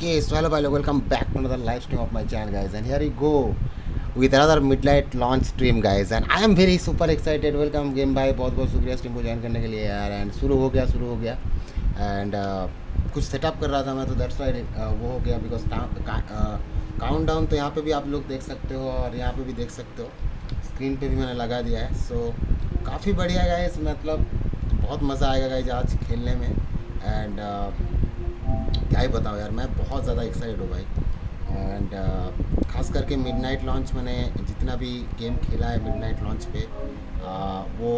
Okay, so hello, hello, welcome back to another live stream of my channel, guys. And here we go with another midnight launch stream, guys. And I am very super excited. Welcome game भाई, बहुत बहुत शुक्रिया stream को join करने के लिए यार. And शुरू हो गया. एंड कुछ सेटअप कर रहा था मैं, तो दैट्स वाई वो हो गया. बिकॉज काउंट डाउन तो यहाँ पे भी आप लोग देख सकते हो और यहाँ पे भी देख सकते हो. स्क्रीन पे भी मैंने लगा दिया है. सो काफ़ी बढ़िया गाइस, मतलब बहुत मज़ा आएगा गाइस आज खेलने में. एंड क्या ही बताऊँ यार, मैं बहुत ज़्यादा एक्साइटेड हूँ भाई. एंड ख़ास करके मिडनाइट लॉन्च, मैंने जितना भी गेम खेला है मिडनाइट लॉन्च पे वो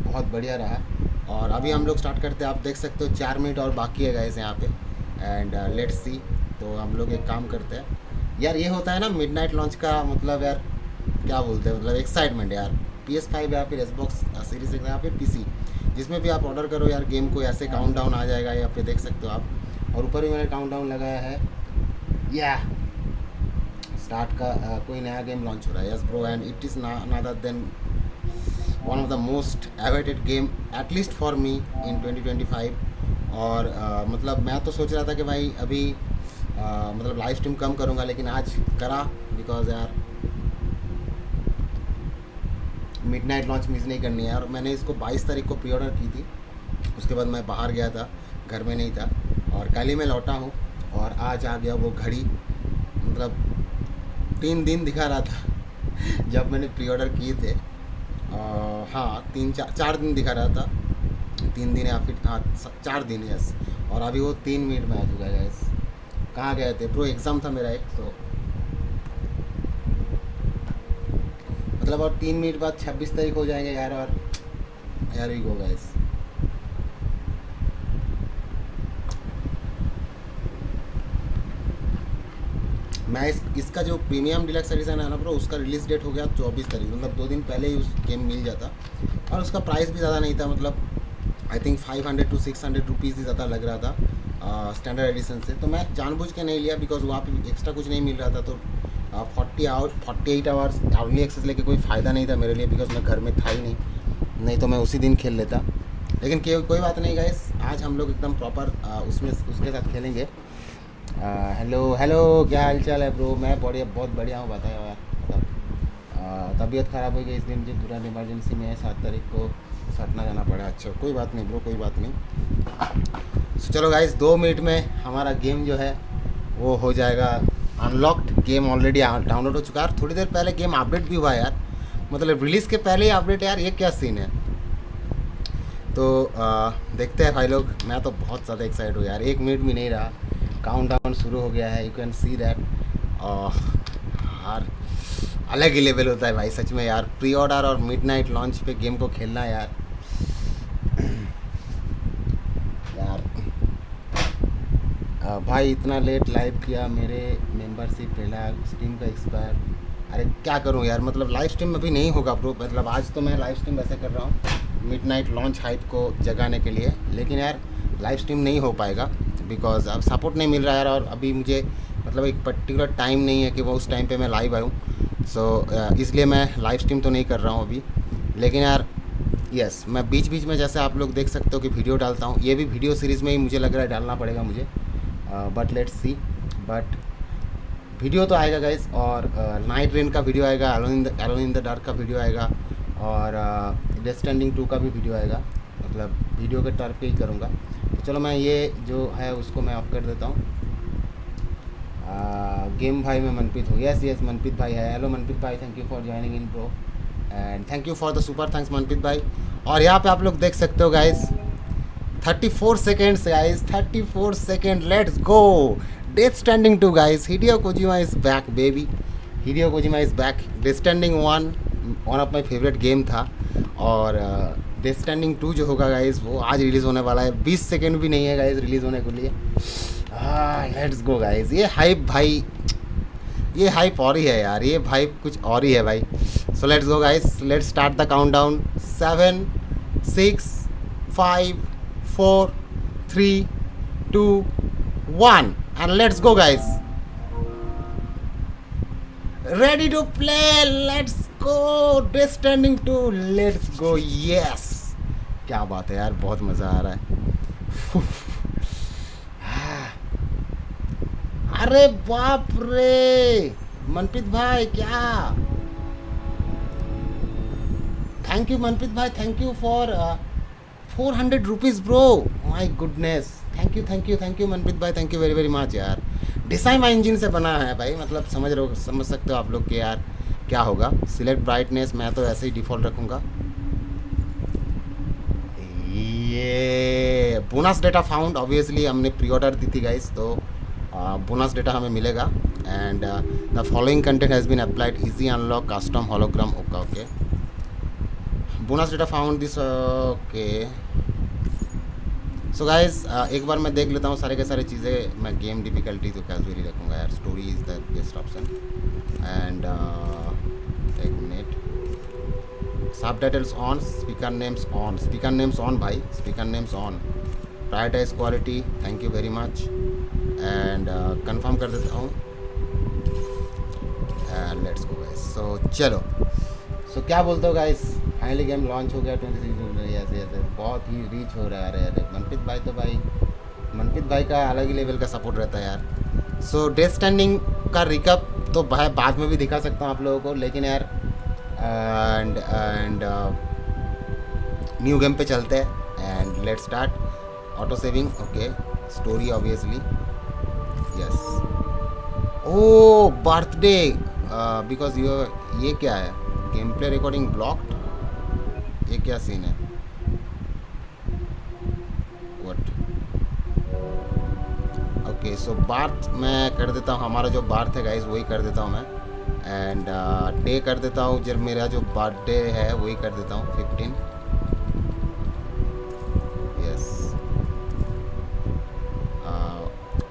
बहुत बढ़िया रहा. और अभी हम लोग स्टार्ट करते हैं. आप देख सकते हो 4 मिनट और बाकी है गाइस यहाँ पे. And let's see. तो हम लोग एक काम करते हैं यार. ये होता है ना मिडनाइट लॉन्च का मतलब यार, क्या बोलते हैं, मतलब एक्साइटमेंट यार. PS5 या फिर Xbox सीरीज या फिर PC, जिसमें भी आप ऑर्डर करो यार गेम को, ऐसे काउंट डाउन आ जाएगा. यहाँ पे देख सकते हो आप. और ऊपर भी मैंने काउंट डाउन लगाया है. या स्टार्ट का कोई नया गेम लॉन्च हो रहा है. Yes bro, and it is other than one of the most awaited game at least for me in 2025. और मतलब मैं तो सोच रहा था कि भाई अभी मतलब लाइव स्ट्रीम कम करूँगा, लेकिन आज करा. बिकॉज यार मिडनाइट लॉन्च मिस नहीं करनी है. और मैंने इसको 22 तारीख को प्री ऑर्डर की थी. उसके बाद मैं बाहर गया था, घर में नहीं था. और कल ही मैं लौटा हूँ और आज आ गया वो घड़ी. मतलब 3 दिन दिखा रहा था जब मैंने प्री ऑर्डर किए थे. हाँ 4 दिन दिखा रहा था. 3 दिन या फिर 4 दिन. यस. और अभी वो 3 मिनट में आ चुका है गैस. कहाँ गए थे प्रो? एग्ज़ाम था मेरा एक. तो मतलब और 3 मिनट बाद 26 तारीख हो जाएंगे यार. और यार वी गो गाइस. मैं इसका जो प्रीमियम डिलक्स एडिशन है ना ब्रो, उसका रिलीज़ डेट हो गया 24 तारीख. मतलब 2 दिन पहले ही उस गेम मिल जाता. और उसका प्राइस भी ज़्यादा नहीं था. मतलब आई थिंक 500 to 600 रुपीज़ ही ज़्यादा लग रहा था स्टैंडर्ड एडिशन से. तो मैं जानबूझ के नहीं लिया, बिकॉज वहाँ पे एक्स्ट्रा कुछ नहीं मिल रहा था. तो 48 आवर्स अर्ली एक्सेस लेके कोई फ़ायदा नहीं था मेरे लिए, बिकॉज मैं घर में था ही नहीं तो मैं उसी दिन खेल लेता. लेकिन कोई बात नहीं गाइस, आज हम लोग एकदम प्रॉपर उसके साथ खेलेंगे. हेलो क्या हाल चाल है ब्रो? मैं बहुत बढ़िया हूँ. बताया यार, मतलब तबीयत ख़राब हो गई इसलिए मुझे तुरंत इमरजेंसी में 7 तारीख को सटना जाना पड़ा. अच्छा कोई बात नहीं ब्रो, कोई बात नहीं. तो चलो गाइस, 2 मिनट में हमारा गेम जो है वो हो जाएगा अनलॉक्ड. गेम ऑलरेडी डाउनलोड हो चुका है. थोड़ी देर पहले गेम अपडेट भी हुआ है यार. मतलब रिलीज़ के पहले ही अपडेट यार, ये क्या सीन है. तो देखते हैं भाई लोग. मैं तो बहुत ज़्यादा एक्साइटेड हूँ यार. 1 मिनट भी नहीं रहा, काउंटडाउन शुरू हो गया है. You can see that. यार अलग ही लेवल होता है भाई सच में यार. प्री ऑर्डर और मिडनाइट लॉन्च पे गेम को खेलना यार. भाई इतना लेट लाइव किया, मेरे मेंबरशिप पहला स्ट्रीम का एक्सपायर. अरे क्या करूं यार, मतलब लाइव स्ट्रीम अभी नहीं होगा ब्रो. मतलब आज तो मैं लाइव स्ट्रीम वैसे कर रहा हूं मिडनाइट लॉन्च हाइप को जगाने के लिए, लेकिन यार लाइव स्ट्रीम नहीं हो पाएगा बिकॉज अब सपोर्ट नहीं मिल रहा है यार. और अभी मुझे मतलब एक पर्टिकुलर टाइम नहीं है कि वो उस टाइम पे मैं लाइव आऊँ. सो इसलिए मैं लाइव स्ट्रीम तो नहीं कर रहा हूँ अभी. लेकिन यार यस, मैं बीच बीच में जैसे आप लोग देख सकते हो कि वीडियो डालता हूँ. ये भी वीडियो सीरीज़ में ही मुझे लग रहा है डालना पड़ेगा मुझे. But let's see. But video तो आएगा गाइस. और नाइट रेन का वीडियो आएगा, एलोन इन द डार्क का वीडियो आएगा, और स्ट्रैंडिंग 2 का भी वीडियो आएगा. मतलब वीडियो के तौर पे ही करूँगा. तो चलो मैं ये जो है उसको मैं ऑफ कर देता हूँ. गेम भाई में मनप्रीत हो. यस मनप्रीत भाई है. हेलो मनप्रीत भाई, thank you for joining in bro. And thank you for the super thanks Manpreet भाई. और यहाँ पे आप लोग देख सकते हो guys 34 seconds guys, 34 second. Let's go. Death standing 2 guys. Hideo Kojima is back baby. Hideo Kojima is back. Death standing 1 one of my favourite game था. और डेथ स्टैंडिंग 2 जो होगा गाइस वो आज रिलीज़ होने वाला है. 20 सेकेंड भी नहीं है गाइस रिलीज़ होने के लिए. Let's go guys. ये हाइप भाई, ये हाइप और ही है यार. ये भाई कुछ और ही है भाई. So let's go guys. Let's start the countdown. 7 6 5 4 3 2 1 and let's go guys. Ready to play. Let's go. Death Stranding 2. Let's go. Yes. क्या बात है यार, बहुत मज़ा आ रहा है. अरे बाप रे मनप्रीत भाई, क्या थैंक यू मनप्रीत भाई, thank you for 400 rupees bro, my goodness, thank you Manpreet भाई, thank you very very much यार। डिसाइमा इंजन से बना है भाई, मतलब समझ सकते हो आप लोग कि यार क्या होगा। सिलेक्ट ब्राइटनेस मैं तो ऐसे ही डिफ़ॉल्ट रखूँगा। ये बोनस डेटा फाउंड, ऑब्वियसली हमने प्री ऑर्डर दी थी गाइस, तो बोनस डेटा हमें मिलेगा। And the following content has been applied, easy unlock custom hologram, okay bonus data found this, okay. So guys एक बार मैं देख लेता हूँ सारे के सारे चीज़ें। मैं गेम डिफ़िकल्टी तो कैजुअली रखूँगा यार, story is the best option. And एक minute, subtitles on, speaker names on भाई, speaker names on, prioritize quality, thank you very much. And confirm कर देता हूँ, लेट्स गो गाइस। सो चलो, सो क्या बोलते हो गाइस, फाइनली गेम लॉन्च हो गया 26 ऐसे बहुत ही रीच हो रहा है। अरे मनप्रीत भाई तो भाई, मनप्रीत भाई का अलग ही लेवल का सपोर्ट रहता है यार। सो डेथ स्टैंडिंग का रिकअप तो भाई बाद में भी दिखा सकता हूँ आप लोगों को, लेकिन यार एंड न्यू गेम पे चलते हैं। And let's start, auto saving, okay, story obviously, yes. Oh birthday, because ये क्या है, गेम प्ले रिकॉर्डिंग ब्लॉक्ड, ये क्या सीन है, व्हाट, ओके। सो बार्थ मैं कर देता हूँ, हमारा जो बार्थ है गाइस वही कर देता हूँ मैं। एंड डे कर देता हूँ, जब मेरा जो बर्थडे है वही कर देता हूँ 15, yes.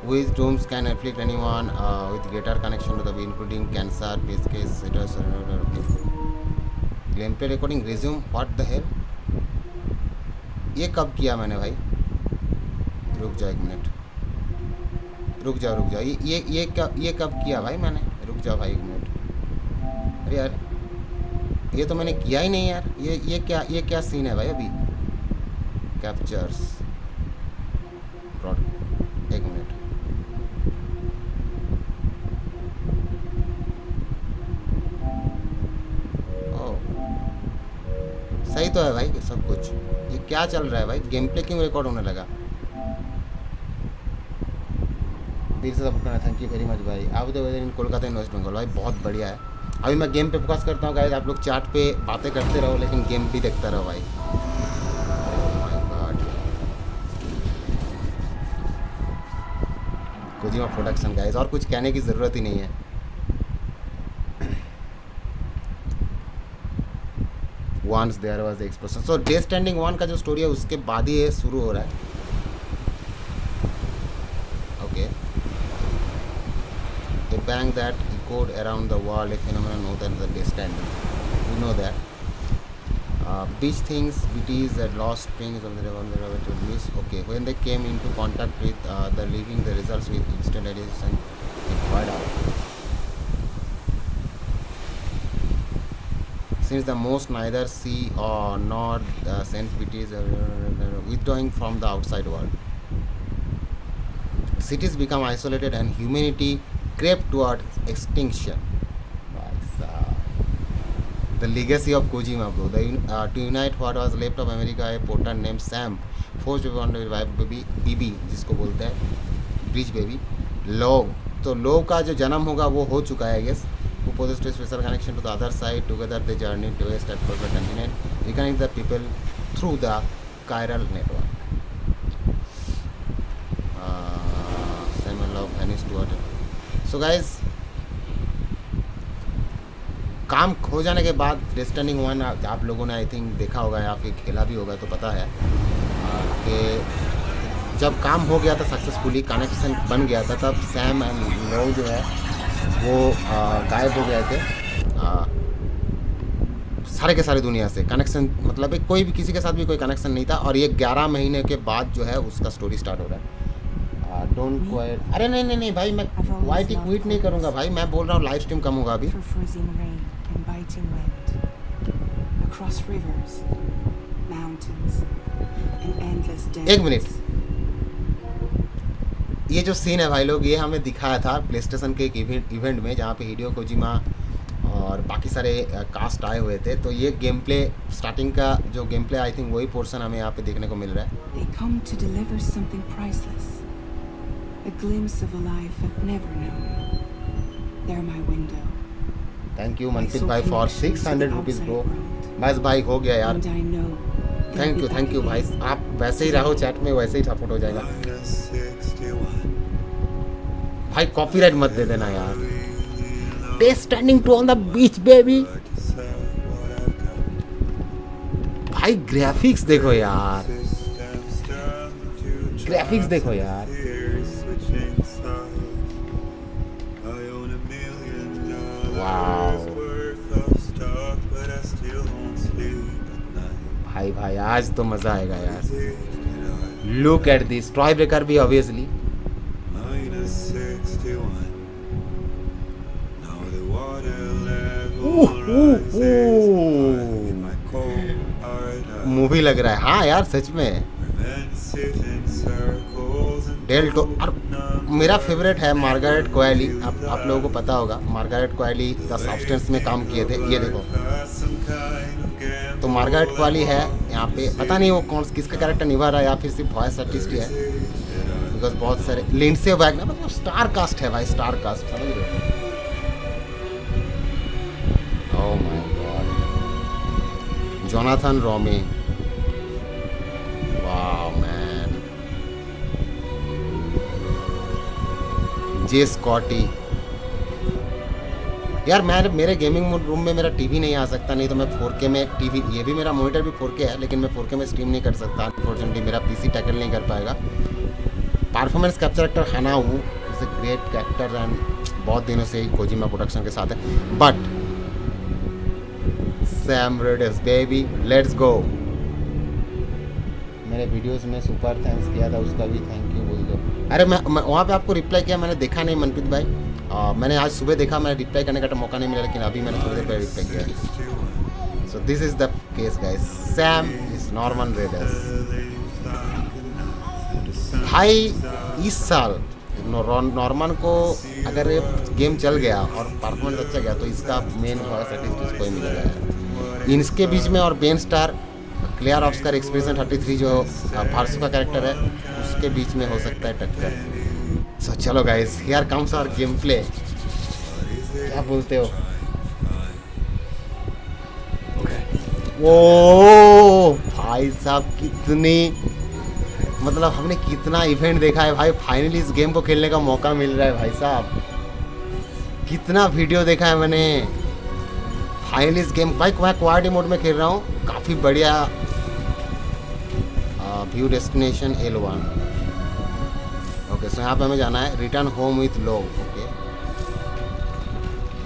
Which dooms can afflict anyone with greater connection to the body, including cancer, PSK, etc. Gameplay recording resume. What the hell? ये कब किया मैंने भाई? रुक जाओ एक मिनट, रुक जाओ, ये कब किया भाई मैंने? रुक जाओ भाई एक मिनट। अरे यार ये तो मैंने किया ही नहीं यार। ये क्या सीन है भाई अभी? कैप्चर्स ब्रॉड, एक मिनट, सही तो है भाई सब कुछ। ये क्या चल रहा है भाई? गेम प्ले क्यों रिकॉर्ड होने लगा? दिल से सपोर्ट करना, थैंक यू वेरी मच भाई। आप तो इन कोलकाता इन वेस्ट बंगाल भाई, बहुत बढ़िया है। अभी मैं गेम पे फोकस करता हूँ गाइस, आप लोग चैट पे बातें करते रहो लेकिन गेम भी देखता रहो भाई। कोजिमा प्रोडक्शन गाइस, और कुछ कहने की ज़रूरत ही नहीं है। Once there was explosion. So death standing 1 का जो स्टोरी है उसके बाद ही ये शुरू हो रहा है, okay. A bang that echoed around the world, a phenomenon known as the Death Stranding. We know that. Beach things, BTs that lost strings of the revolver to miss. Okay, when they came into contact with the living, the results with instant addition required out. Since the most neither see or nor sense BTs withdrawing from the outside world. Cities become isolated and humanity crept toward extinction. The legacy of Kojima, bro. To unite what was left of America, a porter named Sam forced to on revive BB, जिसको बोलते हैं bridge baby love. तो love का जो जन्म होगा वो हो चुका है, guess. Who possessed a special connection to the other side. Together they journeyed to west across the continent, reconnecting the people through the chiral network. Simon Love vanished to water. So guys, काम खो जाने के बाद death standing 1 आप लोगों ने I think देखा होगा या फिर खेला भी होगा, तो पता है कि जब काम हो गया था सक्सेसफुली, कनेक्शन बन गया था, तब सैम एंड लो जो है वो गायब हो गए थे सारे के सारे दुनिया से। कनेक्शन मतलब कोई भी किसी के साथ भी कोई कनेक्शन नहीं था, और ये 11 महीने के बाद जो है उसका स्टोरी स्टार्ट हो रहा है। डोंट क्वाइट, अरे नहीं भाई, मैं वाइट क्विट नहीं करूँगा भाई, मैं बोल रहा हूँ लाइव स्ट्रीम कम होगा अभी। एक मिनट, ये जो सीन है भाई लोग, ये हमें दिखाया था प्ले स्टेशन के एक इवेंट में, जहाँ पे हिडियो कोजिमा और बाकी सारे कास्ट आए हुए थे। तो ये गेम प्ले स्टार्टिंग का जो गेम प्ले, आई थिंक वही पोर्शन हमें यहाँ पे देखने को मिल रहा है। They come to deliver something priceless, a glimpse of a life I've never known. They're my window. Thank you Manpreet भाई फॉर 600 रुपीज़ ब्रो। बस भाई हो गया यार, थैंक यू भाई। आप वैसे ही रहो चैट में, वैसे ही सपोर्ट हो जाएगा भाई। कॉपीराइट मत दे देना यार। Standing two on the beach baby. भाई ग्राफिक्स देखो यार, ग्राफिक्स देखो यार। वाओ भाई भाई आज तो मजा आएगा यार। Look at this toy breaker भी ऑब्वियसली। मूवी लग रहा है हाँ यार सच में। डेल टो और मेरा फेवरेट है मार्गारेट क्वाली। आप लोगों को पता होगा मार्गारेट क्वाली द सब्सटेंस में काम किए थे। ये देखो तो मार्गारेट क्वाली है यहाँ पे। पता नहीं वो कौन किसका कैरेक्टर निभा रहा है या फिर सिर्फ वॉइस आर्टिस्ट ही है, बिकॉज बहुत सारे लिंडसे वैगनर मतलब स्टार कास्ट है भाई, स्टार कास्ट समझ रहे हो। ओह माय गॉड, जोनाथन रोमी, वाह मैन, जे स्कॉटी। यार मैं मेरे गेमिंग रूम में मेरा टीवी नहीं आ सकता, नहीं तो मैं 4K में टीवी, ये भी मेरा मॉनिटर भी 4K है लेकिन मैं 4K में स्ट्रीम नहीं कर सकता अनफॉर्चुनेटली। मेरा पीसी टैकल नहीं कर पाएगा। परफॉर्मेंस कैप्चर एक्टर हनाऊ is a great character and बहुत दिनों से ही कोजिमा प्रोडक्शन के साथ है। But Sam Reedus baby let's go. मेरे वीडियोस में सुपर थैंक्स किया था, उसका भी थैंक यू बोल दो। अरे मैं वहाँ पे आपको रिप्लाई किया, मैंने देखा नहीं मनप्रीत भाई। मैंने आज सुबह देखा, मैंने रिप्लाई करने का मौका नहीं मिला, लेकिन अभी मैंने थोड़ी देर पहले रिप्लाई किया। सो this is the case guys, Sam is Norman readers. भाई इस साल नॉर्मन को अगर ये गेम चल गया और परफॉर्मेंस अच्छा गया तो इसका मेन वॉइस आर्टिस्ट इसको ही मिलेगा। इनके बीच में और Ben star clear Oscar expression 33 जो फारसू का कैरेक्टर है उसके बीच में हो सकता है टक्कर। सो चलो guys, here comes our game play. क्या बोलते हो? ओ भाई साहब कितनी मतलब हमने कितना इवेंट देखा है भाई, फाइनली इस गेम को खेलने का मौका मिल रहा है भाई साहब। कितना वीडियो देखा है मैंने, फाइनली इस गेम भाई मैं क्वालिटी मोड में खेल रहा हूँ। काफ़ी बढ़िया view destination L1। Okay so यहाँ पे हमें जाना है रिटर्न होम विथ लोग। ओके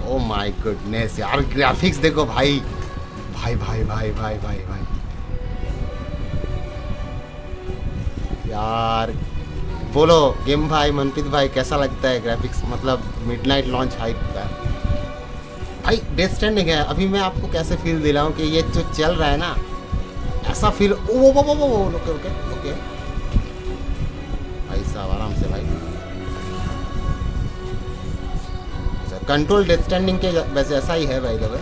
ओ माय गुडनेस यार, ग्राफिक्स देखो भाई भाई भाई भाई भाई भाई भाई यार। बोलो गेम भाई, मनप्रीत भाई कैसा लगता है ग्राफिक्स, मतलब मिडनाइट लॉन्च हाइप का भाई। डेथ स्टैंडिंग है अभी, मैं आपको कैसे फील दिलाऊं कि ये जो चल रहा है ना ऐसा फील। ओ ओके ओके ओके भाई साहब आराम से भाई। कंट्रोल डेथ स्टैंडिंग के वैसे ऐसा ही है भाई लोग,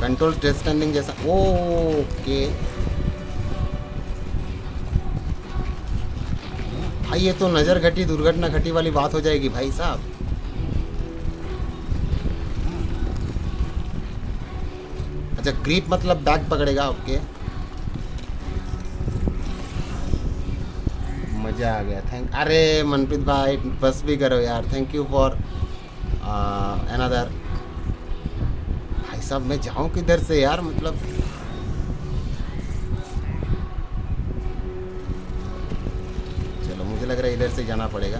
कंट्रोल डेथ स्टैंडिंग जैसा। ओके भाई ये तो नज़र घटी दुर्घटना घटी वाली बात हो जाएगी भाई साहब। अच्छा ग्रिप मतलब बैक पकड़ेगा। ओके मज़ा आ गया, थैंक। अरे मनप्रीत भाई बस भी करो यार, थैंक यू फॉर अनदर। भाई साहब मैं जाऊं किधर से यार, मतलब चलो मुझे लग रहा है इधर से जाना पड़ेगा।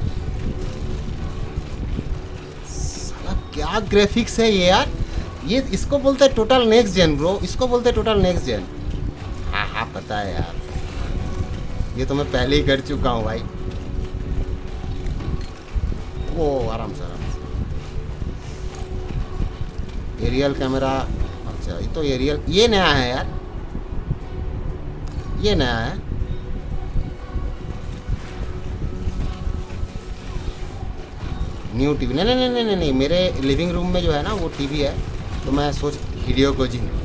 साला क्या ग्राफिक्स है ये यार, ये इसको बोलते हैं टोटल नेक्स्ट जेन ब्रो, इसको बोलते हैं टोटल नेक्स्ट जेन। हाँ हाँ पता है यार, ये तो मैं पहले ही कर चुका हूँ भाई। ओ आराम से आराम से। एरियल कैमरा, अच्छा ये तो एरियल, ये नया है यार, ये नया है। न्यू टीवी, नहीं नहीं नहीं नहीं नहीं, मेरे लिविंग रूम में जो है ना वो टीवी है, तो मैं सोच हिडियो कोजिमा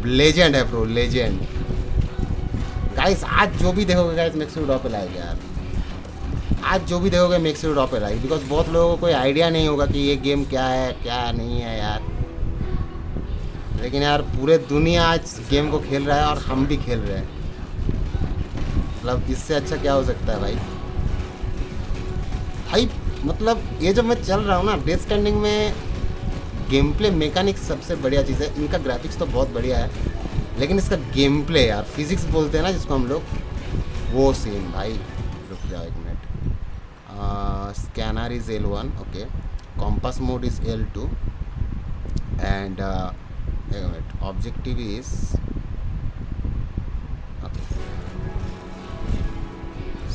लेजेंड है ब्रो, लेजेंड। गाइस आज जो भी देखोगे गाइस मेक श्योर ड्रॉप पे लाइक यार, आज जो भी देखोगे मेक श्योर ड्रॉप पे लाइक, बिकॉज बहुत लोगों को कोई आइडिया नहीं होगा कि ये गेम क्या है क्या नहीं है यार। लेकिन यार पूरे दुनिया आज गेम को खेल रहा है और हम भी खेल रहे हैं, मतलब इससे अच्छा क्या हो सकता है भाई। भाई मतलब ये जब मैं चल रहा हूँ ना, डेथ स्टैंडिंग में गेम प्ले मैकेनिक्स सबसे बढ़िया चीज़ है। इनका ग्राफिक्स तो बहुत बढ़िया है, लेकिन इसका गेम प्ले यार, फिजिक्स बोलते हैं ना जिसको हम लोग, वो सीन भाई। रुक जाओ एक minute. Scanner is L1, okay, compass mode is L2 and एक minute, objective is okay,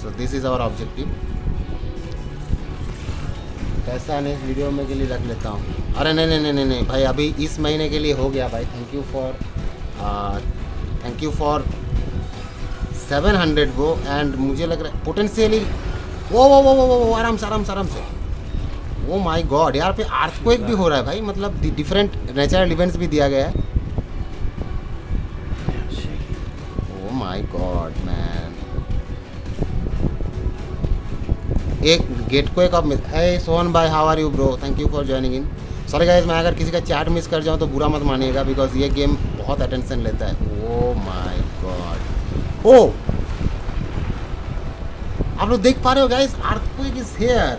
so this is our objective. पैसा नहीं वीडियो में के लिए रख लेता हूँ। अरे नहीं नहीं नहीं नहीं नहीं भाई, अभी इस महीने के लिए हो गया भाई। थैंक यू फॉर 700 वो, एंड मुझे लग रहा है पोटेंशियली वो आराम से वो माय गॉड यार, पे अर्थक्वेक भी हो रहा है भाई, मतलब डिफरेंट नेचुरल इवेंट्स भी दिया गया है। ओ माय गॉड मैन, एक गेट को एक अब है। सोहन भाई how are you bro, thank you for joining in. Sorry guys, मैं अगर किसी का चैट मिस कर जाऊँ तो बुरा मत मानिएगा, बिकॉज ये गेम बहुत अटेंशन लेता है। ओ माय गॉड, ओ आप लोग देख पा रहे हो गाइस, अर्थक्वेक इज हियर।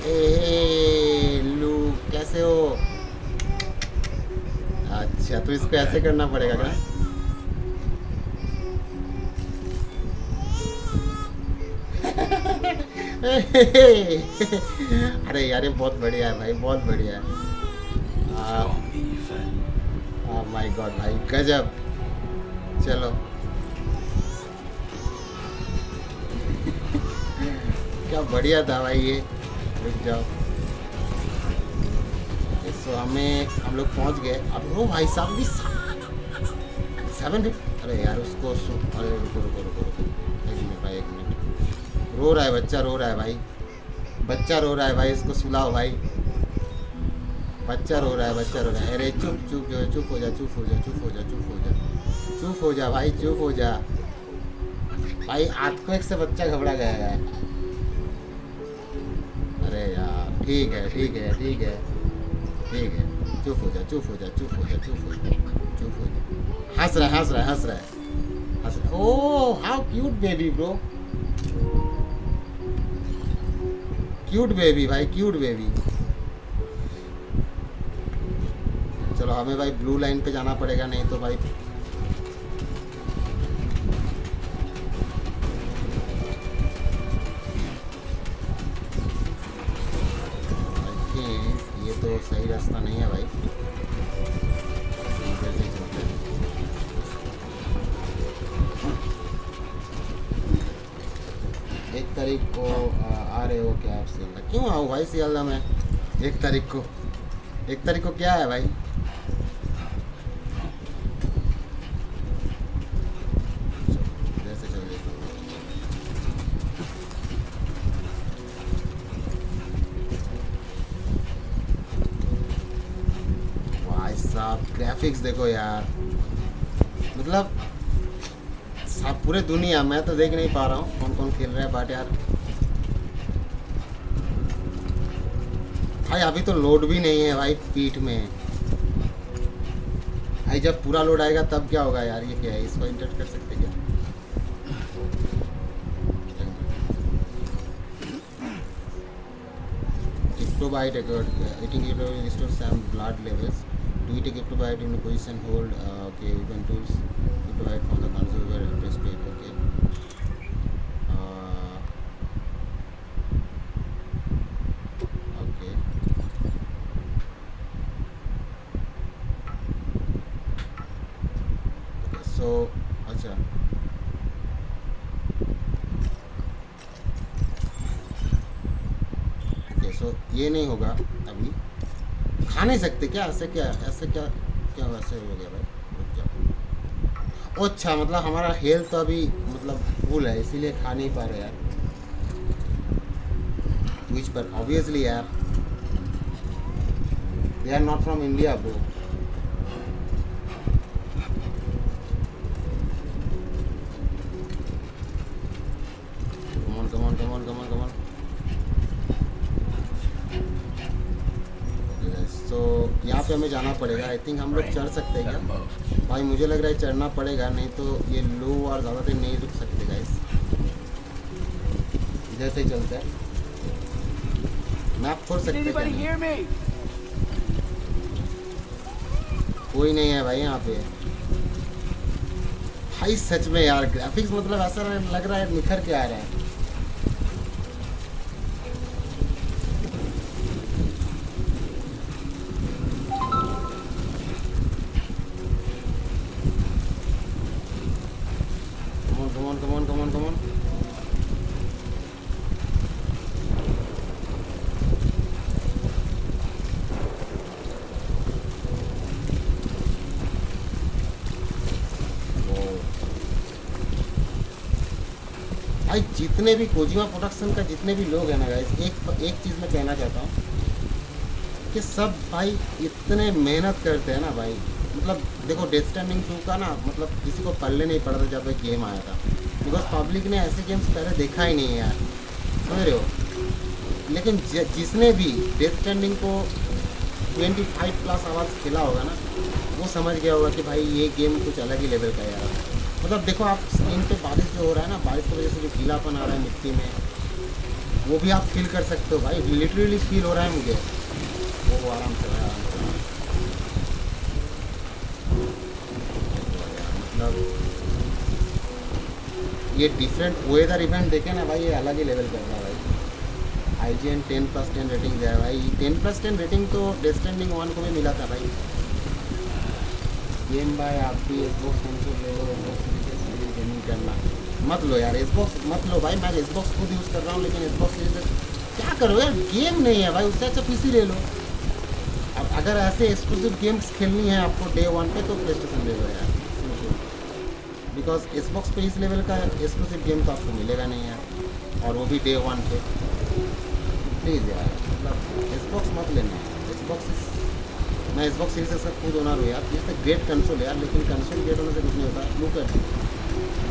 ए लू कैसे हो? अच्छा तो इसको ऐसे करना पड़ेगा क्या? अरे यार ये बहुत बढ़िया है भाई, बहुत बढ़िया है। माय गॉड भाई गजब, चलो क्या बढ़िया था भाई ये। रुक जाओ, तो हम लोग पहुंच गए। अब वो भाई साहब भी 7 अरे यार उसको अरे रुको रुको रुको रुको एक मिनट भाई, एक मिनट। रो रहा है बच्चा, रो रहा है भाई, बच्चा रो रहा है भाई, इसको सुलाओ भाई। बच्चा रो रहा है, बच्चा रो रहा है। अरे चुप चुप जो है, चुप हो जा, चुप हो जा, चुप हो जा, चुप हो जा, चुप हो जा भाई, चुप हो जा भाई। अर्थक्वेक से बच्चा घबरा गया है। अरे यार ठीक है ठीक है ठीक है ठीक है, चुप हो जा, चुप हो जा, चुप हो जा, चुप हो जा, चुप हो जा। हंस रहा है, हंस रहा है, हंस रहा है, हंस रहा है। Oh how cute baby bro, cute baby भाई, क्यूट बेबी। चलो हमें भाई ब्लू लाइन पे जाना पड़ेगा, नहीं तो भाई ये तो सही रास्ता नहीं है भाई। एक तारीख को आ रहे हो क्या आप सियालदा? क्यों आओ भाई सियालदा में 1 तारीख को? 1 तारीख को क्या है भाई? जैसे चल रही भाई साहब, ग्राफिक्स देखो यार, मतलब सब पूरे दुनिया, मैं तो देख नहीं पा रहा हूँ कौन कौन खेल रहा है, बट यार भाई अभी तो लोड भी नहीं है भाई पीठ में भाई। जब पूरा लोड आएगा तब क्या होगा यार? ये क्या है, इसको इंटर कर सकते क्या? Cryptobite eating it restore some blood levels. Do it a cryptobite in a position hold. Okay, weapon tools. Cryptobite from the consumer press to it. Okay. Okay. So अच्छा ओके, सो ये नहीं होगा अभी, खा नहीं सकते क्या? ऐसे क्या, ऐसे क्या क्या वैसे हो गया भाई, रुक जाओ। ओ अच्छा, मतलब हमारा हेल्थ तो अभी मतलब फुल है, इसीलिए खा नहीं पा रहे यार ट्विच पर, ऑब्वियसली यार they are not from India bro. Come on come on come on come on come on. तो यहाँ पे हमें जाना पड़ेगा। आई थिंक हम लोग चढ़ सकते हैं क्या भाई? मुझे लग रहा है चढ़ना पड़ेगा, नहीं तो ये लो और ज़्यादा देर नहीं रुक सकते गाइस। इधर से चलते हैं, मैप खोल सकते हैं क्या? नहीं? कोई नहीं है भाई यहाँ पे। भाई सच में यार ग्राफिक्स मतलब ऐसा लग रहा है निखर के आ रहा है। Come on come on come on come on. भाई जितने भी कोजिमा प्रोडक्शन का जितने भी लोग हैं ना गाइस, एक चीज़ मैं कहना चाहता हूँ कि सब भाई इतने मेहनत करते हैं ना भाई। मतलब देखो डेथ स्टैंडिंग 2 का ना मतलब किसी को पल्ले नहीं पड़ा था जब एक गेम आया था, बिकॉज पब्लिक ने ऐसे गेम्स पहले देखा ही नहीं है यार, समझ रहे हो। लेकिन जिसने भी डेथ स्टैंडिंग को 25 प्लस आवर्स खेला होगा ना, वो समझ गया होगा कि भाई ये गेम कुछ अलग ही लेवल का है यार। मतलब देखो आप स्क्रीन पे बारिश जो हो रहा है ना, बारिश की वजह से जो गीलापन आ रहा है मिट्टी में, वो भी आप फील कर सकते हो भाई। लिटरली फील हो रहा है मुझे वो। आराम से भाई, आराम से। मतलब ये डिफरेंट वेदर इवेंट देखे ना भाई, ये अलग ही लेवल का है भाई। IGN 10/10 रेटिंग दिया है भाई। 10/10 रेटिंग तो डेथ स्टैंडिंग 1 को भी मिला था भाई। गेम भाई आप भी Xbox कंसोल ले लो, Xbox सीरीज गेमिंग करना मत लो यार। Xbox मत लो भाई, मैं Xbox खुद यूज़ कर रहा हूँ, लेकिन Xbox सीरीज क्या करो यार, गेम नहीं है भाई, उससे अच्छा PC ले लो। अब अगर ऐसे एक्सक्लूसिव गेम्स खेलनी है आपको डे 1 पे, तो PlayStation ले लो यार, बिकॉज Xbox पे इस लेवल का एक्सक्लूसिव गेम तो आपको मिलेगा नहीं यार, और वो भी डे 1 पे। प्लीज़ यार मतलब Xbox मत लेना। मैं Xbox सीरीज से खुद ओनर हूँ यार। इट्स अ ग्रेट कंसोल यार, लेकिन कंसोल ग्रेट होने से कुछ नहीं होता। लुक एट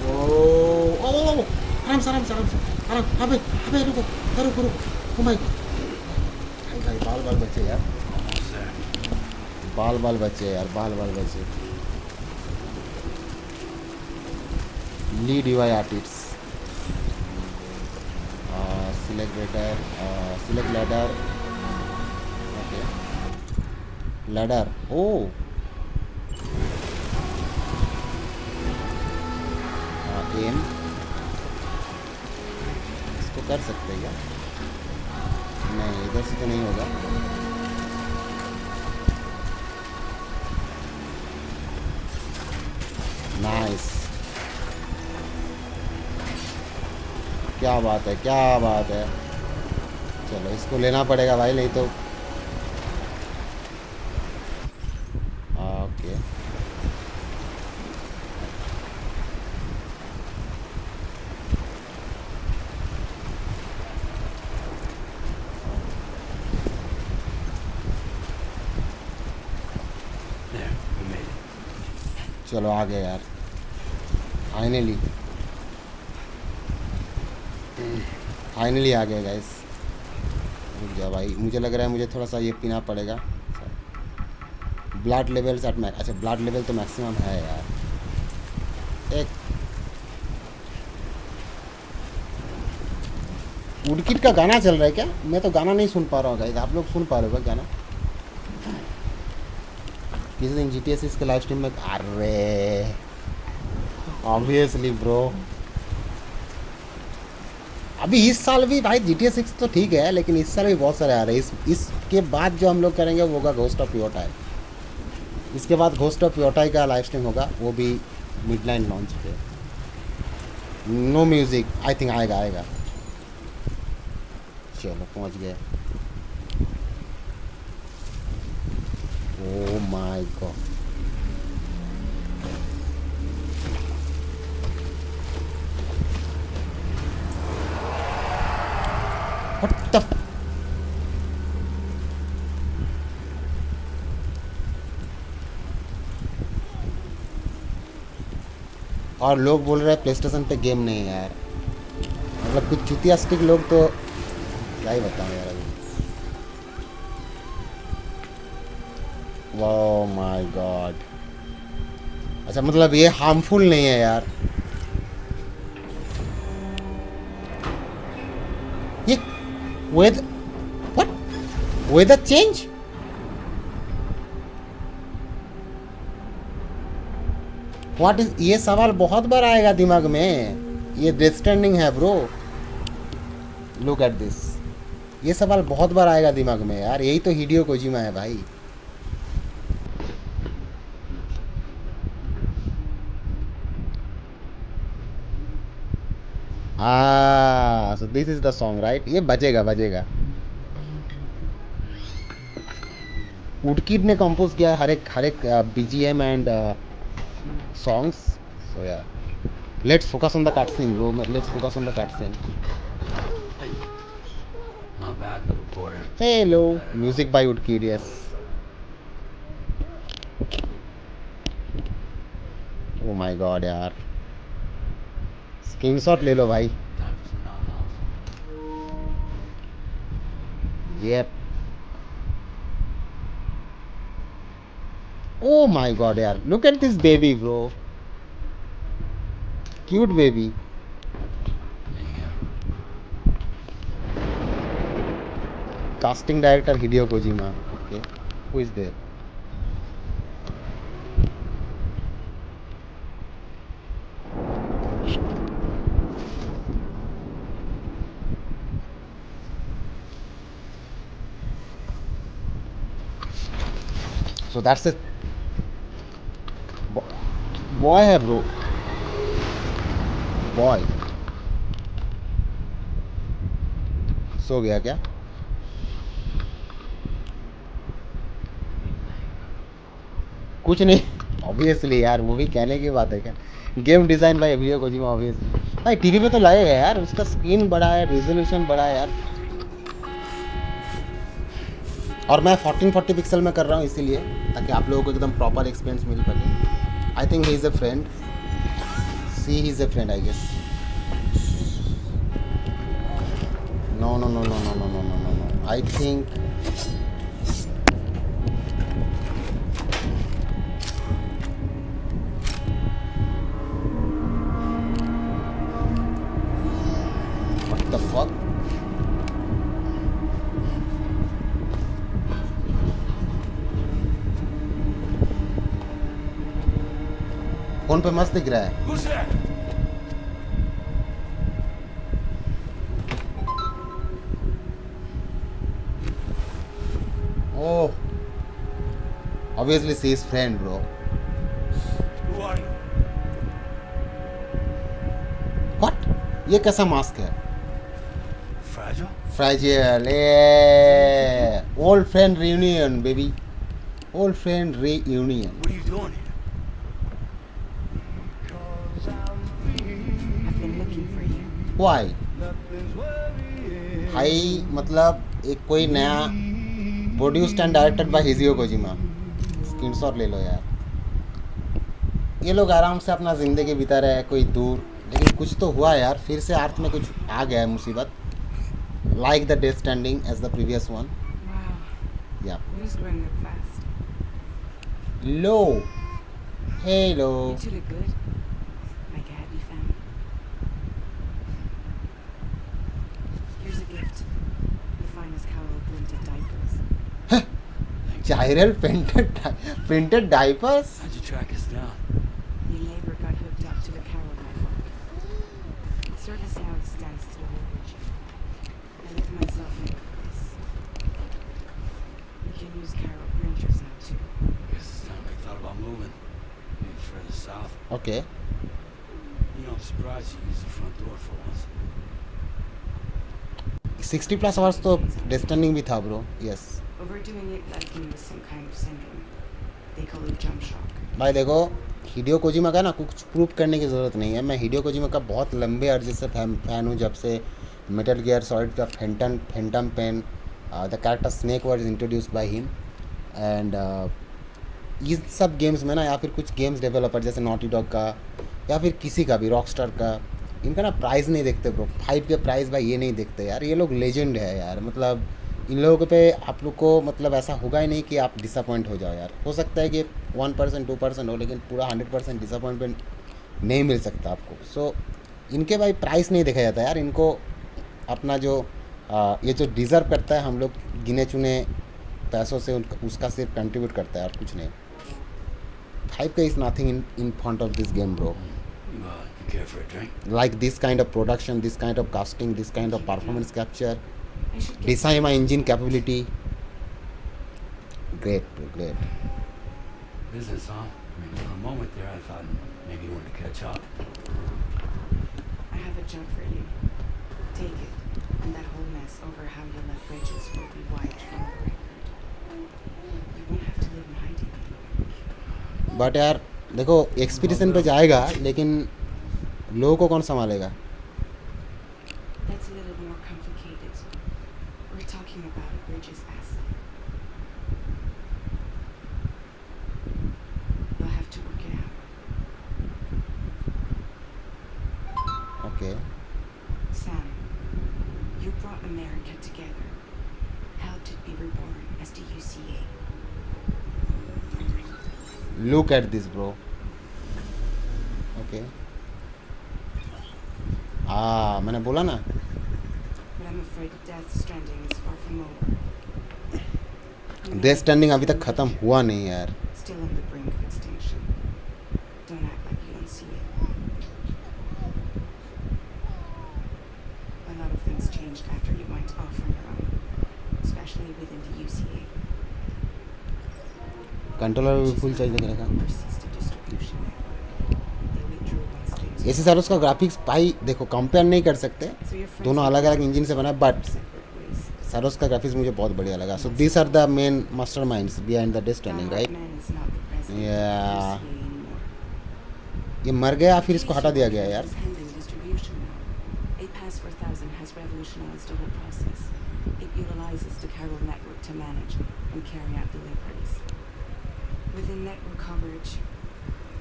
ओ आराम से आराम से आराम से आराम। अबे अबे रुको रुको रुको। ओ माय गॉड भाई, बाल बच्चे यार, बाल बच्चे यार, बाल बच्चे। Lead UI artist, select ladder, okay ladder. Oh um, इसको कर सकते हैं क्या? नहीं, इधर से तो नहीं होगा। नाइस, क्या बात है, क्या बात है। चलो इसको लेना पड़ेगा भाई, नहीं तो ओके। चलो आ गए यार, फाइनली आ गए गाइस। रुक जा भाई, मुझे लग रहा है मुझे थोड़ा सा ये पीना पड़ेगा। ब्लड लेवल्स एट मैक्स, अच्छा ब्लड लेवल तो मैक्सिमम है यार। एक वुडकिड का गाना चल रहा है क्या? मैं तो गाना नहीं सुन पा रहा हूँ गाइस, आप लोग सुन पा रहे हो क्या गाना? किसी दिन GTA 6 के लाइव स्ट्रीम में, अरे ऑब्वियसली ब्रो। अभी इस साल भी भाई GTA 6 तो ठीक है, लेकिन इस साल भी बहुत सारे आ रहे हैं। इसके बाद जो हम लोग करेंगे वो होगा घोस्ट ऑफ योटाई। इसके बाद घोस्ट ऑफ योटाई का लाइव स्ट्रीम होगा, वो भी मिडनाइट लॉन्च पे। नो म्यूज़िक, आई थिंक आएगा। चलो पहुंच गए। ओ माय गॉड, What the और लोग बोल रहे हैं प्ले स्टेशन पे गेम नहीं है यार, मतलब कुछ चुतियास्टिक लोग तो क्या ही बताऊँ यार अभी। वाह माय गॉड, अच्छा मतलब ये हार्मफुल नहीं है यार, ये weather what weather change, what is, ये सवाल बहुत बार आएगा दिमाग में, ये डेथ स्ट्रैंडिंग है ब्रो, लुक एट दिस, ये सवाल बहुत बार आएगा दिमाग में यार, यही तो हिडियो कोजिमा है भाई। सो this is the song right, ये बजेगा बजेगा। वुडकिड ने कंपोज किया है हर एक बीजीएम एंड सॉन्ग्स, सो या let's focus on the cutscene bro, let's focus on the cutscene. Not bad, the reporter. Hello, music by Woodkid, yes. Oh my god यार, screenshot ले लो भाई। Time for some knockoff. Yep. Oh my god यार, look at this baby bro, cute baby. Casting director Hideo Kojima. Okay, who is there? So that's it. Boy है bro, boy. सो गया क्या? कुछ नहीं, obviously यार, movie कहने की बात है क्या, game design by Hideo Kojima obviously भाई, टीवी पे तो लगेगा यार, उसका स्क्रीन बड़ा है, रेजोल्यूशन बड़ा है यार, और मैं 1440 पिक्सल में कर रहा हूँ इसीलिए, ताकि आप लोगों को एकदम प्रॉपर एक्सपीरियंस मिल सके। I think he is a friend, see he is a friend I guess. No no no no no no no no no no, I think what the fuck, phone पे मस्त दिख रहा है। Who's there? Oh, obviously she is friend bro. Who are you? What? ये कैसा mask है? Fragile? Fragile, yeah. Old friend reunion baby. Old friend reunion. What are you doing here? I've been looking for you. Why? भाई मतलब एक कोई नया produced and directed by Hideo Kojima, screenshot ले लो यार। ये लोग आराम से अपना ज़िंदगी बिता रहे हैं कोई दूर, लेकिन कुछ तो हुआ यार, फिर से अर्थ में कुछ आ गया है मुसीबत, like the death standing as the previous one. Wow, yeah you're growing up fast. लो, hello, You two look good, like a happy family. Here's a gift. The finest Carol printed diapers. Chiral printed diapers. How'd you track us down? The labor got hooked up to the Carol network. Service now extends to the whole region. I live myself in this. You can use Carol printers now too. Guess it's time I thought about moving. Maybe further south. Okay. You know, I'm surprised you used the front door for once. 60+ hours तो death standing भी था bro, yes. Overdoing it left me with some kind of syndrome. They call it jump shock. भाई देखो, Hideo Kojima का ना कुछ prove करने की ज़रूरत नहीं है, मैं हिडियो कोजिमा का बहुत लंबे अर्जे से फैन हूँ, जब से Metal Gear Solid का Phantom Pain, the character Snake was introduced by him, and इस सब गेम्स में ना, या फिर कुछ गेम्स डेवलपर जैसे नॉटी डॉग का या फिर किसी का भी रॉकस्टार का, इनका ना प्राइस नहीं देखते ब्रो। 5 के प्राइस भाई ये नहीं देखते यार, ये लोग लेजेंड है यार। मतलब इन लोगों पे आप लोग को मतलब ऐसा होगा ही नहीं कि आप डिसअपॉइंट हो जाओ यार। हो सकता है कि 1% 2% हो, लेकिन पूरा 100% डिसअपॉइंटमेंट नहीं मिल सकता आपको। सो इनके भाई प्राइस नहीं देखा जाता यार, इनको अपना जो ये जो डिज़र्व करता है हम लोग गिने चुने पैसों से उसका सिर्फ कंट्रीब्यूट करता है और कुछ नहीं। 5K is nothing in front of this game, bro. You care for a drink? Like this kind of production, this kind of casting, this kind of performance capture, I should get design my engine capability. Great, bro, great. Business, huh? I mean, for a moment there, I thought maybe you wanted to catch up. I have a job for you. Take it, and that whole mess over how you left bridges will be wiped from the record. You won't have to live in hiding. But यार देखो, expedition पे जाएगा लेकिन लोगों को कौन संभालेगा? That's a little more complicated. We're talking about a bridges asset. You'll have to work it out. Okay Sam, you brought America together. Helped it be reborn as the UCA. Look at this bro. Okay मैंने बोला ना, But I'm afraid Death Stranding is far from over. Death standing अभी तक ख़त्म हुआ नहीं यार। Still on the brink of extinction. Don't act like you don't see it. A lot of things changed after you went off on your own, especially within the UCA. Controller भी full चाहिए करेगा। Overseas to distribution network. They withdrew once things ऐसे सारे उसका graphics भाई देखो compare नहीं कर सकते, So your friends दोनों अलग अलग इंजन से बना है, बट separate ways. सारोस का ग्राफिक्स मुझे बहुत बढ़िया लगा। So this are the main masterminds behind the death standing, right? Man is not the president Yeah. of the UCA anymore. ये मर गया फिर इसको हटा दिया गया यार। Is handling distribution now. A Pass 4000 has revolutionized the whole process. It utilizes the Carol network to manage and carry out deliveries. Within network coverage,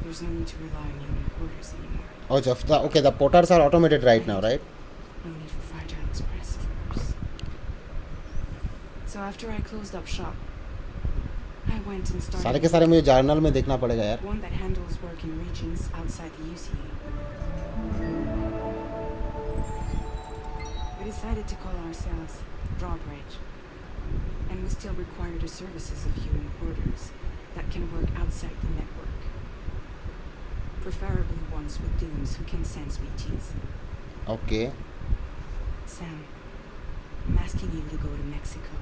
there's no need to rely on human porters anymore. Oh, just okay, the porters are automated right now, right? No need for Fragile Express, of course. So after I closed up shop, I went and started सारे के सारे मुझे journal में देखना पड़ेगा यार। one that handles work in regions outside the UCA. We decided to call ourselves Drawbridge, and we still require the services of human porters that can work outside the network. Preferably ones with dooms who can sense BTs. Okay Sam, I'm asking you to go to Mexico.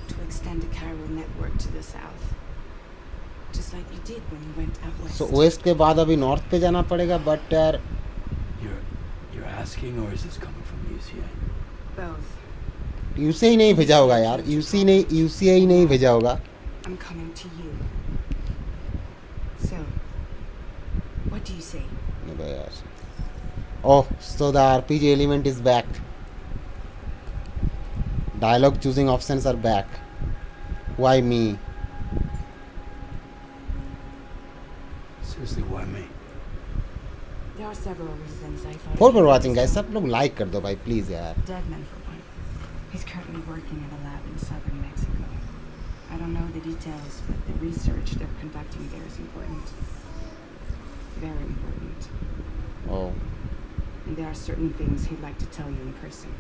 To extend the Cairo network to the south. Just like you did when you went out west. So west के बाद अभी north पे जाना पड़ेगा, but यार You're asking, or is this coming from UCA? Both. UC ही नहीं भेजा होगा यार, यूसी ही नहीं भेजा होगा। I'm coming to you. So, what do you say? नहीं भाई यार। Oh, so the RPG element is back, dialogue choosing options are back. Why me? Seriously, why me? There are several reasons I thought. For watching guys, सब लोग like कर दो भाई please यार। Deadman for one. He's currently working at a lab in southern Mexico. I don't know the details, but the research they're conducting there is important. Very important. Oh, And there are certain things he'd like to tell you in person.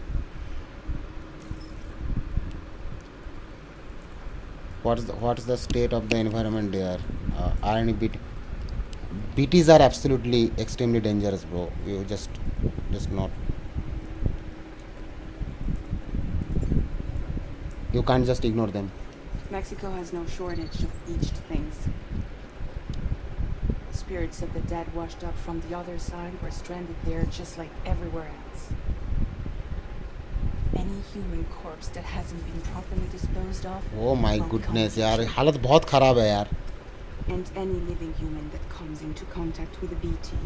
what's the state of the environment there? Are any BTs are absolutely extremely dangerous, bro. You just not. You can't just ignore them. Mexico has no shortage of bleached things. Spirits of the dead washed up from the other side were stranded there just like everywhere else. Any human corpse that hasn't been properly disposed of. Oh my won't goodness come यार, to हालत बहुत ख़राब है यार। And any living human that comes into contact with a BT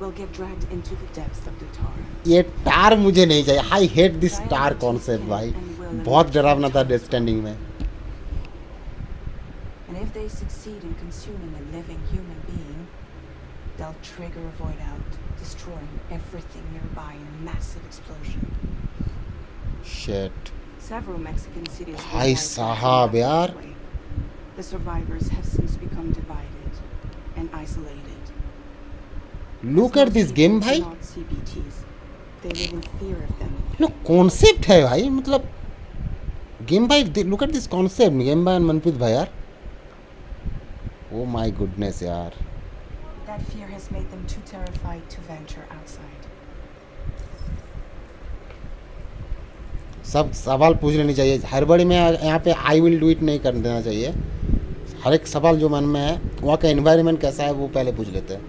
will get dragged into the depths of the tar. ये टार मुझे नहीं चाहिए. I hate this tar concept भाई. बहुत डरावना था डेथ स्टैंडिंग में. And if they succeed in consuming a living human being, they'll trigger a void out, destroying everything nearby in a massive explosion. Shit. Several Mexican cities were भाई wiped out साहब this यार. way. The survivors have since become divided and isolated. Look at this game भाई. Do not see BTs. They live in fear of them. Low concept है भाई. मतलब game भाई. Look at this concept. Game भाई मनप्रीत भाई यार. Oh my goodness यार. That fear has made them too terrified to venture outside. सब सवाल पूछ लेनी चाहिए. हड़बड़ी में यहाँ पे आई विल डू इट नहीं कर देना चाहिए. हर एक सवाल जो मन में है, वहाँ का एनवायरनमेंट कैसा है वो पहले पूछ लेते हैं.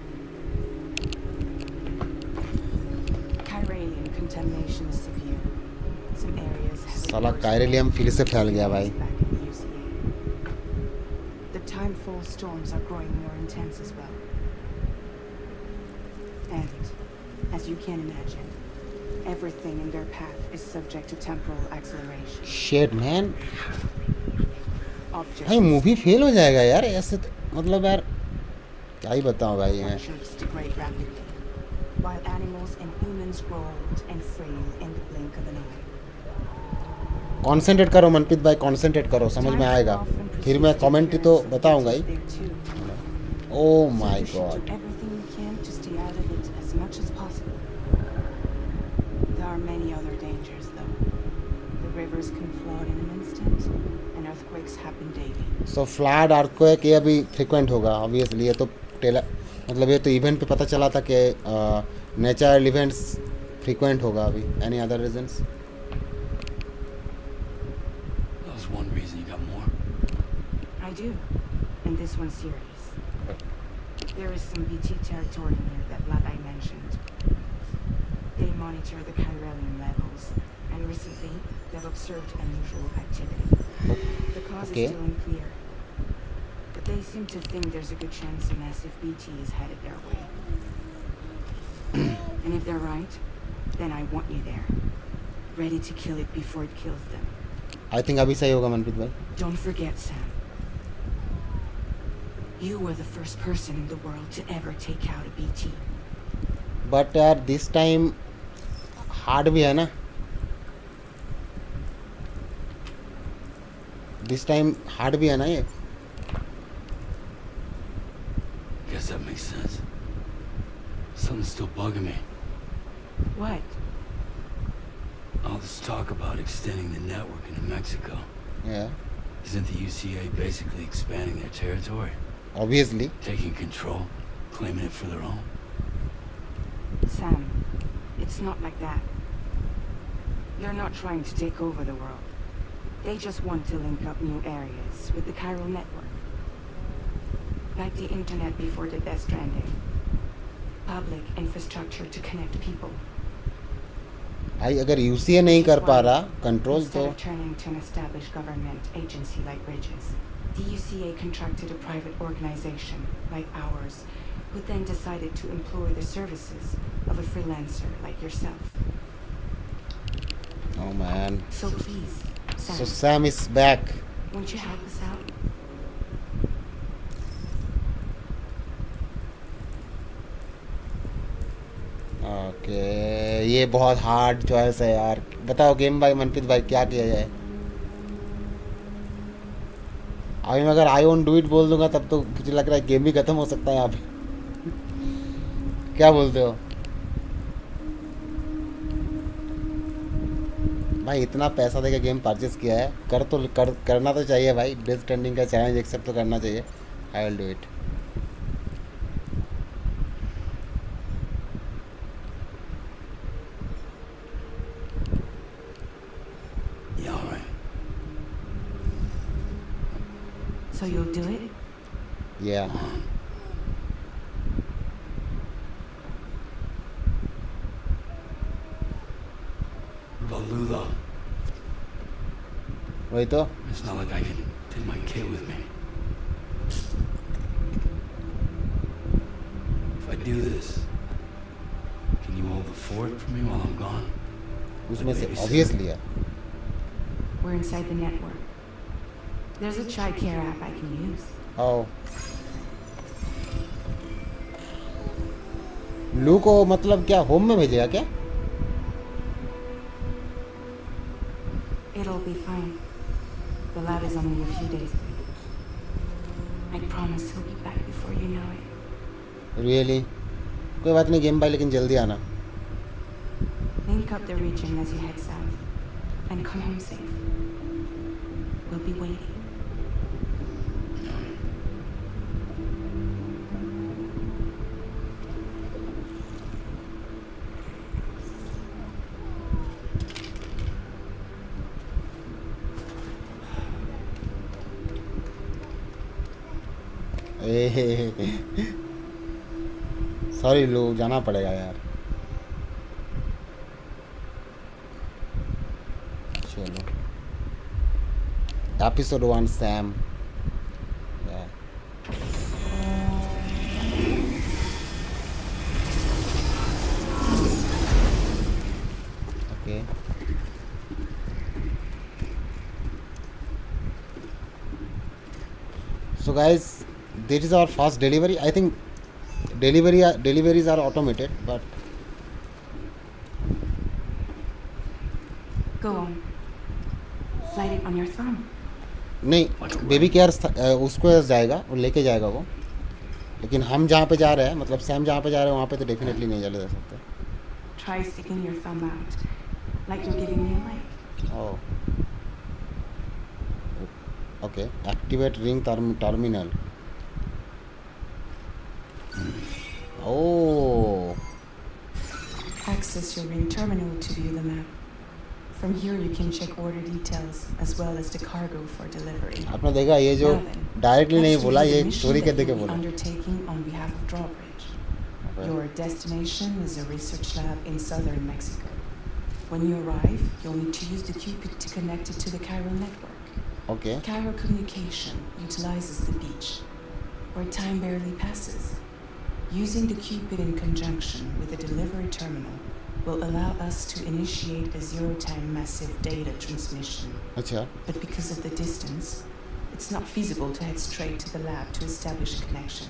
Chiralium contamination is severe. Some areas have साला कायरेलियम फिर से फैल गया भाई. back in the UCA. The timefall storms are growing more intense as well. And, as you can imagine, everything in their path is subject to temporal acceleration. Shit man. Objects भाई movie fail हो जाएगा यार ऐसे. मतलब यार क्या ही बताऊँ भाई मैं. structures degrade rapidly, while animals and humans grow old and frail in the blink of an eye. Concentrate करो मनप्रीत भाई. कॉन्सेंट्रेट करो. समझ में आएगा. फिर मैं कमेंट्री तो बताऊँगा ही. Oh my god. Everything you can to stay out of it as much as possible. There are many other dangers, though. The rivers can flood in an instant, and earthquakes happen daily. So flood earthquake ये अभी frequent होगा obviously. ये तो मतलब ये तो event पे पता चला था कि नेचुरल इवेंट्स फ्रिक्वेंट होगा अभी. Any other reasons? That was one reason you got more. I do, in this one series. There is some BT territory near that lab I mentioned. They monitor the chiralium levels, and recently they've observed unusual activity. The cause Okay. is still unclear, but they seem to think there's a good chance a massive BT is headed their way. And if they're right, then I want you there, ready to kill it before it kills them. I think अभी सही होगा मनप्रीत भाई. Don't forget, Sam. You were the first person in the world to ever take out a BT. But यार this time hard भी है ना. This time hard भी है ना ये. Guess that makes sense. Something's still bugging me. What? All this talk about extending the network into Mexico. Yeah, Isn't the UCA basically expanding their territory? obviously. Taking control? Claiming it for their own? Sam, it's not like that. They're not trying to take over the world. They just want to link up new areas with the chiral network. Like the internet before the Death Stranding. Public infrastructure to connect people. भाई अगर UCA नहीं कर पा रहा control Instead तो of turning to an established government agency like Ridges, the UCA contracted a private organization like ours, who then decided to employ the services of a freelancer like yourself. oh man. So please, Sam, So Sam is back. won't you help us out? Okay ये बहुत hard choice है यार. बताओ game भाई मनप्रीत भाई क्या किया जाए. अभी मैं अगर आई वोंट डू इट बोल दूंगा तब तो मुझे लग रहा है गेम भी खत्म हो सकता है यहाँ पे. क्या बोलते हो भाई? इतना पैसा देके गेम परचेस किया है. करना तो चाहिए भाई. डेथ स्ट्रैंडिंग का चैलेंज एक्सेप्ट तो करना चाहिए. I will do it. Yeah, all right. So you'll do it? या Balula. वही तो. It's not like I can take my kid with me. If I do this, Can you hold the fort for me while I'm gone? उसमें से obviously है. We're inside the network. There's a child care app I can use. Oh. लू को मतलब क्या home में भेजेगा क्या? It'll be fine. The lab is only a few days away. I promise he'll be back before you know it. Really? कोई बात नहीं गेम भाई, लेकिन जल्दी आना. Link up the region as you head south, and come home safe. We'll be waiting. Sorry लो, जाना पड़ेगा यार. चलो episode 1 same. Okay so guys, this is our first delivery. I think deliveries are automated, but Go on. Slide it on your thumb. नहीं baby care उसको जाएगा, वो लेके जाएगा वो. लेकिन हम जहाँ पे जा रहे हैं, मतलब सैम जहाँ पे जा रहे हैं वहाँ पे तो डेफिनेटली नहीं जा सकते. Try sticking your thumb out, like you're giving me a light. Oh. Okay. Activate ring terminal. Oh. Access your ring terminal to view the map. From here you can check order details as well as the cargo for delivery. आपने देखा ये जो directly नहीं बोला, ये story के देके बोला. Undertaking on behalf of Drawbridge. Okay. Your destination is a research lab in southern Mexico. When you arrive, you'll need to use the Cupid to connect it to the Cairo network. Okay. Cairo communication utilizes the beach, where time barely passes. Using the Cupid in conjunction with a delivery terminal will allow us to initiate a zero-time massive data transmission. अच्छा. But because of the distance, it's not feasible to head straight to the lab to establish a connection.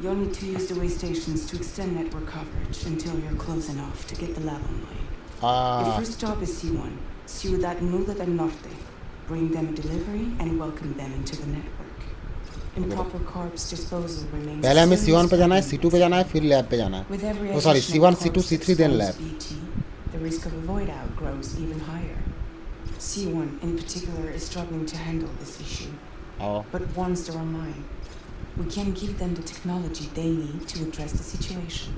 You'll need to use the way stations to extend network coverage until you're close enough to get the lab online. Your first stop is C1, Ciudad Nueva del Norte. Bring them a delivery and welcome them into the network. Improper corpse disposal remains. पहले हमें C1 पे जाना है, C2 पे जाना है, फिर lab पे जाना है. With every Oh sorry, C1, C2, corpse C3 then lab. BT, the risk of a void out grows even higher. C1 in particular is struggling to handle this issue. Oh. But once they're online, we can give them the technology they need to address the situation.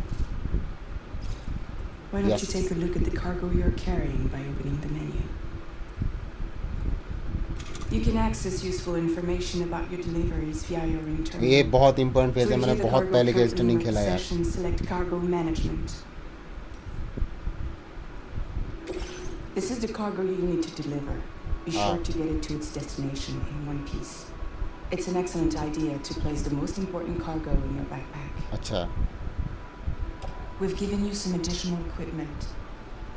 Why don't you take a look at the cargo you're carrying by opening the menu? You can access useful information about your deliveries via your ring terminal. ये बहुत important phase है, मैंने बहुत पहले के standing खेला यार. Select cargo management. This is the cargo you need to deliver. Be sure to get it to its destination in one piece. It's an excellent idea to place the most important cargo in your backpack. अच्छा. We've given you some additional equipment.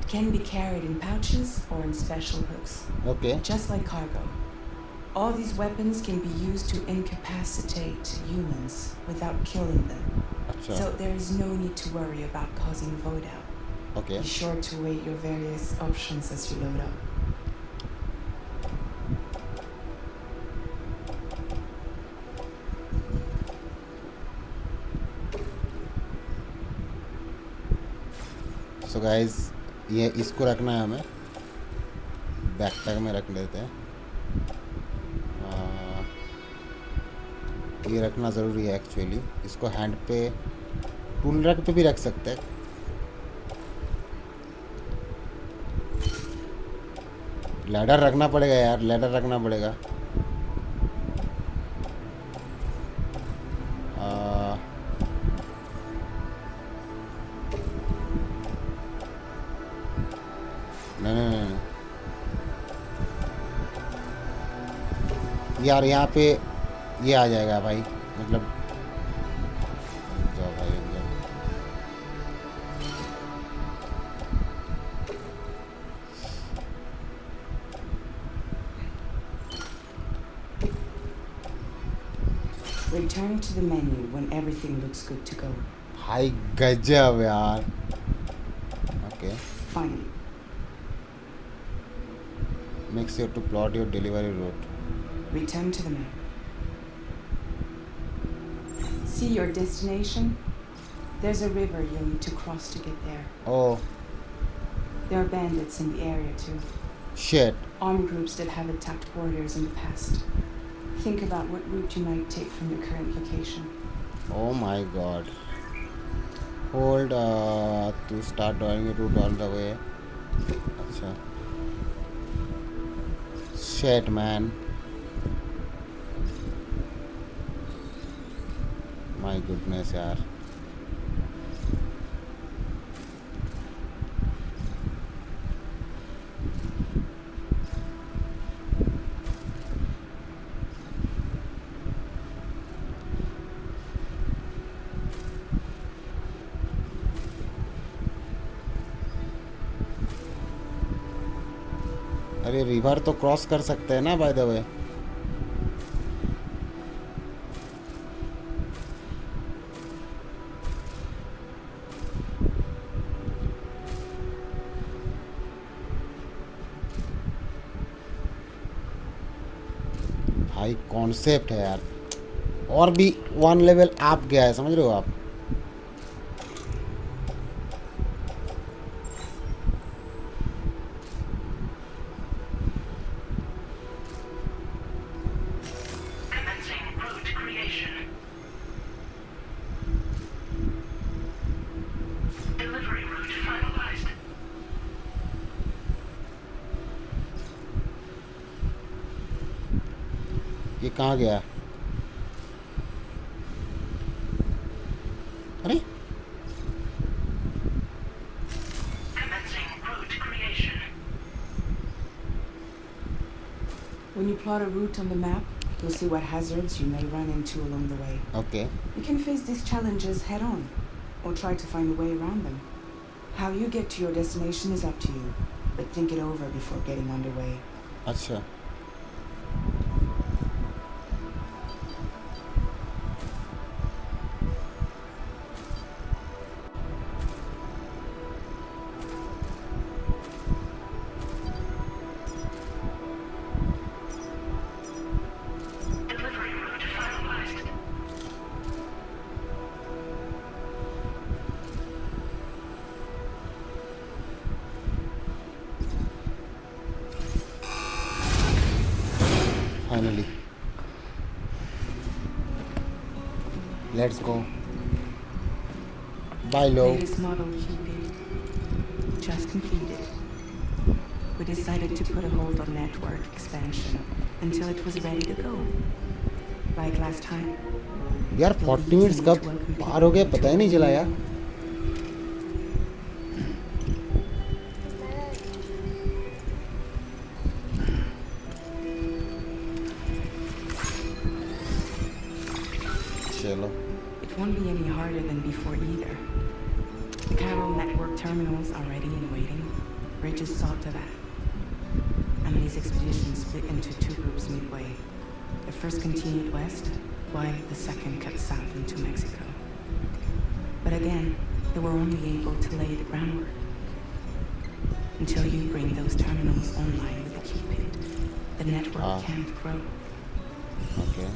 It can be carried in pouches or in special hooks. Okay. Just like cargo. All these weapons can be used to incapacitate humans without killing them. अच्छा. So there is no need to worry about causing void out. Okay. Be sure to weigh your various options as you load up. So guys, ये इसको रखना है हमें, backpack में रख लेते हैं. ये रखना ज़रूरी है एक्चुअली. इसको हैंड पे, टूल रैक पे भी रख सकते हैं. लैडर रखना पड़ेगा यार, लैडर रखना पड़ेगा. नहीं यार, यहाँ पे ये आ जाएगा भाई, मतलब जाओ भाई जाओ. Return to the menu when everything looks good to go. भाई गजब यार. Okay. Finally, Make sure to plot your delivery route. return to the map. See your destination? There's a river you'll need to cross to get there. Oh There are bandits in the area too. shit. Armed groups that have attacked borders in the past. Think about what route you might take from your current location. Oh my god. Hold to start drawing it route all the way. अच्छा. Shit man. My goodness यार. अरे river तो cross कर सकते हैं ना by the way. भाई concept है यार. और भी वन लेवल अप गया है, समझ रहे हो आप. Commencing route creation. Delivery route finalized. ये कहाँ गया? अरे Commencing route creation. When you plot a route on the map, you'll see what hazards you may run into along the way. Okay. You can face these challenges head on, or try to find a way around them. How you get to your destination is up to you, but think it over before getting underway. अच्छा. Delivery route finalized. Finally. Let's go. Bye, Lo. Latest model keeping. Just completed. We decided to put a hold on network expansion until it was ready to go. Like last time. यार 40 minutes कब पार हो गए पता ही नहीं चला यार. चलो. It won't be any harder than before either. The Carol network terminals are ready and waiting. Bridges saw to that. And these expeditions split into two groups midway. The first continued west, while the second cut south into Mexico. But again, they were only able to lay the groundwork. Until you bring those terminals online with the Cupid, the network can't grow. Okay.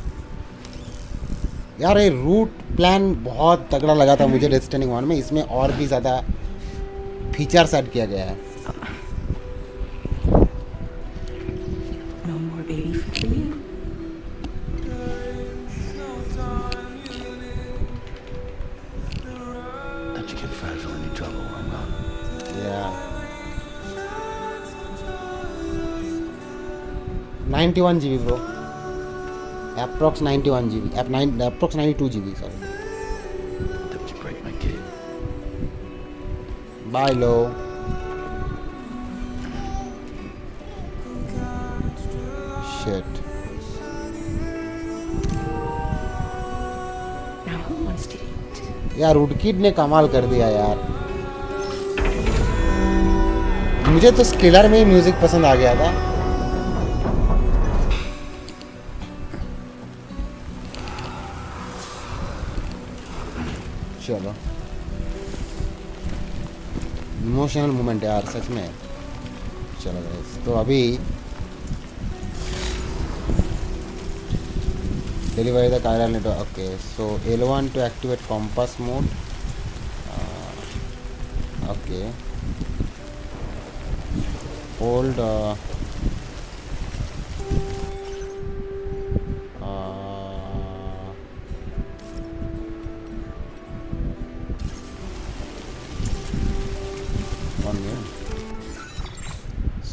यार ये route plan बहुत तगड़ा लगा था मुझे destiny 1 में. इसमें और भी ज़्यादा फीचर्स ऐड किया गया है. No more baby food for you. Don't you get fragile any trouble, well. Yeah. 91 GB bro. Approx 91 GB. Approx 92 GB, sorry. Don't you break my kid. Bye, Lo. Shit. Now who wants to eat? यार वुडकिड ने कमाल कर दिया यार. मुझे तो scalar में ही music पसंद आ गया था. चलो इमोशनल मोमेंट यार सच में। चलो गाइस तो अभी deliver the chiral network. Okay so L1 to activate compass mode. Okay hold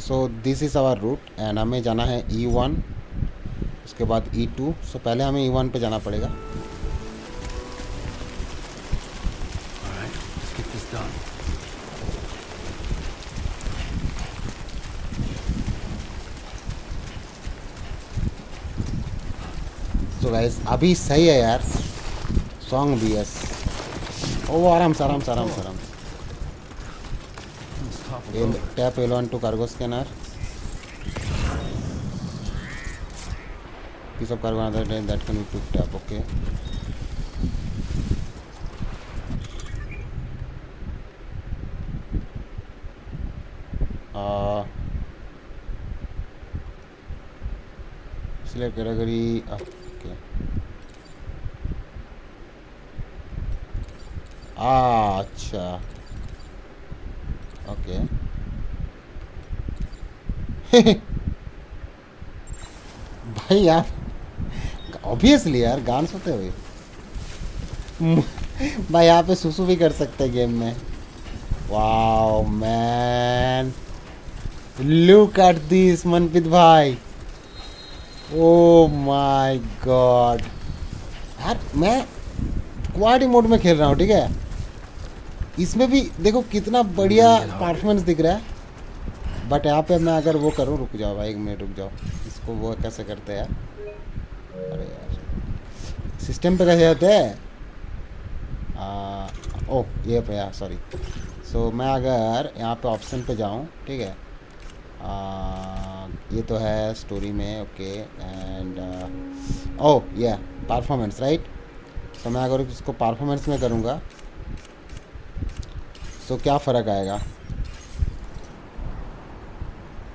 so this is our route and हमें जाना है E1 उसके बाद E2। सो पहले हमें E1 पे जाना पड़ेगा। All right, let's get this done. So guys अभी सही है यार सॉन्ग भी यस। ओ आराम से आराम से आराम से आराम से। Let's topple over. Tap L1 to cargo scanner. piece of cargo another day that can be picked up. Okay. Select category. Okay. अच्छा ओके भाई यार ऑब्वियसली यार गान सुनते हुए भाई यहाँ पे सुसु भी कर सकते हैं गेम में। Wow man look at this Manpreet भाई। ओ माय गॉड यार मैं क्वाड मोड में खेल रहा हूँ ठीक है। इसमें भी देखो कितना बढ़िया परफॉर्मेंस दिख रहा है। बट यहाँ पे मैं अगर वो करूँ रुक जाओ भाई 1 मिनट रुक जाओ। इसको वो कैसे करते हैं यार। अरे यार सिस्टम पे कैसे होते हैं। ओह ये पे यार सॉरी। सो मैं अगर यहाँ पे ऑप्शन पे जाऊँ ठीक है। ये तो है स्टोरी में ओके एंड ओह ये परफॉर्मेंस राइट। तो मैं अगर इसको परफॉर्मेंस में करूँगा तो क्या फ़र्क आएगा।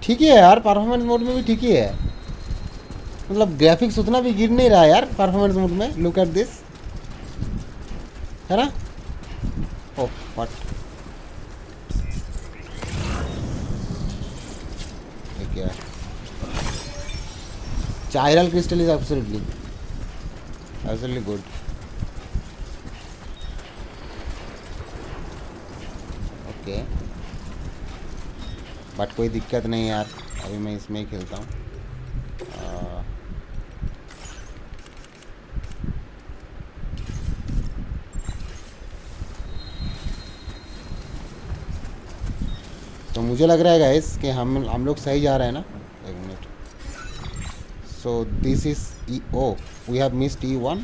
ठीक ही है यार परफॉर्मेंस मोड में भी ठीक ही है। मतलब ग्राफिक्स उतना भी गिर नहीं रहा है यार परफॉर्मेंस मोड में। लुक एट दिस है ना। ओह व्हाट ये क्या है। Chiral crystal is absolutely good. Okay but कोई दिक्कत नहीं यार अभी मैं इसमें ही खेलता हूँ। तो मुझे लग रहा है गाइस कि हम लोग सही जा रहे हैं ना। 1 मिनट। So this is oh we have missed E1।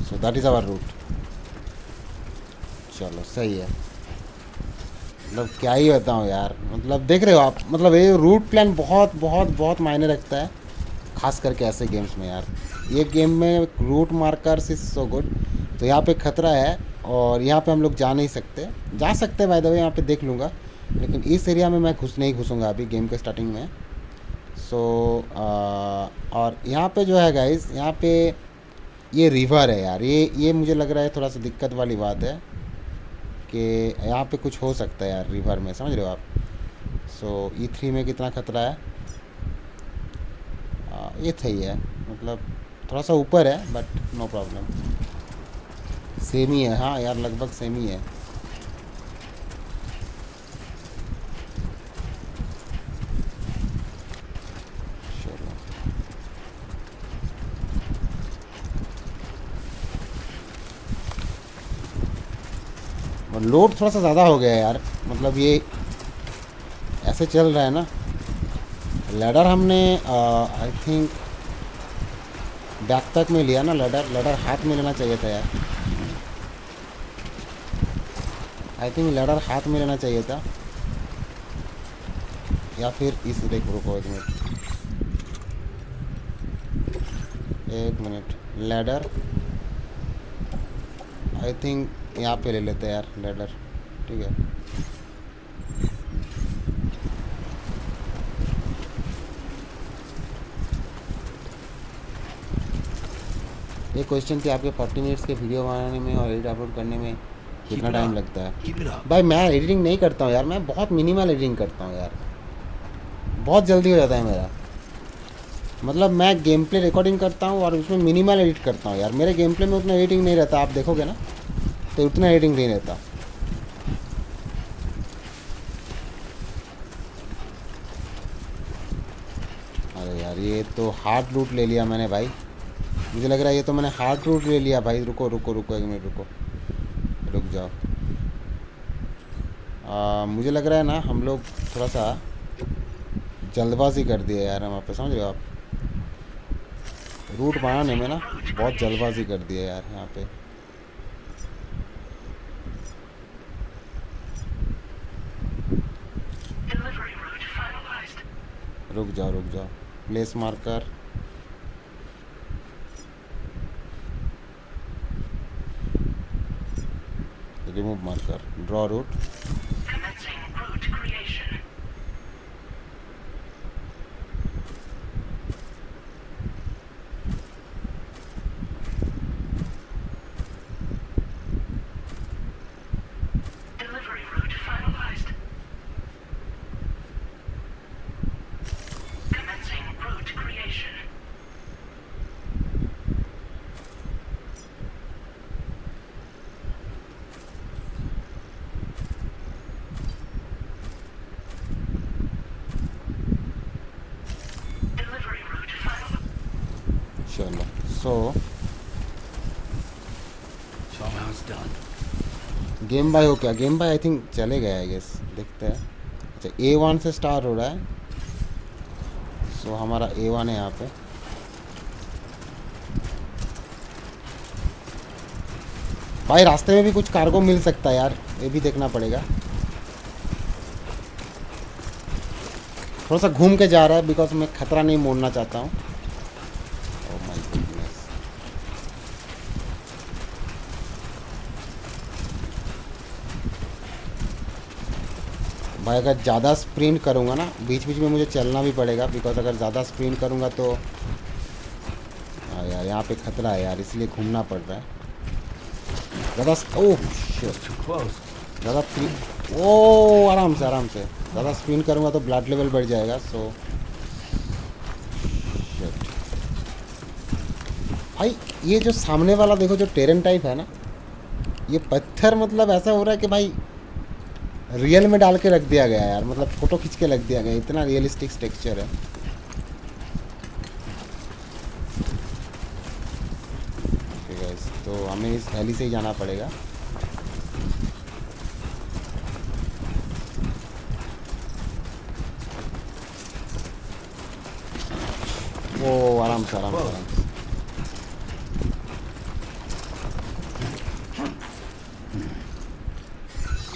So that is our route. चलो सही है। मतलब क्या ही बताऊँ यार। मतलब देख रहे हो आप मतलब ये रूट प्लान बहुत बहुत बहुत मायने रखता है खास करके ऐसे गेम्स में यार। ये गेम में route markers is so good. तो यहाँ पे खतरा है और यहाँ पे हम लोग जा नहीं सकते। जा सकते बाय द वे यहाँ पे देख लूँगा लेकिन इस एरिया में मैं नहीं घुसूँगा अभी गेम के स्टार्टिंग में। सो और यहाँ पे जो है गाइस यहाँ पे ये रिवर है यार। ये मुझे लग रहा है थोड़ा सा दिक्कत वाली बात है कि यहाँ पे कुछ हो सकता है यार रिवर में समझ रहे हो आप। सो E3 में कितना खतरा है। ये सही है मतलब थोड़ा सा ऊपर है बट नो प्रॉब्लम। सेम ही है हाँ यार लगभग सेम ही है। लोड थोड़ा सा ज़्यादा हो गया है यार। मतलब ये ऐसे चल रहा है ना। लैडर हमने आई थिंक बैकपैक में लिया ना। लैडर हाथ में लेना चाहिए था यार। आई थिंक लैडर हाथ में लेना चाहिए था, या फिर इस देख, रुको एक मिनट लैडर आई थिंक यहाँ पे ले लेते हैं यार लैडर, ठीक है। एक क्वेश्चन थी आपके 40 मिनट्स के वीडियो बनाने में और एडिट अपलोड करने में कितना टाइम लगता है? भाई मैं एडिटिंग नहीं करता हूँ यार, मैं बहुत मिनिमल एडिटिंग करता हूँ यार, बहुत जल्दी हो जाता है मेरा। मतलब मैं गेम प्ले रिकॉर्डिंग करता हूँ और उसमें मिनिमल एडिट करता हूँ यार, मेरे गेम प्ले में उतना एडिटिंग नहीं रहता, आप देखोगे ना तो उतना एडिटिंग नहीं रहता। अरे यार ये तो हार्ड रूट ले लिया मैंने भाई, मुझे लग रहा है ये तो मैंने हार्ड रूट ले लिया भाई। रुको रुको रुको एक मिनट रुको, रुक जाओ। मुझे लग रहा है ना हम लोग थोड़ा सा जल्दबाजी कर दिए यार, हम आप समझ रहे हो आप, रूट बनाने में ना बहुत जल्दबाजी कर दिए यार यहाँ पे। Delivery route finalized. रुक जाओ, place marker, remove marker, draw route. Commencing route creation. Delivery route finalized. Commencing route creation. Delivery route finalized. चलो so So now it's done. Game bye हो क्या? गेम बाय आई थिंक चले गया I guess, देखते हैं। अच्छा A1 से start हो रहा है, सो हमारा A1 है यहाँ पे। भाई रास्ते में भी कुछ कार्गो मिल सकता है यार, ये भी देखना पड़ेगा। थोड़ा सा घूम के जा रहा है बिकॉज मैं खतरा नहीं मोड़ना चाहता हूँ। ओह माय गुडनेस, भाई अगर ज़्यादा स्प्रिंट करूँगा ना, बीच बीच में मुझे चलना भी पड़ेगा बिकॉज अगर ज़्यादा स्प्रिंट करूँगा तो यार यहाँ पे खतरा है यार, इसलिए घूमना पड़ रहा है ज़्यादा। Oh shit, Too close. ज़्यादा ओ आराम से ज़्यादा स्पिन करूँगा तो ब्लड लेवल बढ़ जाएगा। सो शिट भाई, ये जो सामने वाला देखो जो टेरेन टाइप है ना, ये पत्थर मतलब ऐसा हो रहा है कि भाई रियल में डाल के रख दिया गया है यार, मतलब फ़ोटो खींच के रख दिया गया, इतना रियलिस्टिक टेक्सचर है। ठीक है, तो हमें इस वैली से ही जाना पड़ेगा। ओ आराम से।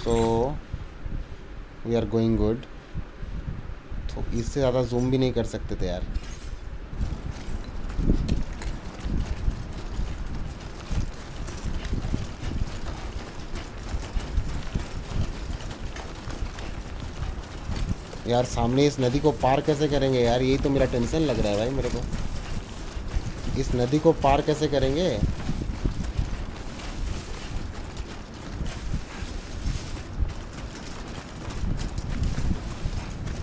So we are going good. तो इससे ज़्यादा जूम भी नहीं कर सकते थे यार। यार सामने इस नदी को पार कैसे करेंगे यार, यही तो मेरा टेंशन लग रहा है भाई मेरे को। इस नदी को पार कैसे करेंगे?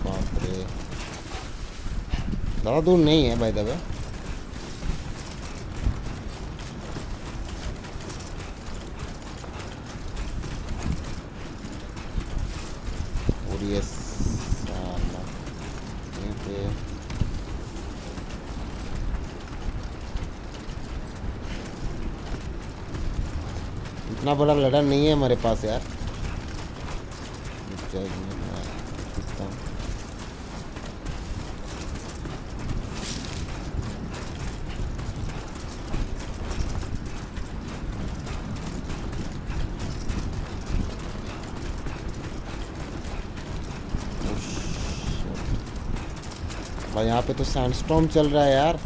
बाप रे, ज़्यादा दूर नहीं है बाय द वे। और ये इतना बड़ा लड़ा नहीं है हमारे पास यार। भाई यहाँ पे तो सैंडस्टॉर्म चल रहा है यार,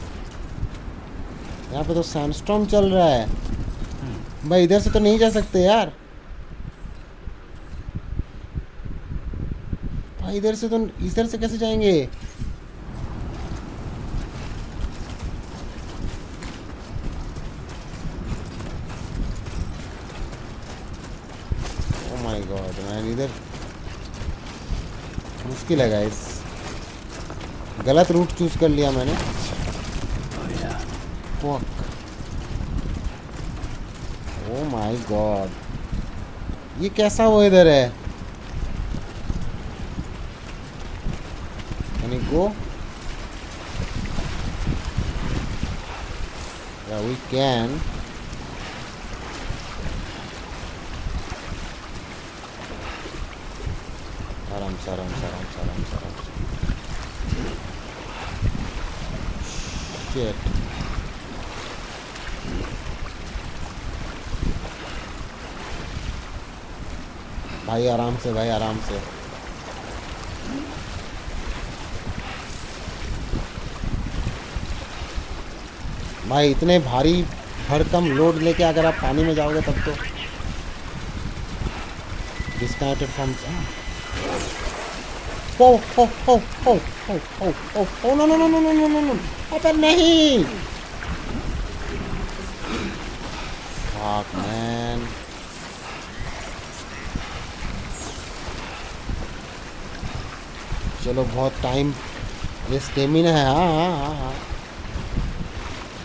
यहाँ पे तो सैंडस्टॉर्म चल रहा है भाई। इधर से तो नहीं जा सकते यार भाई, इधर से कैसे जाएंगे? ओह माय गॉड मैन, इधर मुश्किल है गाइस, गलत रूट चूज कर लिया मैंने। फक, ओह माय गॉड, ये कैसा वेदर है? Can you go? Yeah, we can. आराम से आराम से आराम से आराम से आराम से। Shit. भाई आराम से, भाई आराम से। भाई इतने भारी भरकम लोड लेके अगर आप पानी में जाओगे तब तो disconnected from. Oh oh oh oh oh oh oh no no no no no no no no, अबे नहीं, फक मैन। चलो बहुत टाइम, ये स्टेमिना है। हाँ हाँ हाँ हाँ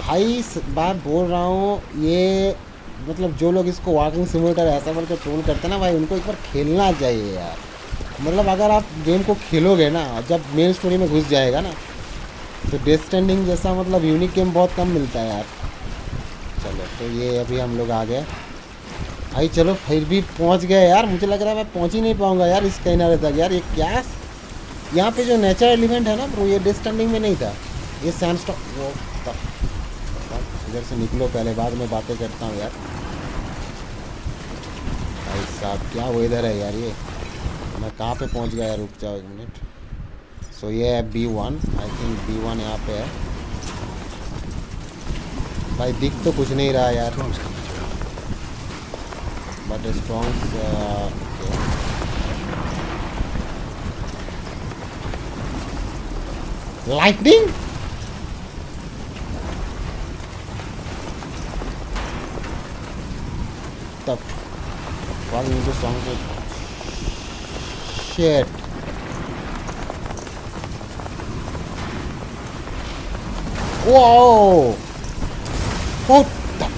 भाई, बात बोल रहा हूँ, ये मतलब जो लोग इसको वॉकिंग सिमुलेटर ऐसा बोल के ट्रोल करते हैं ना भाई, उनको एक बार खेलना चाहिए यार। मतलब अगर आप गेम को खेलोगे ना, जब मेन स्टोरी में घुस जाएगा ना, तो डेथ स्टैंडिंग जैसा मतलब यूनिक गेम बहुत कम मिलता है यार। चलो तो ये अभी हम लोग आ गए भाई, चलो फिर भी पहुँच गए यार। मुझे लग रहा है मैं पहुँच ही नहीं पाऊँगा यार इस किनारे तक यार। ये क्या, यहाँ पे जो नेचर एलिमेंट है ना ब्रो, ये डेथ स्टैंडिंग में नहीं था। ये सैंडस्टॉर्म, वो इधर से निकलो पहले, बाद में बातें करता हूँ यार। भाई साहब क्या वेदर है यार, ये मैं कहाँ पे पहुँच गया यार? रुक जाओ एक मिनट। सो ये है B1, आई थिंक B1 यहाँ पे है भाई। दिख तो कुछ नहीं रहा यार, but strong lightning. The fuck into song shit. Whoa! What the?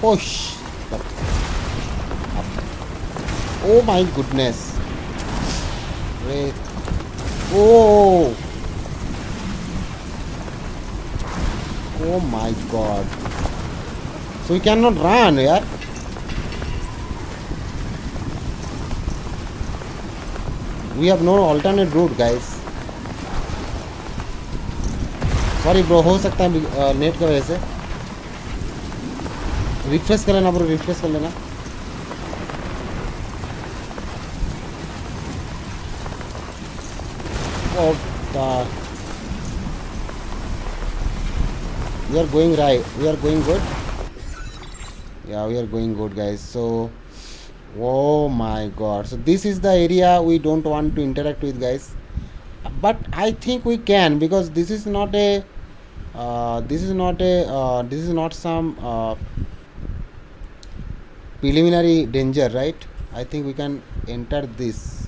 Push. Oh my goodness. Wait. Oh. Oh my god. So we cannot run यार। We have no alternate route guys. Sorry bro, हो सकता है net की वजह से। Refresh कर लेना bro, refresh कर लेना। We are going right, we are going good. Yeah, we are going good guys. So oh my god, so this is the area we don't want to interact with guys, but I think we can, because this is not a this is not some preliminary danger, right? I think we can enter this.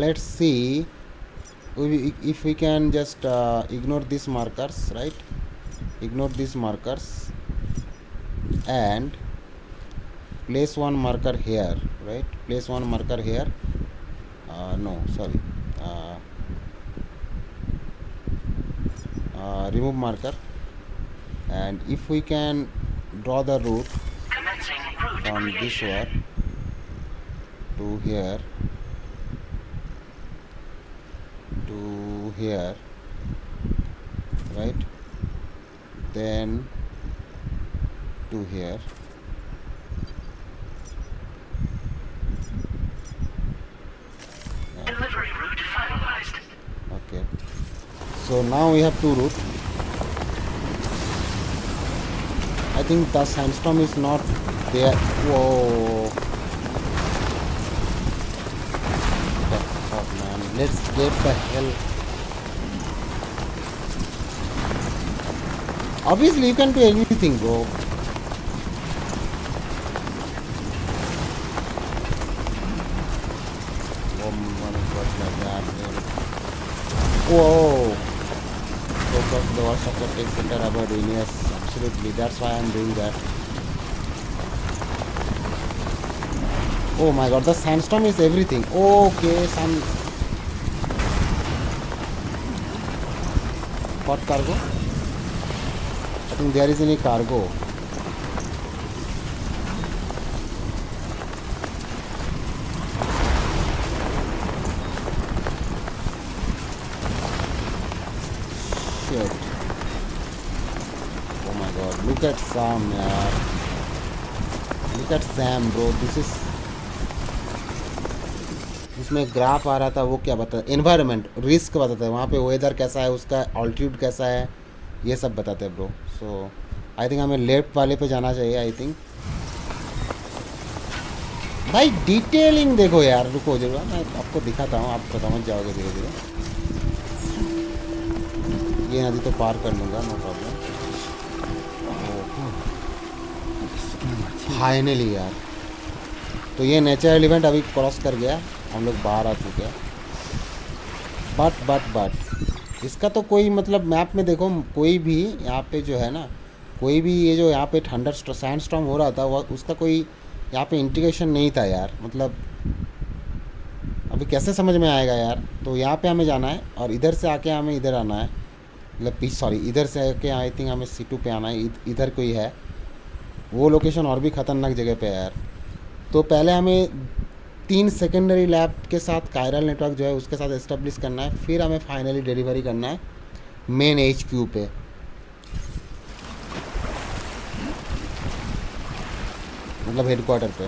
Let's see if we can just ignore these markers, right? Ignore these markers and place one marker here, right? Place one marker here. No, sorry. Remove marker, and if we can draw the route from this one to here to here, right? Then to here. So now we have two route. I think the sandstorm is not there. Whoa. The fuck, man. Let's get the hell. Obviously, you can do anything, bro. Whoa. Focus the worst of the tech center about doing. Yes, absolutely. That's why I'm doing that. Oh my god, the sandstorm is everything. Okay, what cargo? I think there is any cargo. Shit. Oh my god, look at Sam, yaar. Look at Sam, bro. This is उसमें graph आ रहा था, वो क्या बताता है, environment risk बताता है, वहाँ पे वेदर कैसा है, उसका ऑल्टीट्यूड कैसा है, ये सब बताते हैं ब्रो. सो आई थिंक हमें लेफ्ट वाले पे जाना चाहिए. आई थिंक भाई डिटेलिंग देखो यार. रुको जरूर, मैं आपको दिखाता हूँ, आप समझ जाओगे धीरे धीरे. ये नदी तो पार कर लूँगा, नो प्रॉब्लम. फाइनली यार, तो ये नेचुरल इवेंट अभी क्रॉस कर गया, हम लोग बाहर आ चुके हैं. बट इसका तो कोई मतलब मैप में देखो, कोई भी यहाँ पे जो है ना, कोई भी ये जो यहाँ पे सैंडस्टॉर्म हो रहा था, वो उसका कोई यहाँ पे इंडिकेशन नहीं था यार. मतलब अभी कैसे समझ में आएगा यार. तो यहाँ पे हमें जाना है और इधर से आके हमें इधर आना है, मतलब इधर से आके आई थिंक हमें C2 पे आना है. इधर कोई है, वो लोकेशन और भी ख़तरनाक जगह पे है यार. तो पहले हमें 3 सेकेंडरी लैब के साथ कायरल नेटवर्क जो है उसके साथ इस्टेब्लिश करना है, फिर हमें फाइनली डिलीवरी करना है मेन HQ पे. मतलब हेडक्वार्टर पे.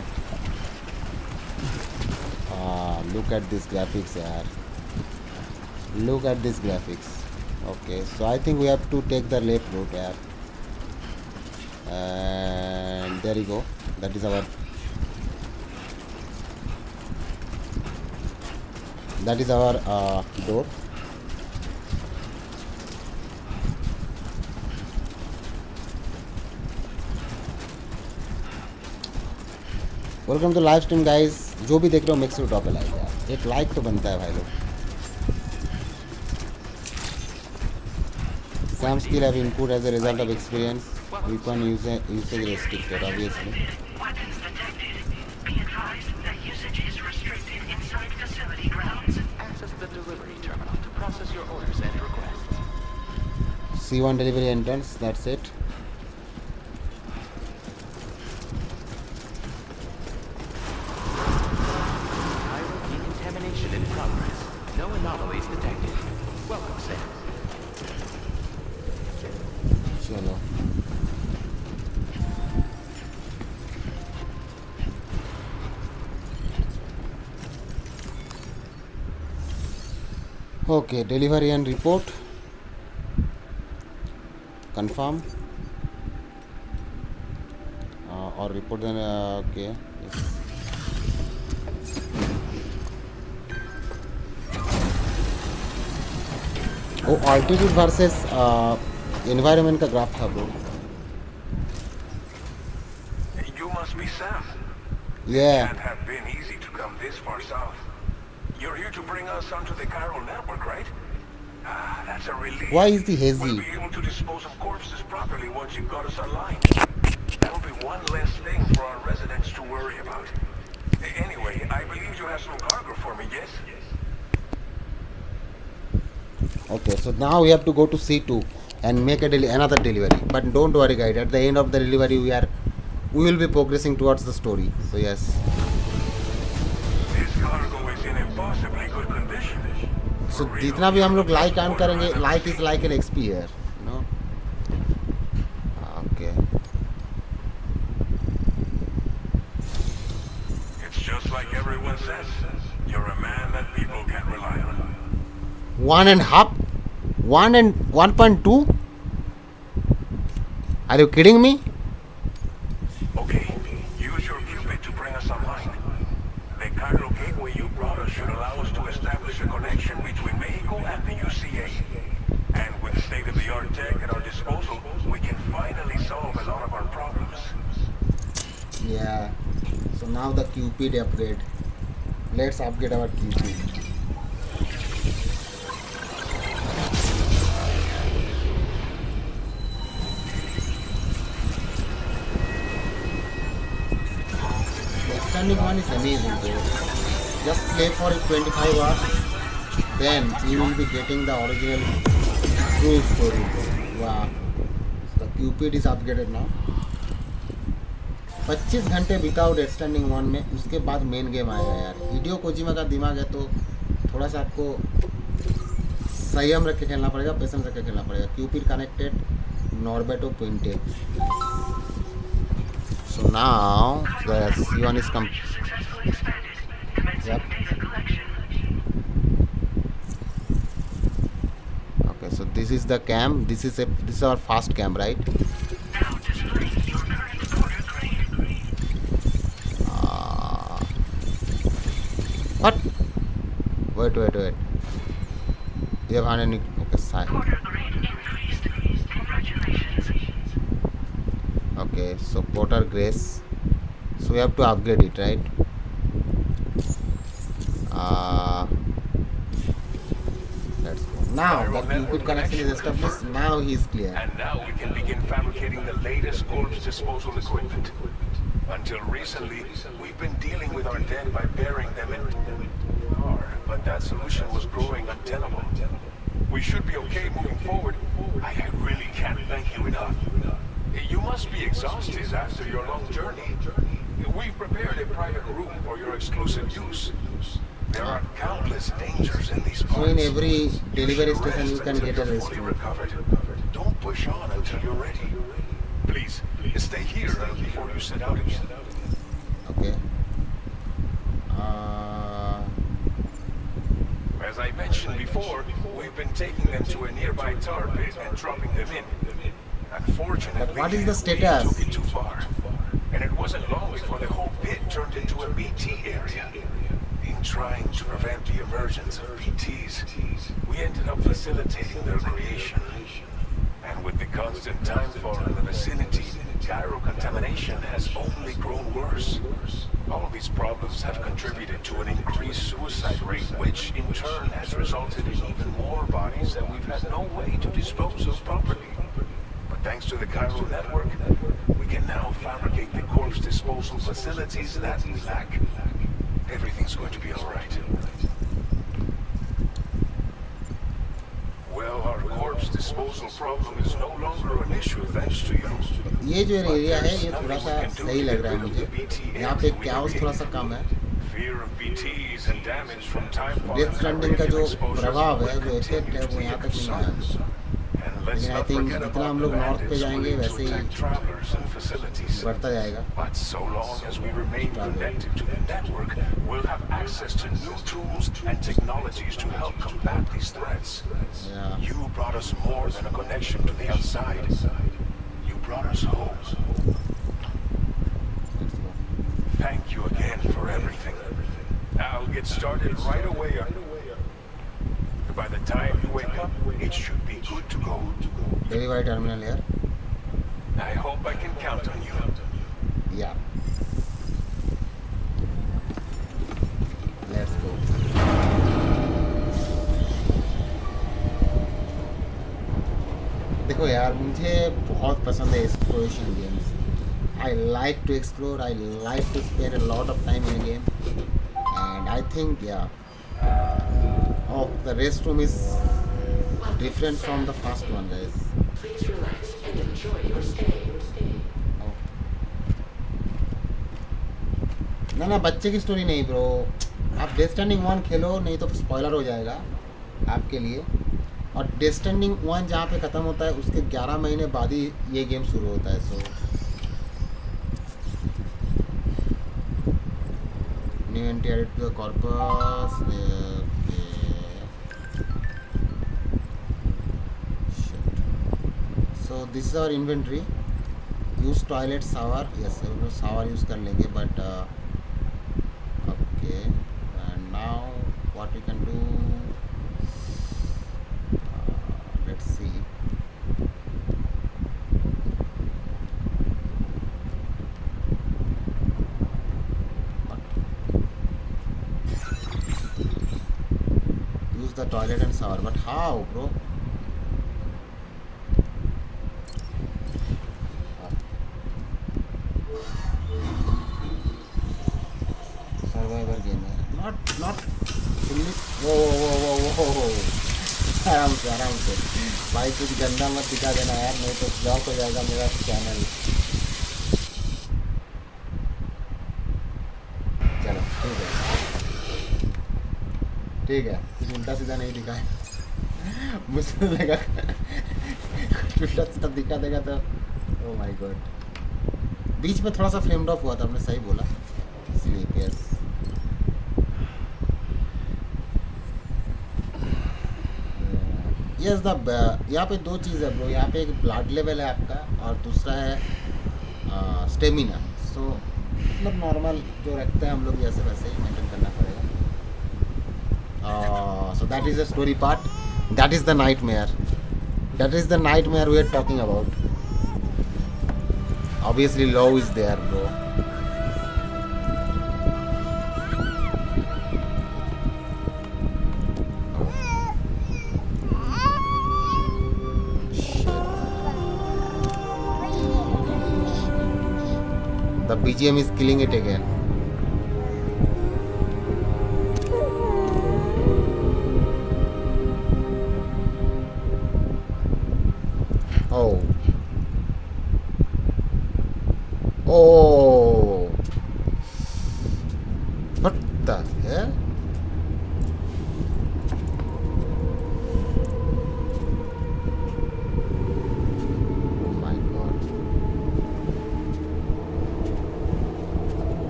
लुक एट दिस ग्राफिक्स यार, look at this graphics. Okay, so I think we have to take the left route यार. And there you go, that is our door. Welcome to live stream guys. जो भी देख रहे हो make sure drop a like यार. एक like तो बनता है भाई लोग. Some skill have input as a result of experience. Weapon usage restricted, obviously. Weapons detected. Be advised that usage is restricted inside facility grounds. Access the delivery terminal to process your orders and requests. C1 delivery entrance, that's it. Viral decontamination in progress. No anomalies detected. Welcome, Sam. चलो. Okay, delivery and report confirm और report देने. Okay, वो altitude versus environment का graph था bro. You must be Sam. Yeah. Can't have been easy to come this far south. You're here to bring us onto the chiral network, right? That's a relief. Why is the hazy? We'll be able to dispose of corpses properly once you've got us online. That'll be one less thing for our residents to worry about. Anyway, I believe you have some cargo for me, yes? Okay, so now we have to go to C2 and make another delivery. But don't worry guys, at the end of the delivery we will be progressing towards the story. So yes. This cargo is in impossibly good condition. So जितना भी हम लोग like earn करेंगे, like is like an XP here, you know. Okay. It's just like everyone says. You're a man that people can rely on. 1 and 1.2? Are you kidding me? Okay, use your Cupid to bring us online. The Cairo gateway you brought us should allow us to establish a connection between Mexico and the UCA. And with state-of-the-art tech at our disposal, we can finally solve a lot of our problems. Yeah. So now the Cupid upgrade. Let's upgrade our Cupid. The Stranding one is amazing though. Just play for 25 hours, then you will be getting the original true story. Wow. So the Cupid is upgraded now. 25 घंटे बिताओ death standing 1 में, उसके बाद main game आएगा यार. हिडेओ Kojima का दिमाग है तो थोड़ा सा आपको संयम रख के खेलना पड़ेगा, पेशेंस रख के खेलना पड़ेगा. Cupid connected, Norberto printed. So now the C1 is yep. Okay, so this is the cam. This is our fast cam, right? What? Wait. You have had any? Okay, side. Okay, so Porter Grace. So we have to upgrade it, right? Let's go. Now the Cupid connection is established. Now he is clear. And now we can begin fabricating the latest corpse disposal equipment. Until recently, we've been dealing with our dead by burying them in tar, but that solution was growing untenable. We should be okay moving forward. I really can't thank you enough. You must be exhausted after your long journey. We've prepared a private room for your exclusive use. There are countless dangers in these parts. So in every delivery station you can get a fully restroom. recovered. Don't push on until you're ready. Please, stay here before you set out again. Okay. As I mentioned before, we've been taking them to a nearby tar pit and dropping them in. Unfortunately, But what is the we status? took it too far. And it wasn't long before the whole pit turned into a BT area. In trying to prevent the emergence of BTs, we ended up facilitating their creation. And with the constant timefall in the vicinity, gyro contamination has only grown worse. All these problems have contributed to an increased suicide rate, which in turn has resulted in even more bodies that we've had no way to dispose of properly. But thanks to the Cairo network, we can now fabricate the corpse disposal facilities that we lack. Everything's going to be alright. Well, our corpse disposal problem is no longer an issue thanks to you. ये जो area है ये थोड़ा सा सही लग रहा है मुझे. यहाँ पे कैओस थोड़ा सा कम है. Fear of BTs and damage from time death standing का जो प्रभाव है, जो इफेक्ट है, वो यहाँ तक नहीं आया. लेकिन आई थिंक जितना हम लोग नॉर्थ पे जाएंगे वैसे ही बढ़ता जाएगा. But so long as we remain connected to the network, we'll have access to new tools and technologies to help combat these threats. Yeah. You brought us more than a connection to the outside. You brought us home. Thank you again for everything. I'll get started right away. By the time you wake up, it should be good to go. Delivery terminal here. I hope I can count on you. Yeah. Let's go. देखो यार, मुझे बहुत पसंद है exploration games. I like to explore. I like to spend a lot of time in a game. And I think, yeah. Oh, the restroom is different from the first one, guys. Please relax and enjoy your stay. Oh. ना बच्चे की story नहीं bro. आप death standing 1 खेलो, नहीं तो spoiler हो जाएगा आपके लिए. और डेथ स्टैंडिंग 1 जहाँ पे ख़त्म होता है उसके 11 महीने बाद ही ये गेम शुरू होता है. So new entry added to the corpus. This is our inventory. Use toilet shower. Yes, shower use कर लेंगे. But okay, and now what we can do, let's see. Use the toilet and shower, but how, bro? Survivor game है. Not fully. Whoa. आराम से भाई, कुछ गंदा मत दिखा देना यार, नहीं तो ब्लॉक हो जाएगा मेरा चैनल. चलो ठीक है, कुछ उल्टा सीधा नहीं दिखा है. मुझे लगा कुछ उल्टा सीधा दिखा देगा तो. ओ माय गॉड, बीच में थोड़ा सा फ्रेम ड्रॉप हुआ था, आपने सही बोला. Sleep, yes. यस यहाँ पे दो चीज़ है ब्रो. यहाँ पे एक ब्लड लेवल है आपका, और दूसरा है स्टेमिना. सो मतलब नॉर्मल जो रखते हैं हम लोग, जैसे वैसे ही मेंटेन करना पड़ेगा. So that is the story part. That is the nightmare. That is the nightmare we are talking about. Obviously, low is there, bro. The BGM is killing it again. Oh, what the hell? Oh my god.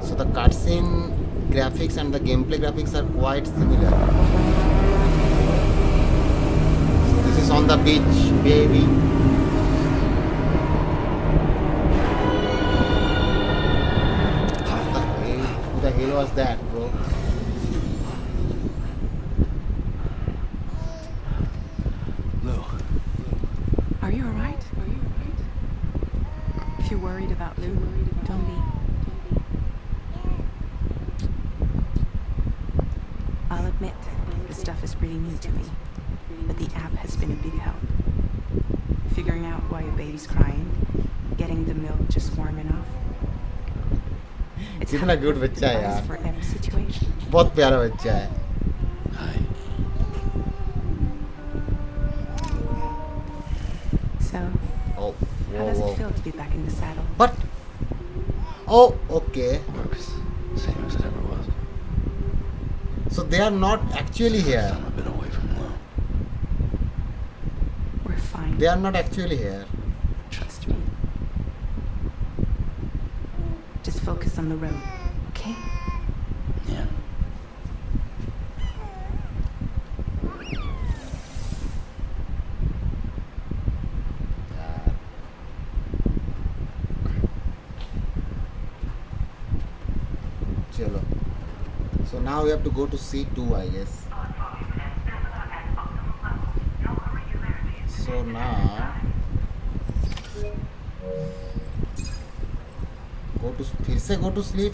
So the cutscene graphics and the gameplay graphics are quite similar. So this is on the beach, baby. What the hell was that, bro? Lou. Are you alright? If you're worried about Lou, don't be. I'll admit, the stuff is pretty new to me, but the app has been a big help. Figuring out why your baby's crying, getting the milk just warm enough. It's कितना helpful good बच्चा है यार. for every situation. बहुत प्यारा बच्चा है. Hi. So, Oh, how does it feel to be back in the saddle? But oh, okay. Works same as it ever was. So they are not actually here. First time I've been away from Lou. We're fine. They are not actually here. Trust me. Just focus on the road, okay? Yeah. Chalo. So now we have to go to C2, I guess. So now फिर से go to sleep.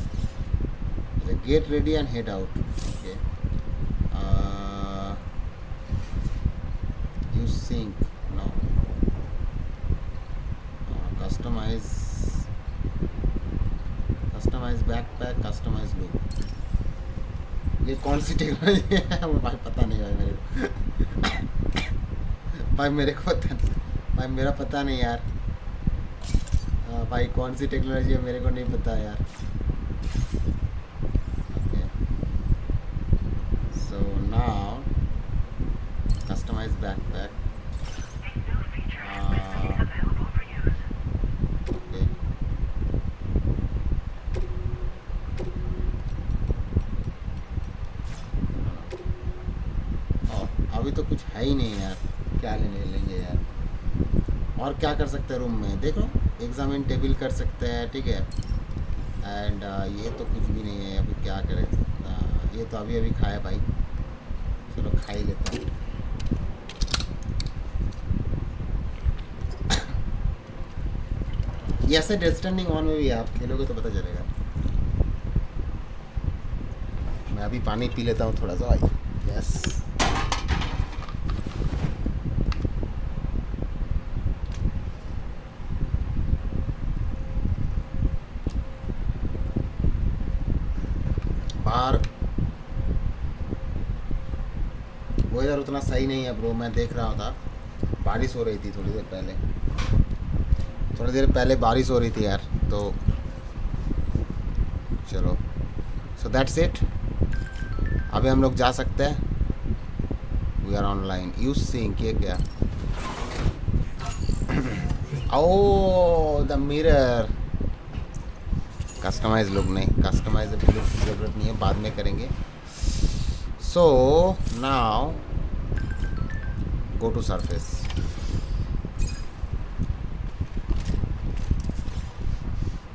Get ready and head out. Okay. You sync. No. Customize backpack, customize look. ये कौन सी technology है भाई, पता नहीं भाई मेरे को. भाई मेरे को पता नहीं भाई, मेरा पता नहीं यार. भाई कौन सी टेक्नोलॉजी है मेरे को नहीं पता यार. Okay. So now customize backpack. Okay. अभी तो कुछ है ही नहीं यार, क्या लेंगे यार. और क्या कर सकते हैं रूम में, देखो एग्जामिन टेबल कर सकते हैं, ठीक है। एंड ये तो कुछ भी नहीं है, अभी क्या करें। ये तो अभी अभी खाया भाई, चलो खा ही लेते हैं। ये ऐसे डेथ स्ट्रैंडिंग ऑन में भी आप खेलोगे तो पता चलेगा। मैं अभी पानी पी लेता हूँ थोड़ा सा भाई। यस, बाहर वेदर उतना सही नहीं है ब्रो। मैं देख रहा था, बारिश हो रही थी थोड़ी देर पहले बारिश हो रही थी यार। तो चलो, सो दैट्स इट। अभी हम लोग जा सकते हैं। We are online. Use sink, ये क्या? Oh the mirror. Customize look नहीं, कस्टमाइज लुक की ज़रूरत नहीं है, बाद में करेंगे। So now go to surface.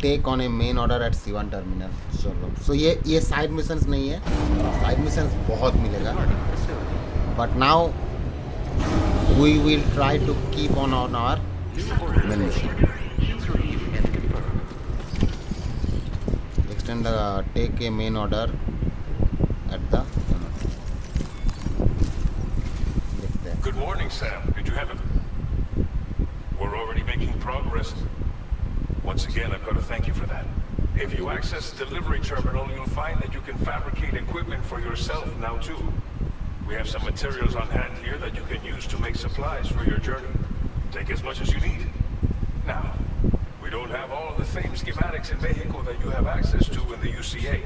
Take on a main order at C1 terminal. चलो, सो ये साइड मिशंस नहीं है, साइड मिशंस बहुत मिलेगा। But now we will try to keep on our main mission. Extend take a main order at the Good morning, Sam. Did you have it? We're already making progress. Once again, I've got to thank you for that. If you access the delivery terminal, you'll find that you can fabricate equipment for yourself now too. We have some materials on hand here that you can use to make supplies for your journey. Take as much as you need. Now, we don't have all the same schematics in Mexico that you have access to in the UCA.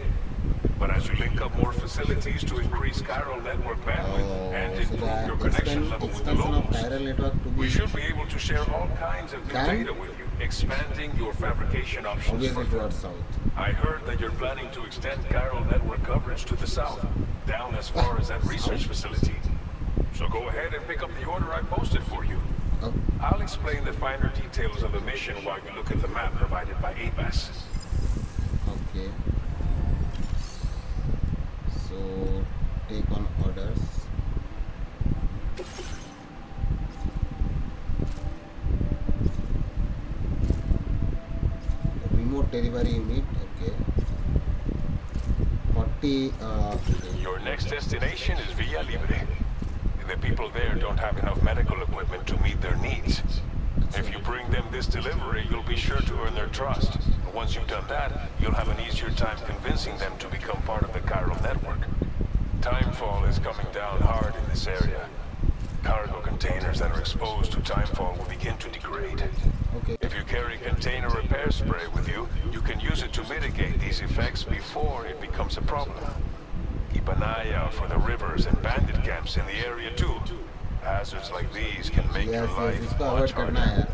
But as you link up more facilities to increase chiral network bandwidth and improve your connection level with the locals, we should be able to share all kinds of new data with you, expanding your fabrication options further. I heard that you're planning to extend chiral network coverage to the south, down as far as that research facility. So go ahead and pick up the order I posted for you. I'll explain the finer details of the mission while you look at the map provided by ABAS. Okay. So take on orders. Remote delivery unit. Okay. 40. Okay. Your next destination is Villa Libre. The people there don't have enough medical equipment to meet their needs. If you bring them this delivery, you'll be sure to earn their trust. Once you've done that, you'll have an easier time convincing them to become part of the chiral network. Timefall is coming down hard in this area. Cargo containers that are exposed to timefall will begin to degrade. Okay. If you carry container repair spray with you, you can use it to mitigate these effects before it becomes a problem. Keep an eye out for the rivers and bandit camps in the area too. Hazards like these can make your life much harder.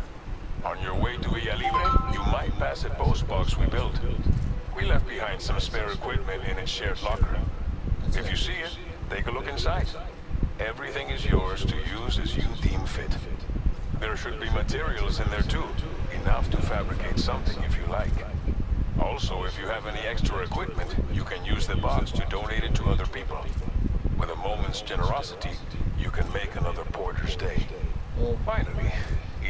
On your way to Villa Libre, you might pass a post box we built. We left behind some spare equipment in its shared locker. If you see it, take a look inside. Everything is yours to use as you deem fit. There should be materials in there too, enough to fabricate something if you like. Also, if you have any extra equipment, you can use the box to donate it to other people. With a moment's generosity, you can make another porter's day. Finally,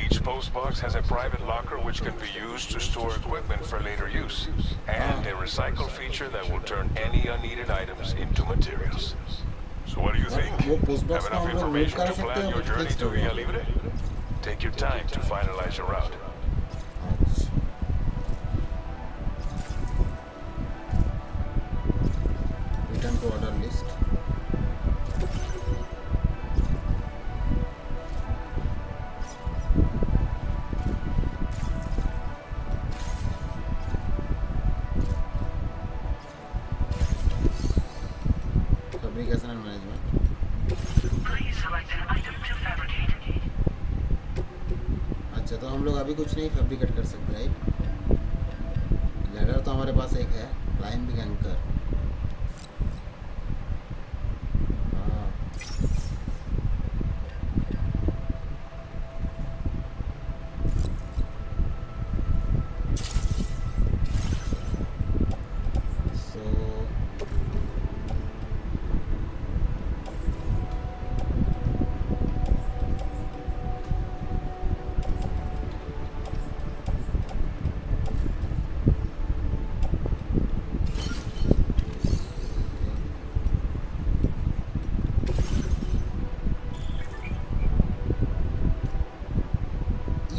each post box has a private locker which can be used to store equipment for later use, and a recycle feature that will turn any unneeded items into materials. So what do you think? Have enough information to plan your journey to Villa Libre? Take your time to finalize your route. Return to order list. Fabrication and management. Please select an item to fabricate. अच्छा, तो हम लोग अभी कुछ नहीं fabricate कर सकते, right? Ladder तो हमारे पास एक है, क्लाइंबिंग एंकर।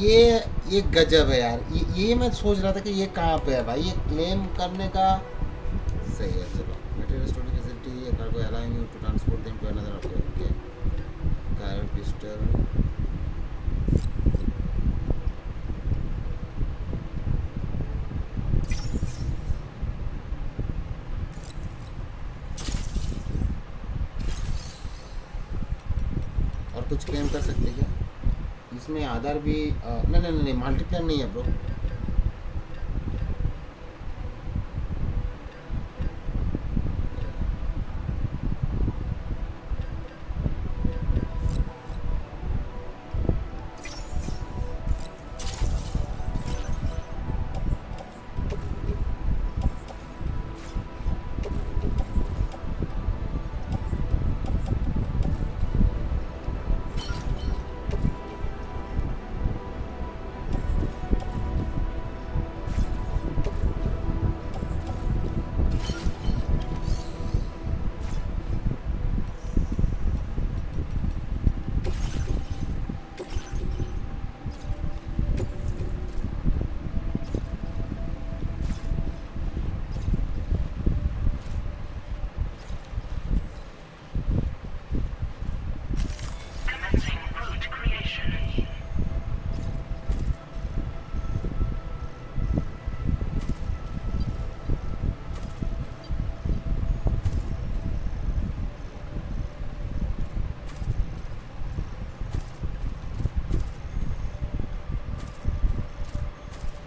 ये गजब है यार। ये मैं सोच रहा था कि ये कहाँ पे है भाई, ये क्लेम करने का सही है। चलो मटेरियल स्टोरेज फैसिलिटी, ये cargo allowing you to transport them to another. Okay car pistol. और कुछ क्लेम कर सकते हैं क्या इसमें? आधार भी नहीं नहीं नहीं, मल्टीप्लेयर नहीं है bro. Commencing route creation.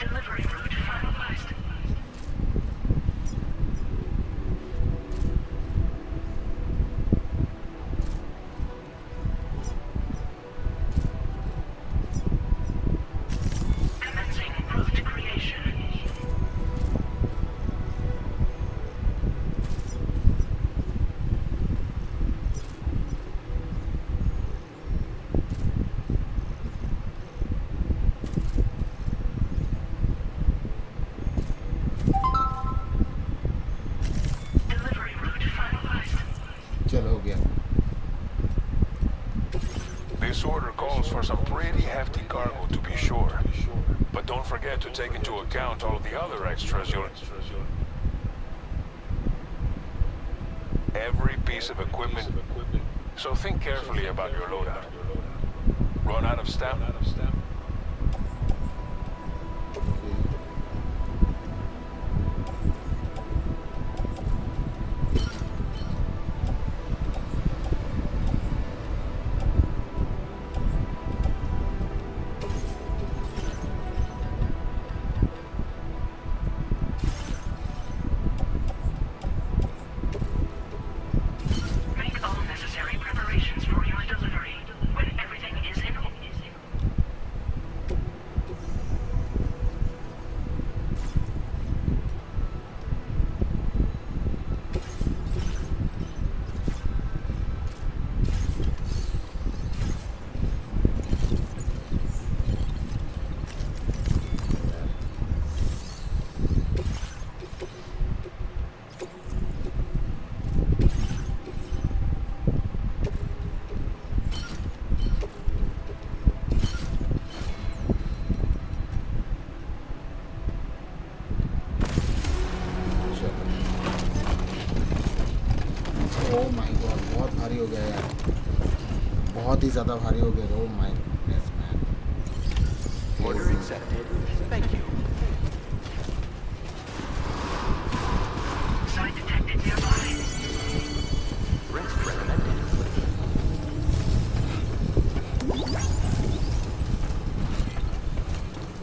Delivery route finalized. Commencing route creation. Delivery route finalized. चलो हो गया। This order calls for some pretty hefty cargo to be sure. But don't forget to take into account all of the other extras you'll... Every piece of equipment. So think carefully about your loadout. Run out of stamina? Make all necessary preparations for your delivery. When everything is in order. Oh my God, बहुत भारी हो गया यार, बहुत ही ज़्यादा भारी हो गया। Oh my goodness man. Order accepted. Thank you. Site detected nearby. Rest recommended.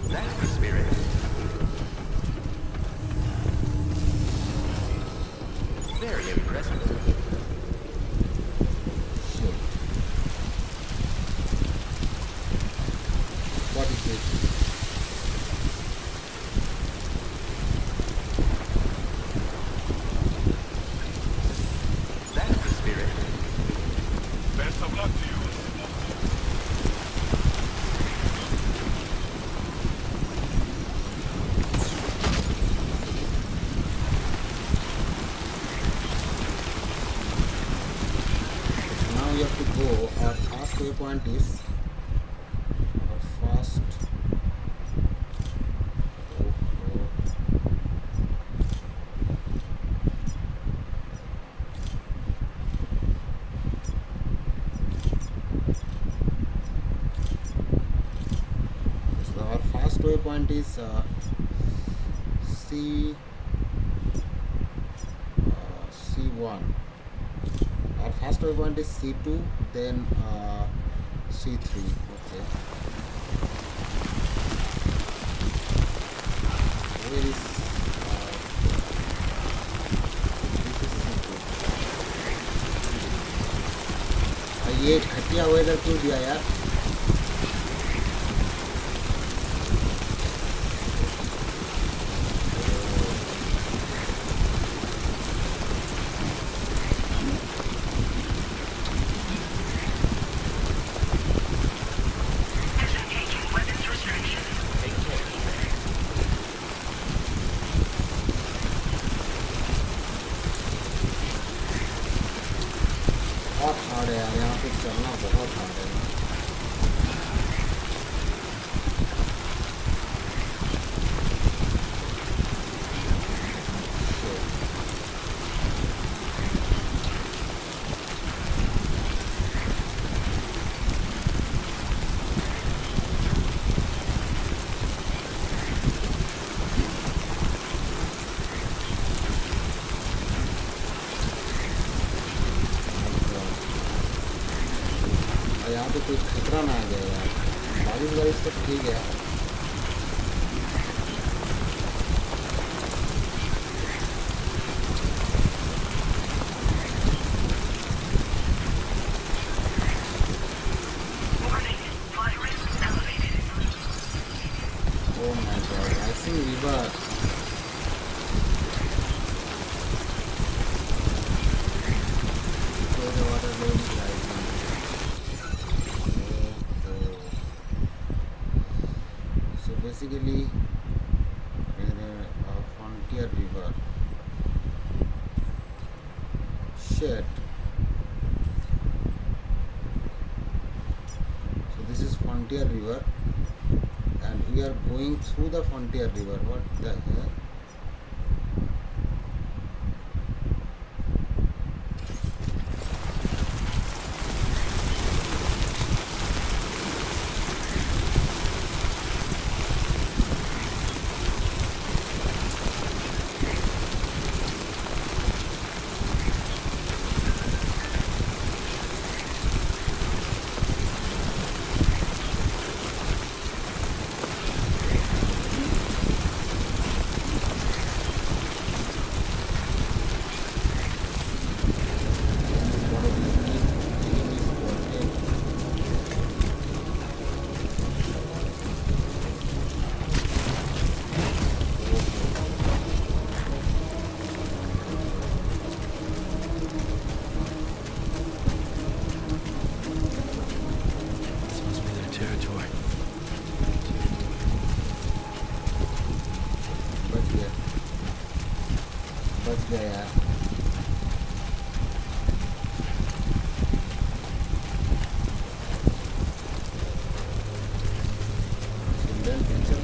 That's the spirit. Very impressive. Shit. What is this? That's the spirit. Best of luck to you. Now you have to go. Our fast waypoint is our fast waypoint is C1. Our first waypoint is C2, then C3. Okay. Where is this is C2. ये घटिया weather क्यों दिया यार? Disengaging weapons restriction. Take care. बहुत hard है यार, यहाँ पे चलना बहुत हार्ड है। और यहाँ पे कोई खतरा ना आ जाए यार। बारिश तो ठीक है। Warning, fire risk elevated. Oh my god, I see river. So the water level is rising. So basically, there a frontier river. Shit. So this is frontier river, and we are going through the frontier river. What the hell? This must be their territory. बच गया यार। Children picture.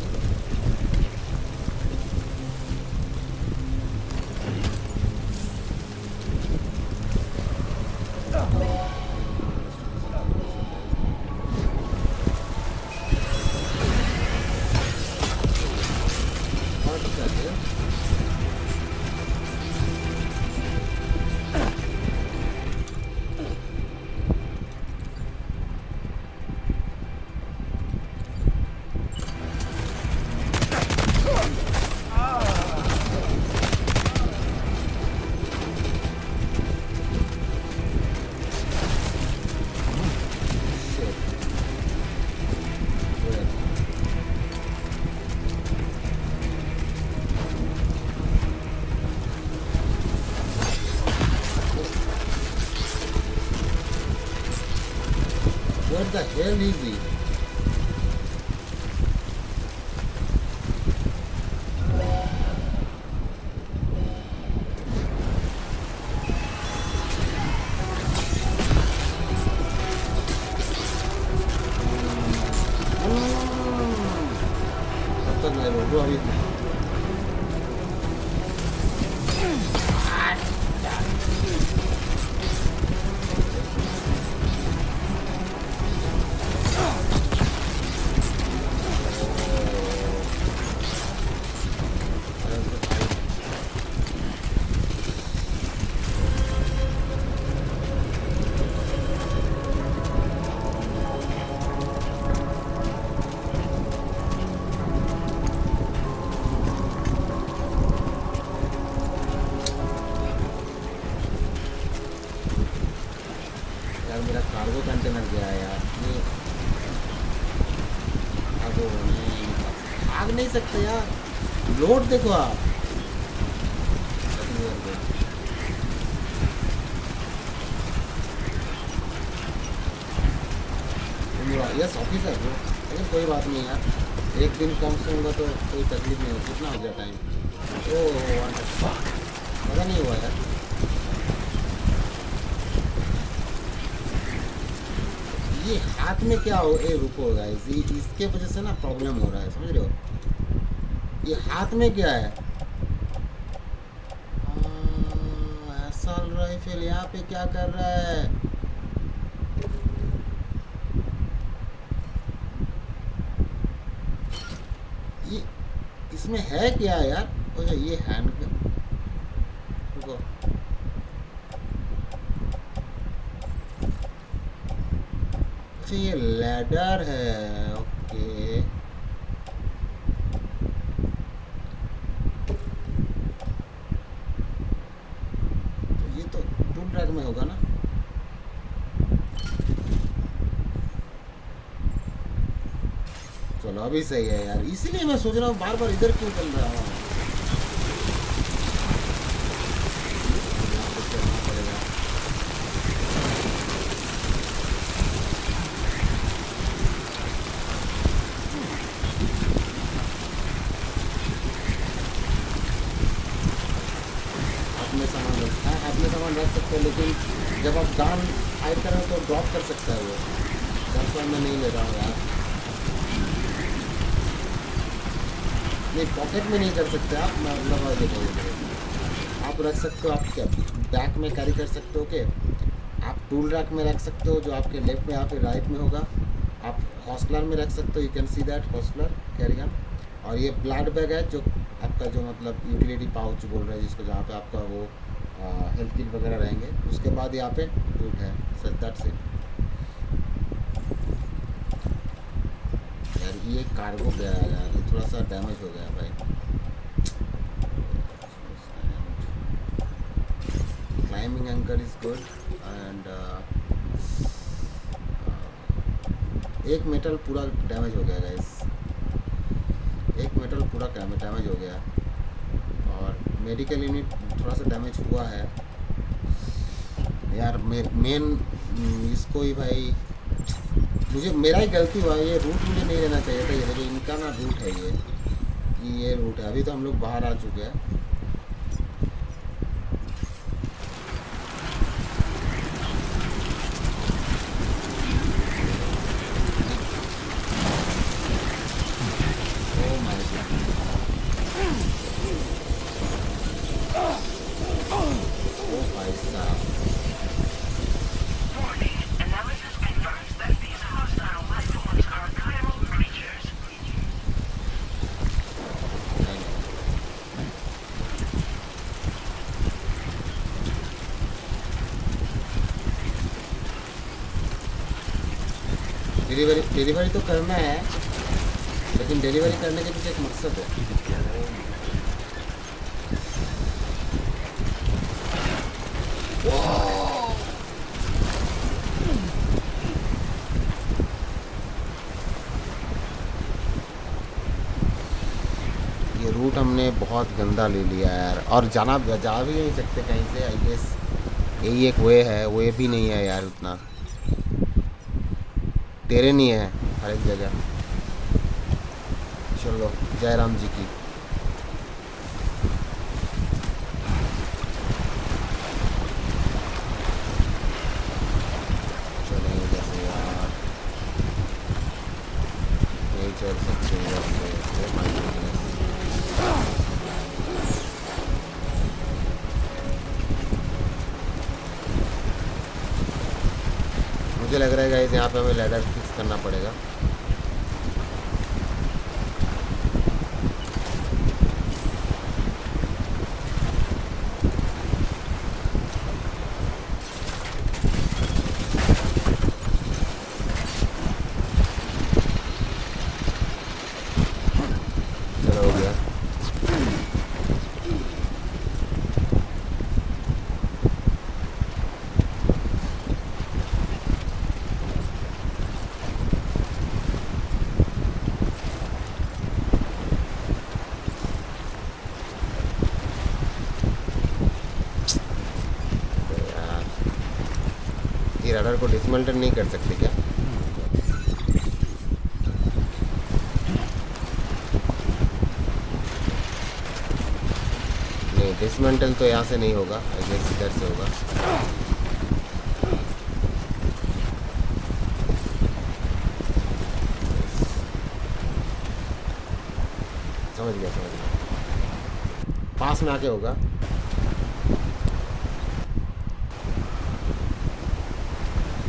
What is that? Shit. Where? Where the hell is he? तब तक मैं रोको अभी। नहीं सकते यार, लोड देखो आप। यस ऑफिसर ब्रो, लेकिन कोई बात नहीं यार, एक दिन कम से होगा तो कोई तकलीफ नहीं होगी। कितना हो गया टाइम? ओह पता नहीं हुआ यार। ये हाथ में क्या हो, ए रुको गाइस, ये इसके वजह से ना प्रॉब्लम हो रहा है, समझ रहे हो? ये हाथ में क्या है? असॉल्ट राइफल यहाँ पे क्या कर रहा है? ये इसमें है क्या यार? अच्छा ये हैंड पे, रुको, अच्छा ये लैडर है, ओके। तो ये तो टूल ट्रैक में होगा ना? चलो अभी सही है यार, इसीलिए मैं सोच रहा हूँ बार बार इधर क्यों चल रहा हूँ। अपने सामान रख सकते हो, लेकिन जब आप गान फायर करें तो ड्रॉप कर सकता है वो, दस मैं नहीं ले रहा हूँ यार। नहीं पॉकेट में नहीं कर सकते आप, मतलब देखो आप रख सकते हो, आप क्या बैक में कैरी कर सकते हो, ओके। आप टूल रैक में रख सकते हो जो आपके लेफ्ट में या फिर राइट में होगा। आप हॉस्टलर में रख सकते हो, you can see that hosteller carry gun. और ये ब्लड बैग है जो आपका, जो मतलब यूटिलिटी पाउच बोल रहे हैं जिसको, जहाँ पे आपका वो हेल्थ किट वगैरह रहेंगे। उसके बाद यहाँ पे रूट है, सर दैट्स इट यार। ये कार्गो गया है यार, ये थोड़ा सा डैमेज हो गया भाई। Climbing anchor is good and एक मेटल पूरा डैमेज हो गया गाइस, एक मेटल पूरा डैमेज हो गया। और मेडिकल यूनिट थोड़ा सा डैमेज हुआ है यार। मेन इसको ही भाई, मुझे मेरा ही गलती हुआ, ये रूट मुझे नहीं लेना चाहिए था। ये देखो इनका ना रूट है, ये रूट है। अभी तो हम लोग बाहर आ चुके हैं। Warning. Analysis confirms that these hostile life forms are chiral creatures. Delivery तो करना है, लेकिन डिलीवरी करने के पीछे एक मकसद है। ये रूट हमने बहुत गंदा ले लिया यार, और जा भी नहीं सकते कहीं से। आई गेस यही एक वे है, वे भी नहीं है यार उतना, तेरे नहीं है हर एक जगह। चलो जय राम जी की। चलो जैसे यार नहीं चल सकते जैसे, माय गुडनेस। मुझे लग रहा है गाइस यहाँ पे हमें लैडर फिक्स करना पड़ेगा। चलो हो गया। लैडर को डिसमेंटल नहीं कर सकते क्या? नहीं, डिसमेंटल तो यहाँ से नहीं होगा, आई गेस इधर से होगा। समझ गया। पास में आके होगा।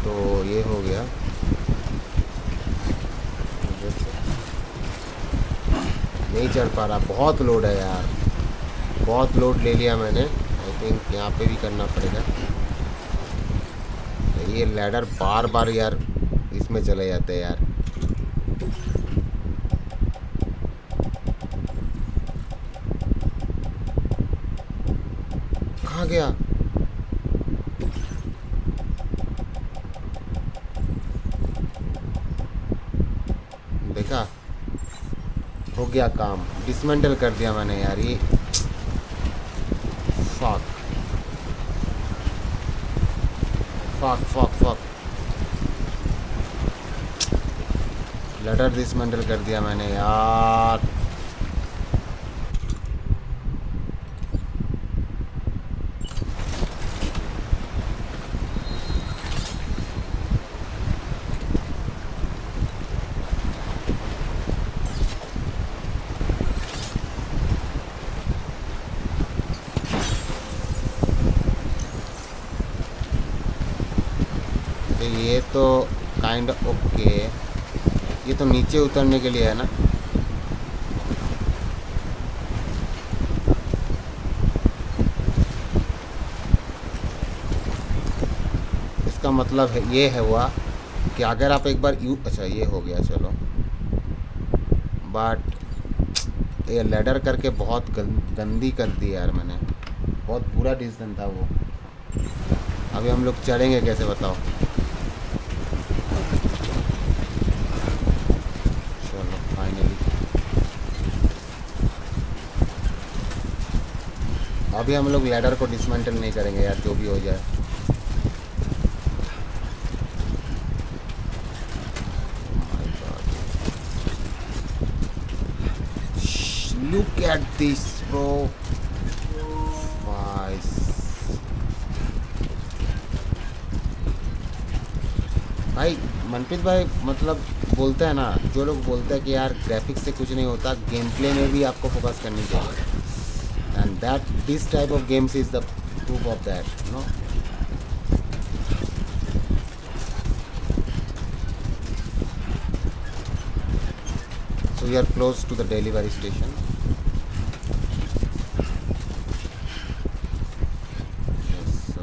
तो ये हो गया। नहीं चढ़ पा रहा, बहुत लोड है यार, बहुत लोड ले लिया मैंने। आई थिंक यहाँ पे भी करना पड़ेगा। ये लैडर बार बार यार इसमें चले जाते हैं यार। कहाँ गया? देखा, हो गया काम, डिसमेंटल कर दिया मैंने यार। ये fuck fuck fuck fuck, ladder dismantle कर दिया मैंने यार। ये तो काइंड ओके, ये तो नीचे उतरने के लिए है ना। इसका मतलब है ये है हुआ कि अगर आप एक बार अच्छा ये हो गया चलो, बट ये लैडर करके बहुत गंदी कर दी यार मैंने, बहुत बुरा डिसीजन था वो। अभी हम लोग चढ़ेंगे कैसे बताओ? चलो फाइनली अभी हम लोग लैडर को डिसमेंटल नहीं करेंगे यार, जो भी हो जाए। Look at this bro, भाई मनप्रीत भाई, मतलब बोलते हैं ना, जो लोग बोलते हैं कि यार ग्राफिक्स से कुछ नहीं होता, गेम प्ले में भी आपको फोकस करनी चाहिए। And that this type of games is the proof of that, no. So we are close to the delivery station. Yes, so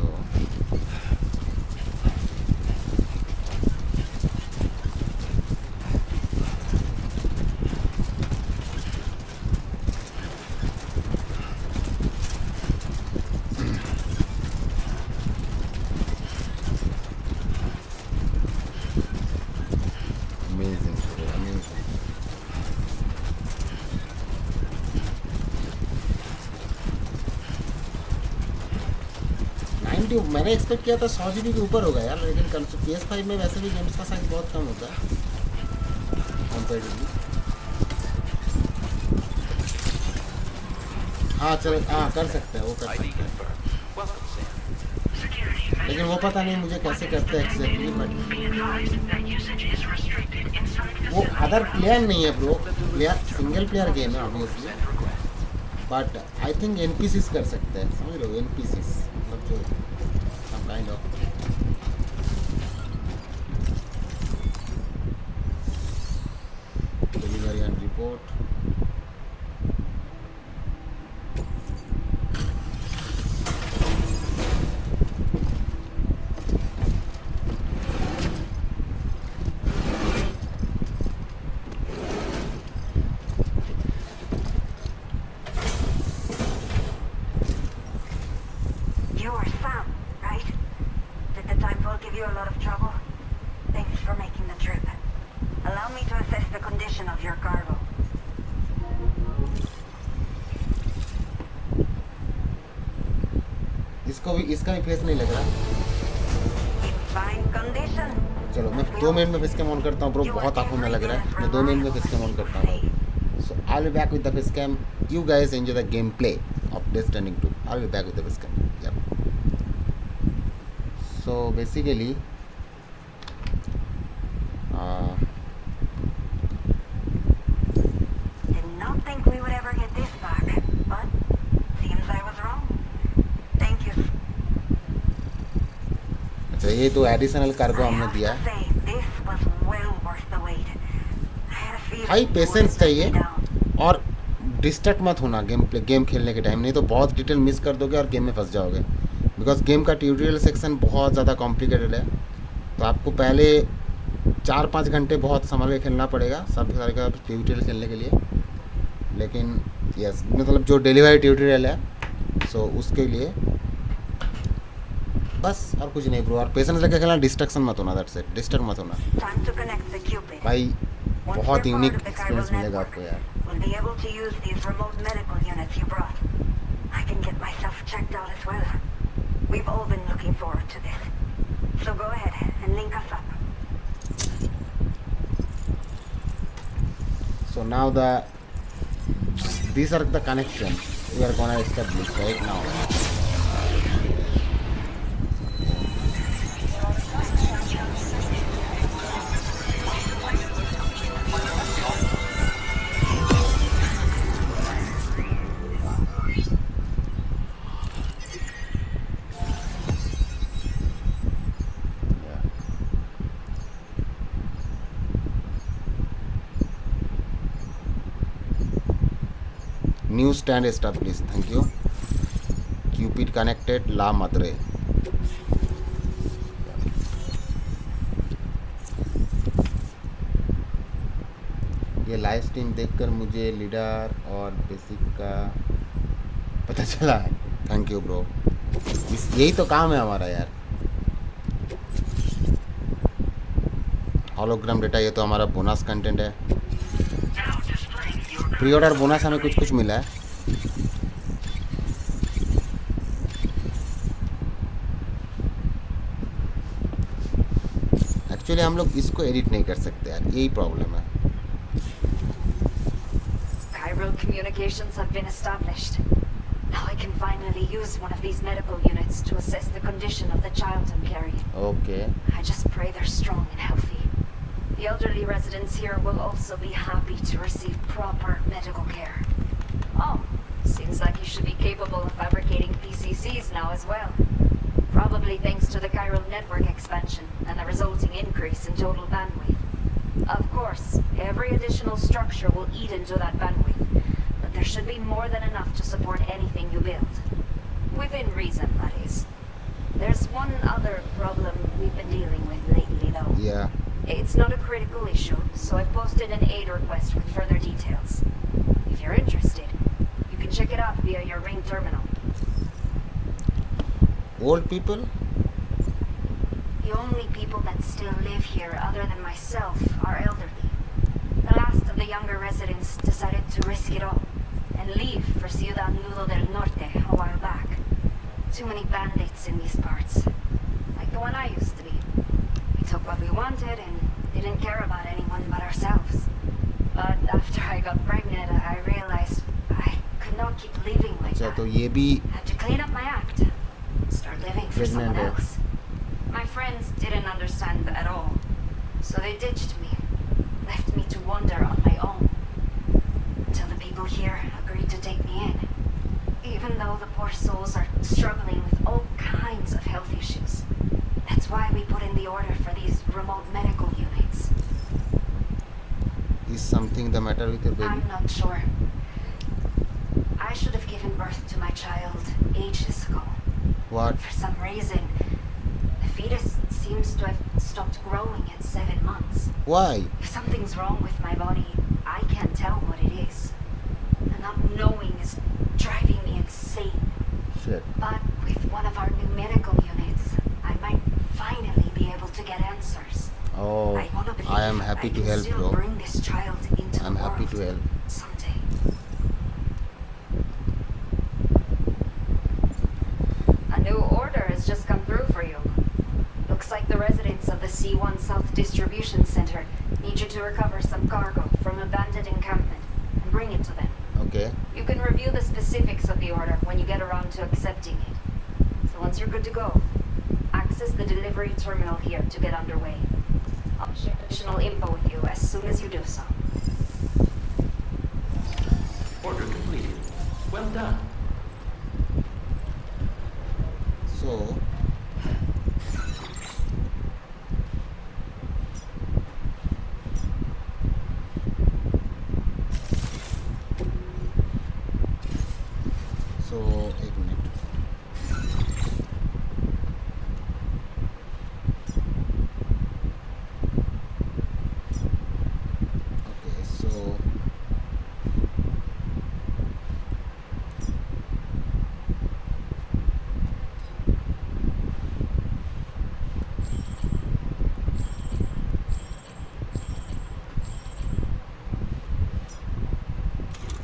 amazing, amazing. मैंने एक्सपेक्ट किया था 100 GB के ऊपर होगा यार, लेकिन PS5 में वैसे भी गेम्स का साइज बहुत कम होता है कंपैरेटिवली। हाँ चलो, हाँ कर सकते हैं, वो कर सकते हैं, लेकिन वो पता नहीं मुझे कैसे करते हैं एक्जैक्टली। बट वो अदर प्लेयर नहीं है bro, player single player game है obviously, but I think NPCs कर सकते हैं, समझ लो NPCs, मतलब जो some kind of delivery and report. You're Sam, right? Did the time fall give you a lot of trouble? Thanks for making the trip. Allow me to assess the condition of your cargo. इसको भी, इसका भी face नहीं लग रहा। fine condition. चलो मैं 2 minute में फेस कैम ऑन करता हूँ ब्रो, बहुत आंखों में लग रहा है, मैं 2 मिनट में फेस कैम ऑन करता हूँ भाई. So I will be back with the face cam. You guys enjoy the game play of Death Stranding 2. I will be back with the face cam. Yep. So basically Did not think we would ever get this back, but seems I was wrong. Thank you. अच्छा ये तो additional cargo I हमने have दिया to है. say, this was well worth the wait. I had a feeling high you would patience let चाहिए me down. और distract मत होना गेम खेलने के टाइम, नहीं तो बहुत डिटेल मिस कर दोगे और गेम में फंस जाओगे. बिकॉज गेम का ट्यूटोरियल सेक्शन बहुत ज़्यादा कॉम्प्लिकेटेड है, तो आपको पहले 4-5 घंटे बहुत संभल के खेलना पड़ेगा सब सारे का ट्यूटोरियल खेलने के लिए. लेकिन यस मतलब जो डिलीवरी ट्यूटोरियल है सो उसके लिए बस और कुछ नहीं ब्रो. और पेशेंस लेके खेलना, डिस्ट्रैक्शन मत होना, दैट्स इट. डिस्टर्ब मत होना Time to connect the Cupid. भाई. Once बहुत we're unique part of the experience chiral मिलेगा network, आपको यार. we'll be able to use these remote medical units you brought. I can get myself checked out as well. We've all been looking forward to this. So go ahead and link us up. So now these are the connections we are gonna establish right now. New stand established. Thank you. Cupid connected. La Madre. ये live stream देखकर मुझे leader और basic का पता चला है. Thank you bro. यही तो काम है हमारा यार. हॉलोग्राम डेटा ये तो हमारा बोनस कंटेंट है. Now displaying your pre order bonus हमें कुछ कुछ मिला है. एक्चुअली हम लोग इसको एडिट नहीं कर सकते यार, यही प्रॉब्लम है. Chiral communications have been established. Now I can finally use one of these medical units to assess the condition of the child I'm carrying. Okay. I just pray they're strong and healthy. The elderly residents here will also be happy to receive proper medical care. Oh, seems like you should be capable of fabricating PCCs now as well. Probably thanks to the chiral network expansion and the resulting increase in total bandwidth. Of course, every additional structure will eat into that bandwidth, but there should be more than enough to support anything you build. Within reason, that is. There's one other problem we've been dealing with lately, though. या It's not a critical issue, so I've posted an aid request with further details. If you're interested, you can check it out via your Ring terminal. Old people. The only people that still live here other than myself are elderly. The last of the younger residents decided to risk it all and leave for Ciudad Nudo del Norte a while back. Too many bandits in these parts. Like the one I used to be. We took what we wanted and didn't care about anyone but ourselves. But after I got pregnant, I realized I could not keep living like अच्छा that. तो ये भी I had to clean up my act. Start living for Pregnant, someone yeah. else. My friends didn't understand at all. So they ditched me. Left me to wander on my own. Until the people here agreed to take me in. Even though the poor souls are struggling with all kinds of health issues. That's why we put in the order for these remote medical units. is something the matter with your baby. I'm not sure. I should have given birth to my child ages ago. What? For some reason, the fetus seems to have stopped growing at 7 months. Why? If something's wrong with my body, I can't tell what it is. And not knowing is driving me insane. Shit. But with one of our new medical units, I might finally be able to get answers. Oh, I wanna believe I am happy I to can help, still bro. bring this child into I'm the happy to world help. someday. A new order has just come through for you. Looks like the residents of the C1 South Distribution Center need you to recover some cargo from abandoned encampment and bring it to them. Okay. You can review the specifics of the order when you get around to accepting it. So once you're good to go, access the delivery terminal here to get underway. I'll share additional info with you as soon as you do so. Order completed. Well done. So एक minute. Okay, so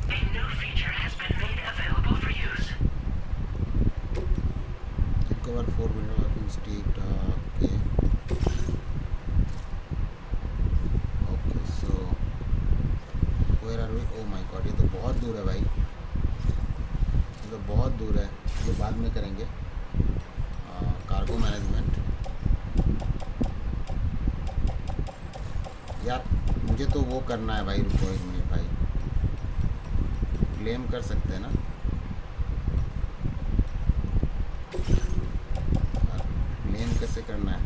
A new feature has been made available for use. cover 4 window working state. Okay. Okay, so where are we? Oh my god, ये तो बहुत दूर है भाई, ये तो बहुत दूर है. ये बाद में करेंगे. Cargo management. यार मुझे तो वो करना है भाई. रुको एक मिनट भाई, क्लेम कर सकते हैं ना? क्लेम कैसे करना है?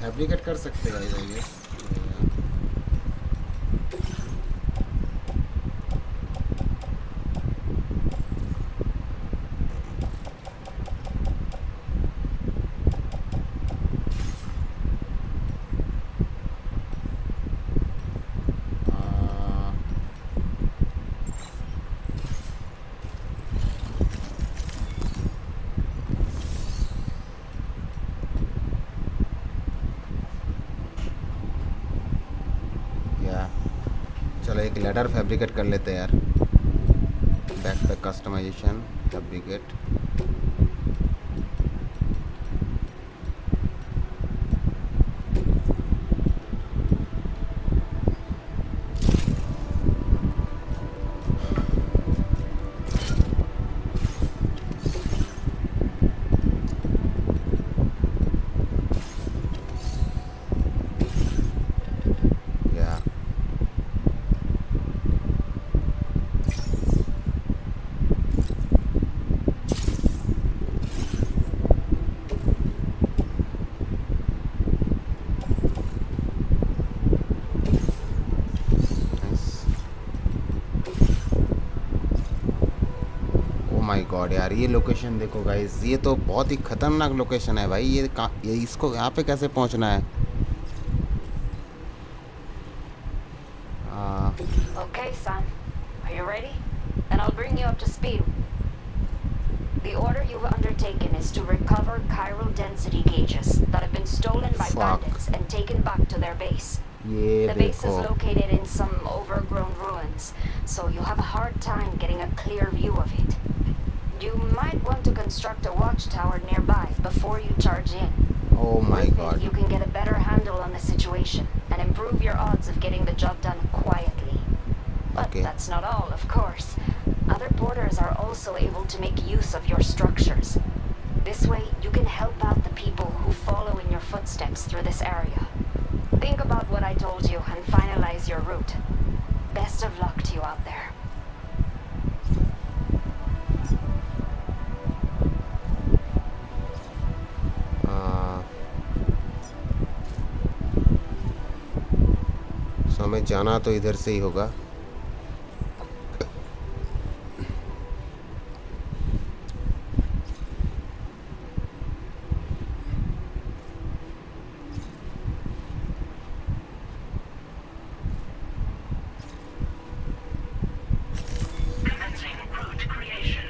फैब्रिकेट कर सकते हैं गाइस, आई गेस. चलो एक लेडर फैब्रिकेट कर लेते हैं यार. Backpack customization fabricate. My god यार, ये लोकेशन देखो गाइस, ये तो बहुत ही खतरनाक लोकेशन है भाई. ये इसको यहाँ पे कैसे पहुँचना है? Okay, son. Are you ready? Then I'll bring you up to speed. The order you've undertaken is to recover chiral density gauges that have been stolen by bandits and taken back to their base. The base is located in some overgrown ruins, so you'll have a hard time getting a clear view of it. You might want to construct a watchtower nearby before you charge in. Oh my god. You can get a better handle on the situation and improve your odds of getting the job done quietly. But that's not all, of course. Other porters are also able to make use of your structures. This way, you can help out the people who follow in your footsteps through this area. Think about what I told you and finalize your route. Best of luck to you out there. सो हमें जाना तो इधर से ही होगा. Commencing route creation.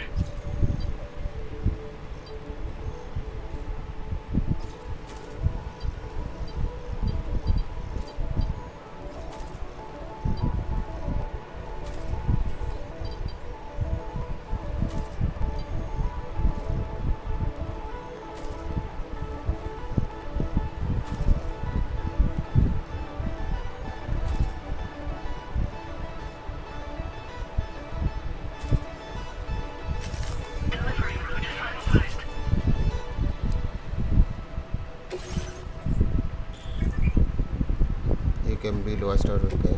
can be lowest or okay.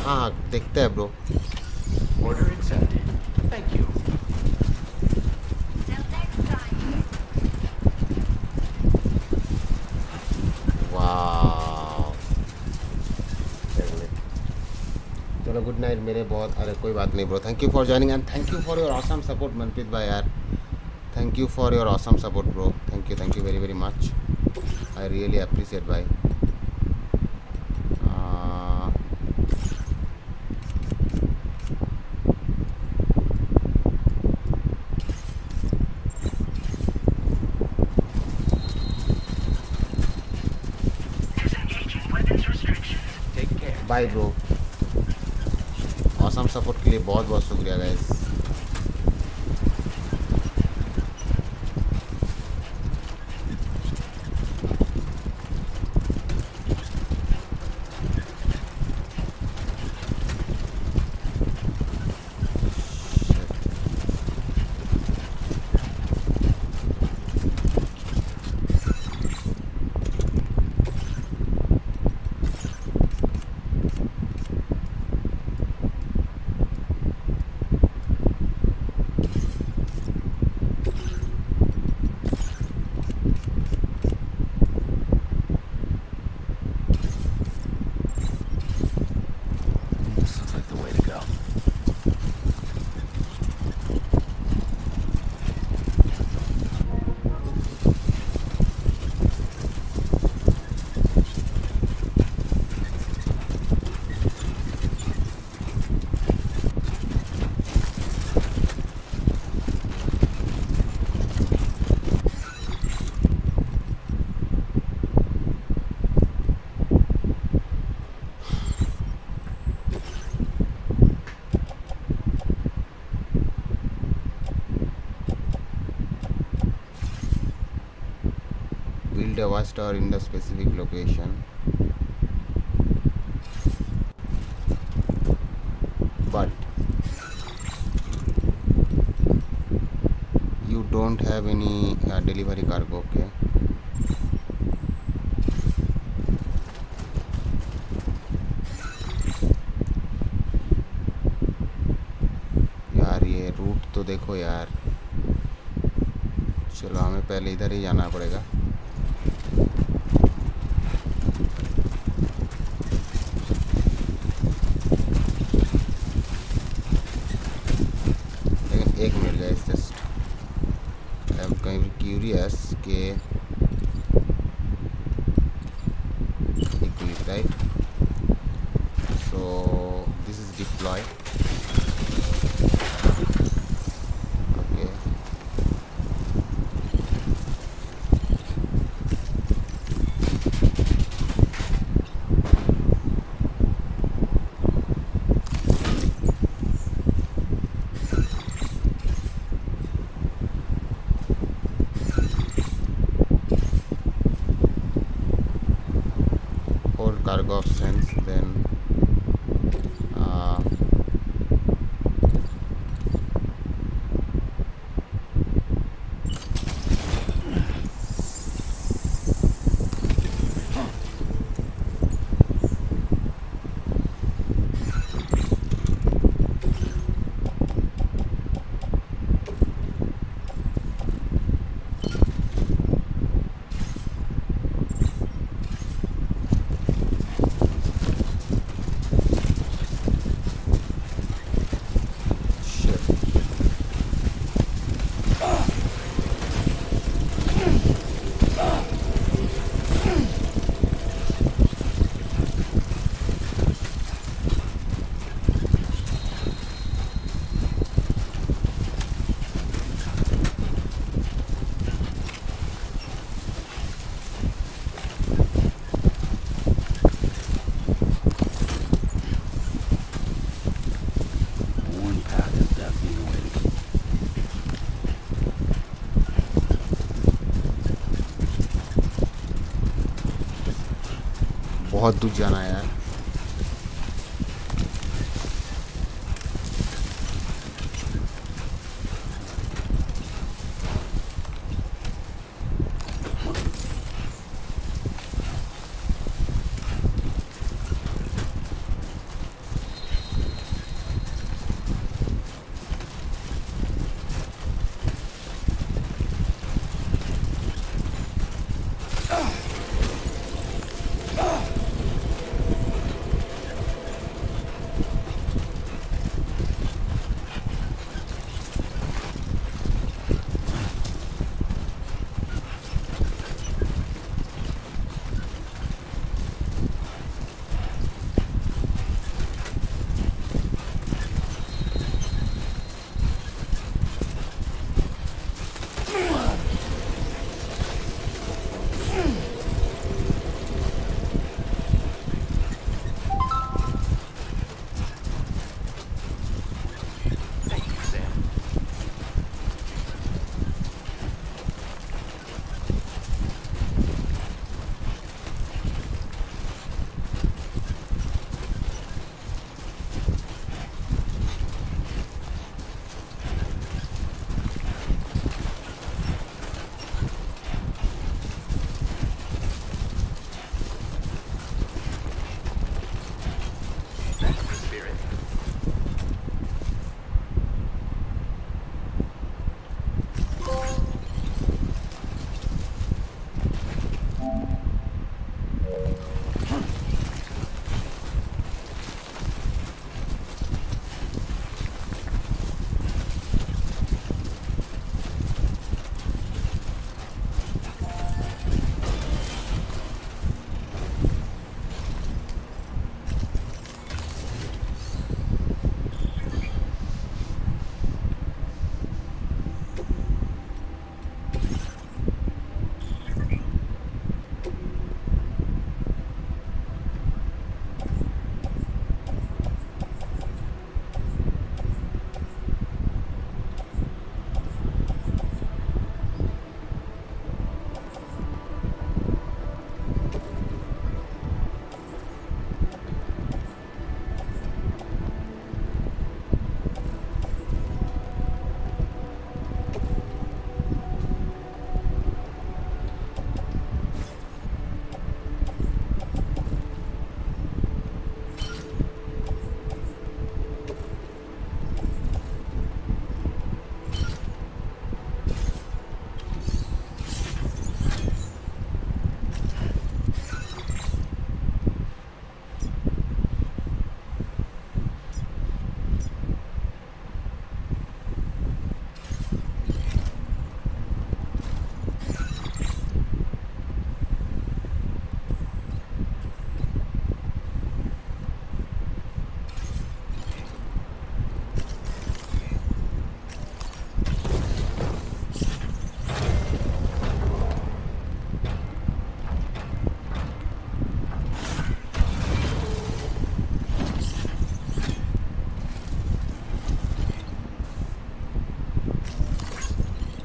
हाँ देखते हैं bro. Order accepted. Thank you. वाह चलो गुड नाइट मेरे बहुत. अरे कोई बात नहीं bro. Thank you for joining and thank you for your awesome support Manpreet भाई यार. Thank you for your awesome support bro. Thank you very very much. I really appreciate भाई. Disengaging weapons restrictions. Take care. Bye bro. Awesome support के लिए बहुत बहुत शुक्रिया guys. This looks like the way to go. Build a watchtower in the specific location. But you don't have any delivery cargo. Okay. यार ये root तो देखो यार. चलो हमें पहले इधर ही जाना पड़ेगा. लेकिन एक minute guys just I am curious के equip right. So this is deploy. Okay hold cargo options then बहुत दूर जाना है यार. Thank you, Sam. That's the spirit.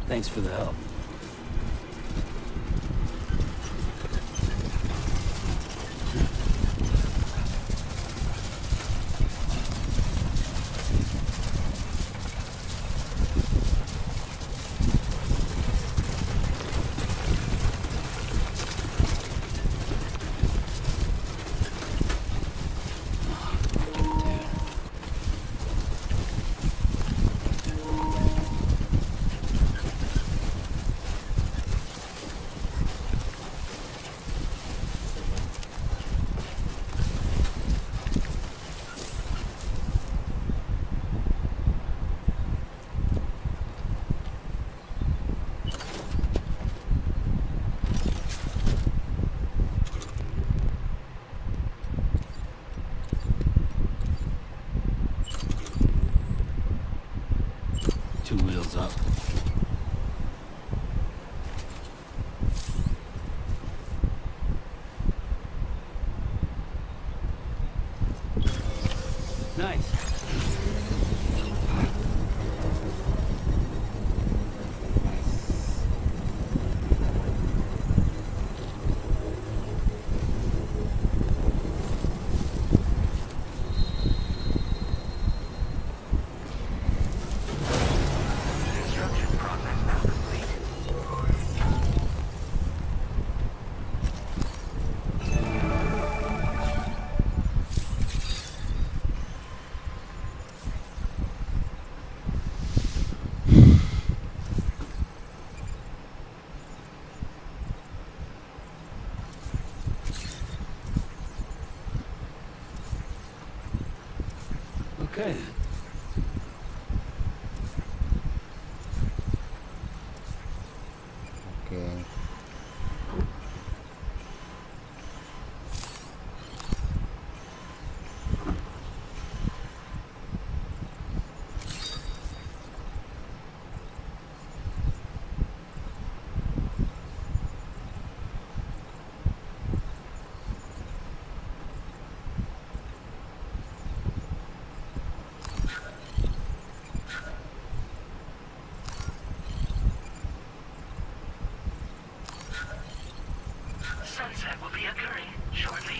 Thanks for the help. Two wheels up. Nice. Okay. Okay. Sunset will be occurring shortly.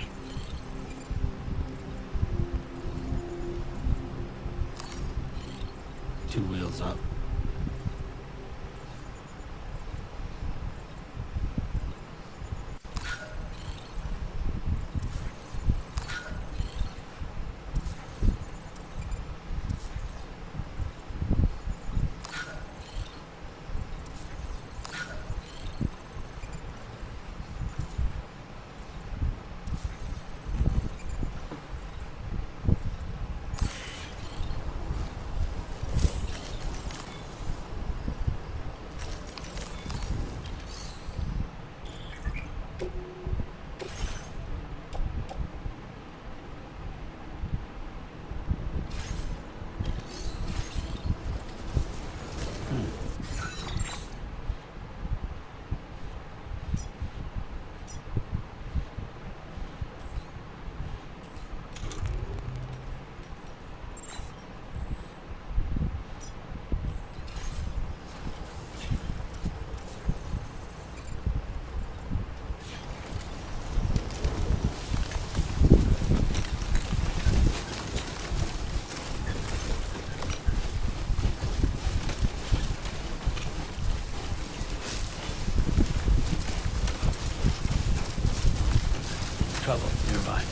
Two wheels up. Trouble nearby.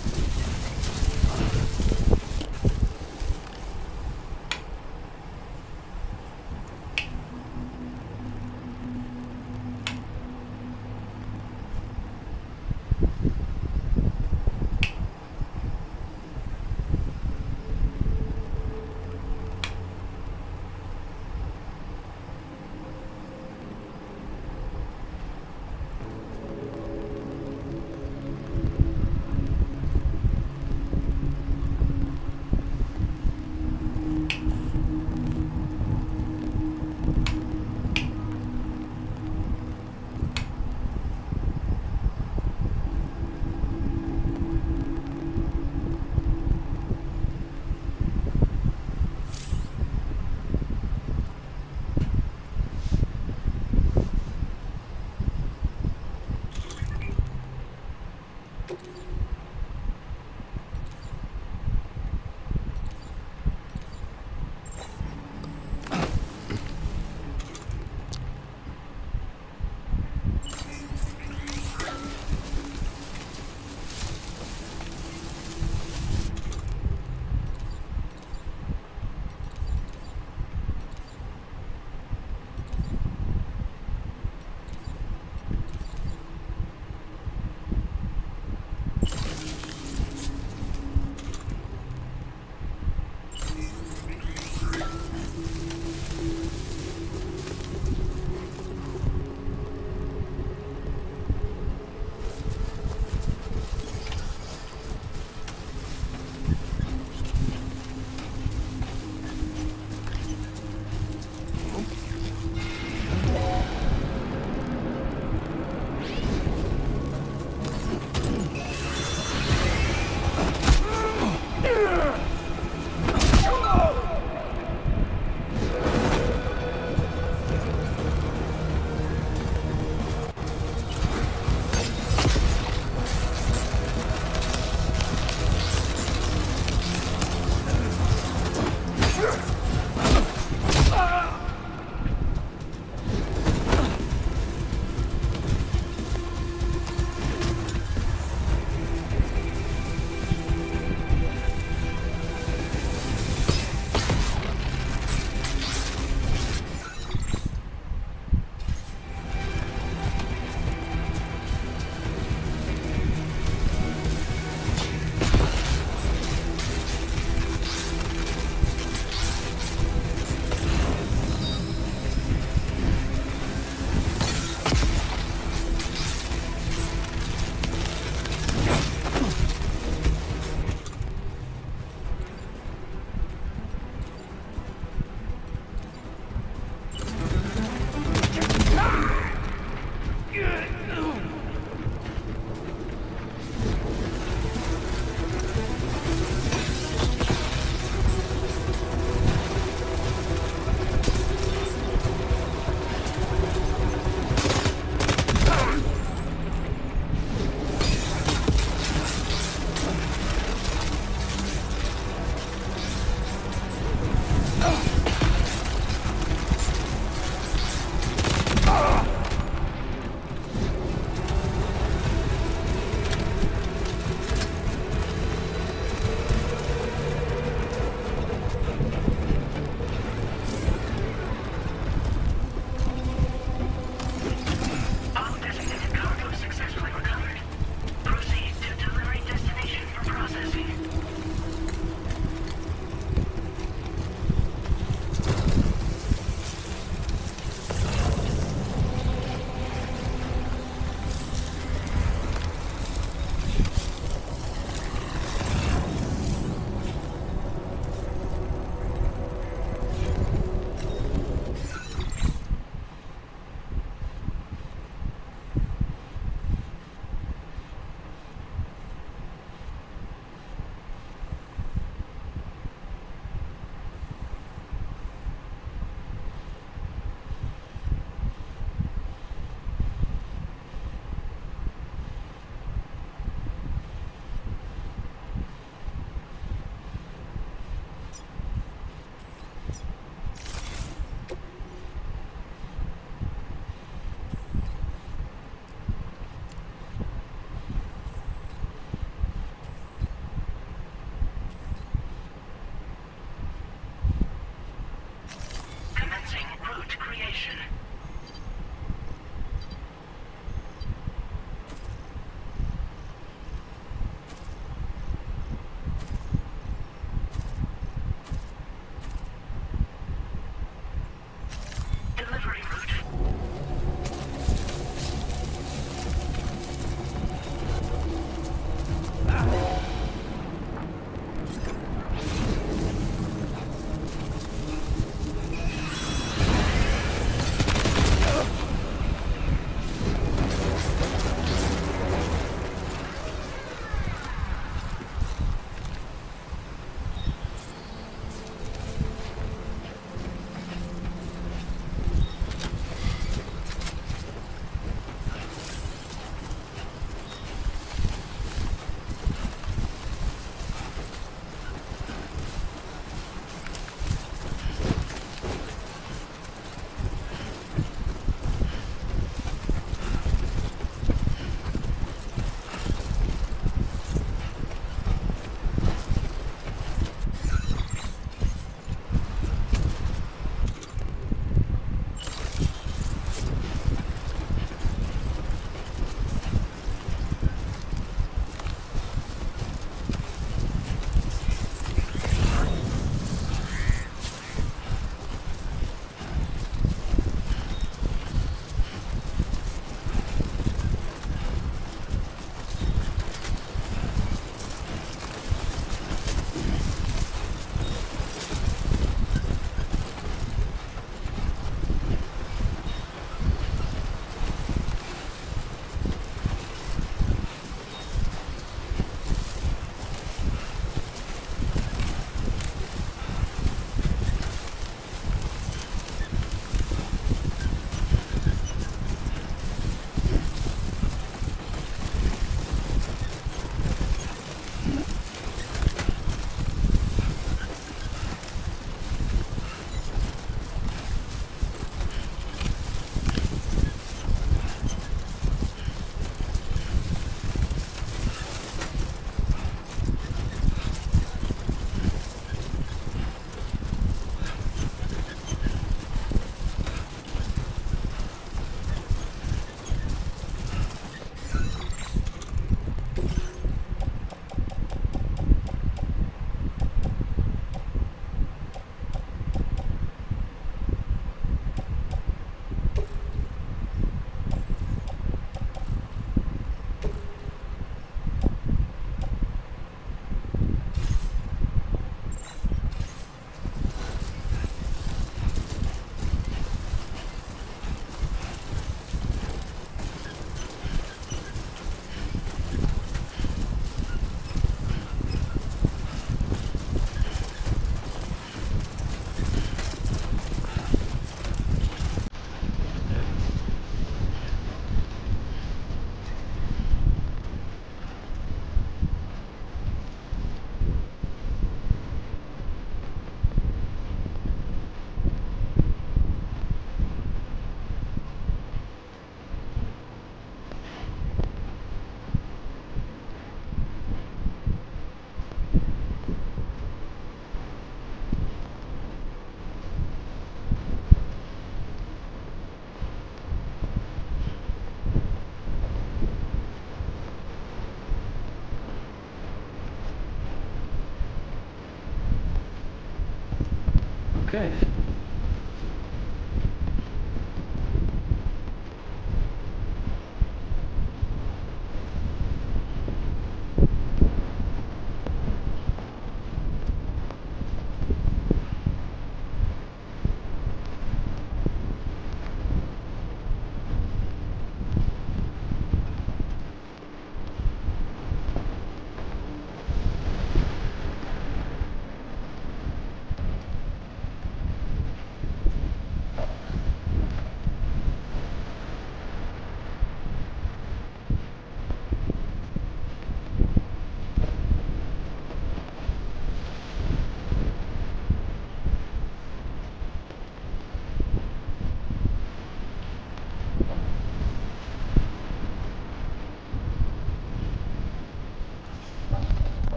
Okay.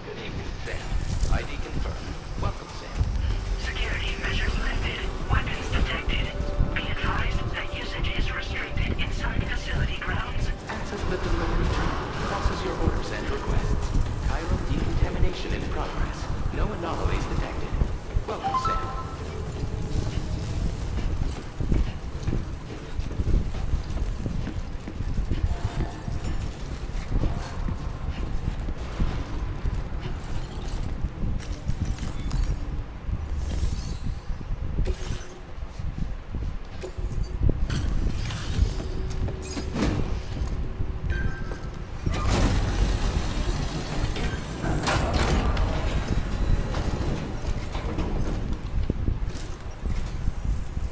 Good evening, Sam. ID confirmed. Welcome, Sam. Security measures lifted. Weapons detected. Be advised that usage is restricted inside facility grounds. Access the delivery terminal. Process your orders and requests. Chiral decontamination in progress. No anomalies detected. Welcome, Sam.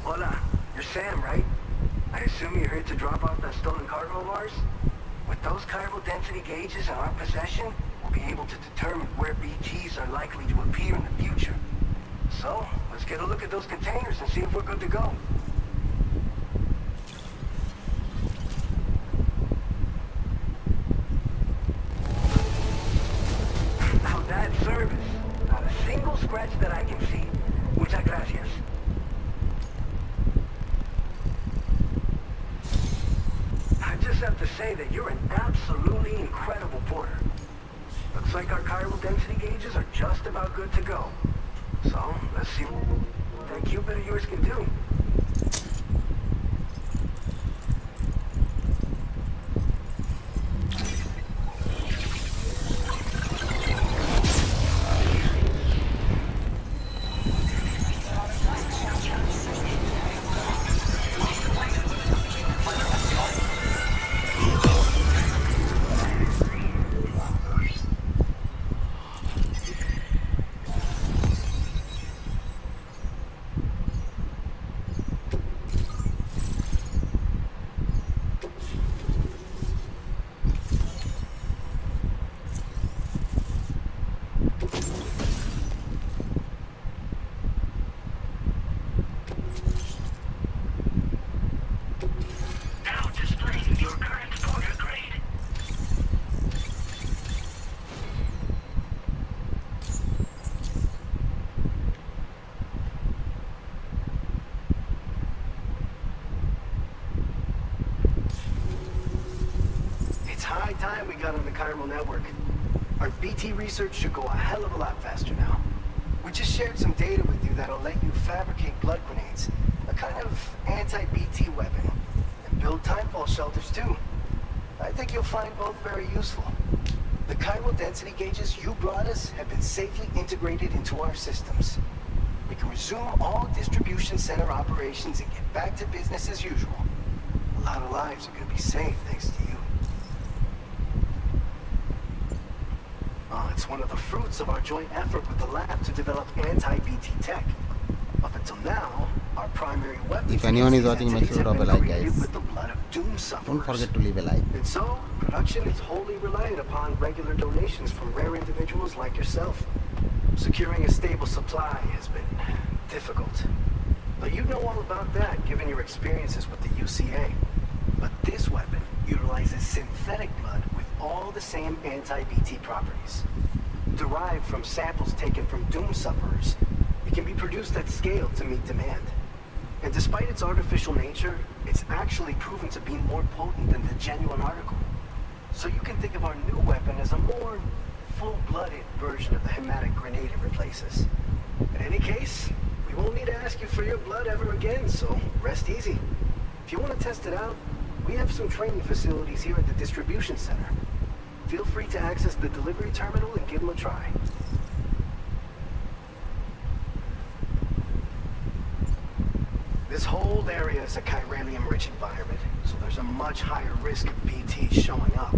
Hola, you're Sam, right? I assume you're here to drop off that stolen cargo of ours? With those chiral density gauges in our possession, we'll be able to determine where BTs are likely to appear in the future. So, let's get a look at those containers and see if we're good to go. Now that's service. Not a single scratch that I can see. Muchas gracias. I just have to say that you're an absolutely incredible porter. Looks like our chiral density gauges are just about good to go. So, let's see what that Cupid of yours can do. Now displaying your current porter grade. It's high time we got on the chiral network. Our BT research should go a hell of a lot faster now. We just shared some data with you that'll let you fabricate blood grenades, a kind of anti-BT weapon, and build timefall shelters too. I think you'll find both very useful. The chiral density gauges you brought us have been safely integrated into our systems. We can resume all distribution center operations and get back to business as usual. A lot of lives are going to be saved thanks to you. It's one of the fruits of our joint effort with the lab to develop anti-BT tech. Up until now, our primary weapons If anyone is watching, make entities sure to have drop a been like, created guys. with the blood of doom sufferers. Don't forget to leave a like. And so, production is wholly reliant upon regular donations from rare individuals like yourself. Securing a stable supply has been difficult. But you know all about that, given your experiences with the UCA. But this weapon utilizes synthetic blood with all the same anti-BT properties. Derived from samples taken from doom sufferers, it can be produced at scale to meet demand. And despite its artificial nature, it's actually proven to be more potent than the genuine article. So you can think of our new weapon as a more full-blooded version of the hematic grenade it replaces. In any case, we won't need to ask you for your blood ever again, so rest easy. If you want to test it out, we have some training facilities here at the distribution center. Feel free to access the delivery terminal and give them a try. This whole area is a chiralium-rich environment, so there's a much higher risk of BTs showing up.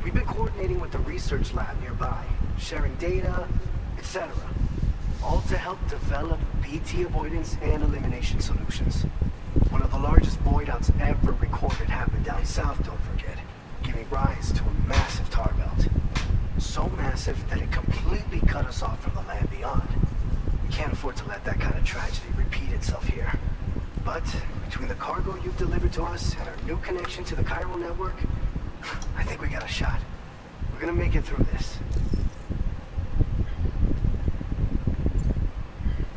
We've been coordinating with the research lab nearby, sharing data, etc. All to help develop BT avoidance and elimination solutions. One of the largest void outs ever recorded happened down south, don't forget, giving rise to a massive tar belt. So massive that it completely cut us off from the land beyond. We can't afford to let that kind of tragedy repeat itself here. But between the cargo you've delivered to us and our new connection to the chiral network, I think we got a shot. We're gonna make it through this.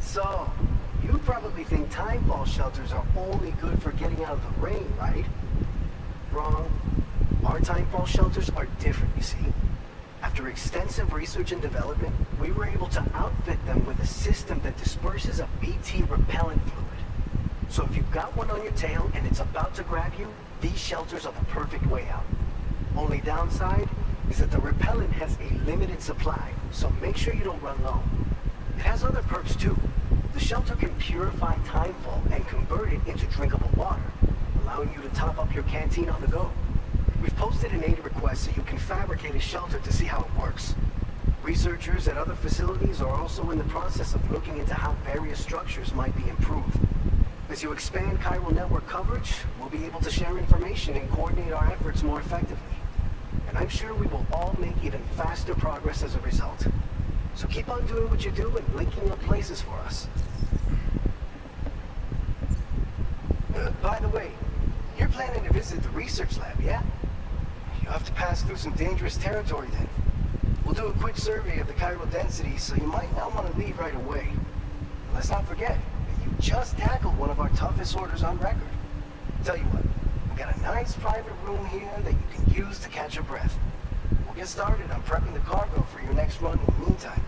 So, you probably think timefall shelters are only good for getting out of the rain, right? Wrong. Our timefall shelters are different, you see. After extensive research and development, we were able to outfit them with a system that disperses a BT repellent fluid. So if you've got one on your tail and it's about to grab you, these shelters are the perfect way out. Only downside is that the repellent has a limited supply, so make sure you don't run low. It has other perks too. The shelter can purify timefall and convert it into drinkable water, allowing you to top up your canteen on the go. We've posted an aid request so you can fabricate a shelter to see how it works. Researchers at other facilities are also in the process of looking into how various structures might be improved. As you expand chiral network coverage, we'll be able to share information and coordinate our efforts more effectively. And I'm sure we will all make even faster progress as a result. So keep on doing what you do and linking up places for us. By the way, you're planning to visit the research lab, yeah? You have to pass through some dangerous territory then. We'll do a quick survey of the chiral density, so you might not want to leave right away. Let's not forget, you just tackled one of our toughest orders on record. Tell you what, we got a nice private room here that you can use to catch your breath. We'll get started on prepping the cargo for your next run in the meantime.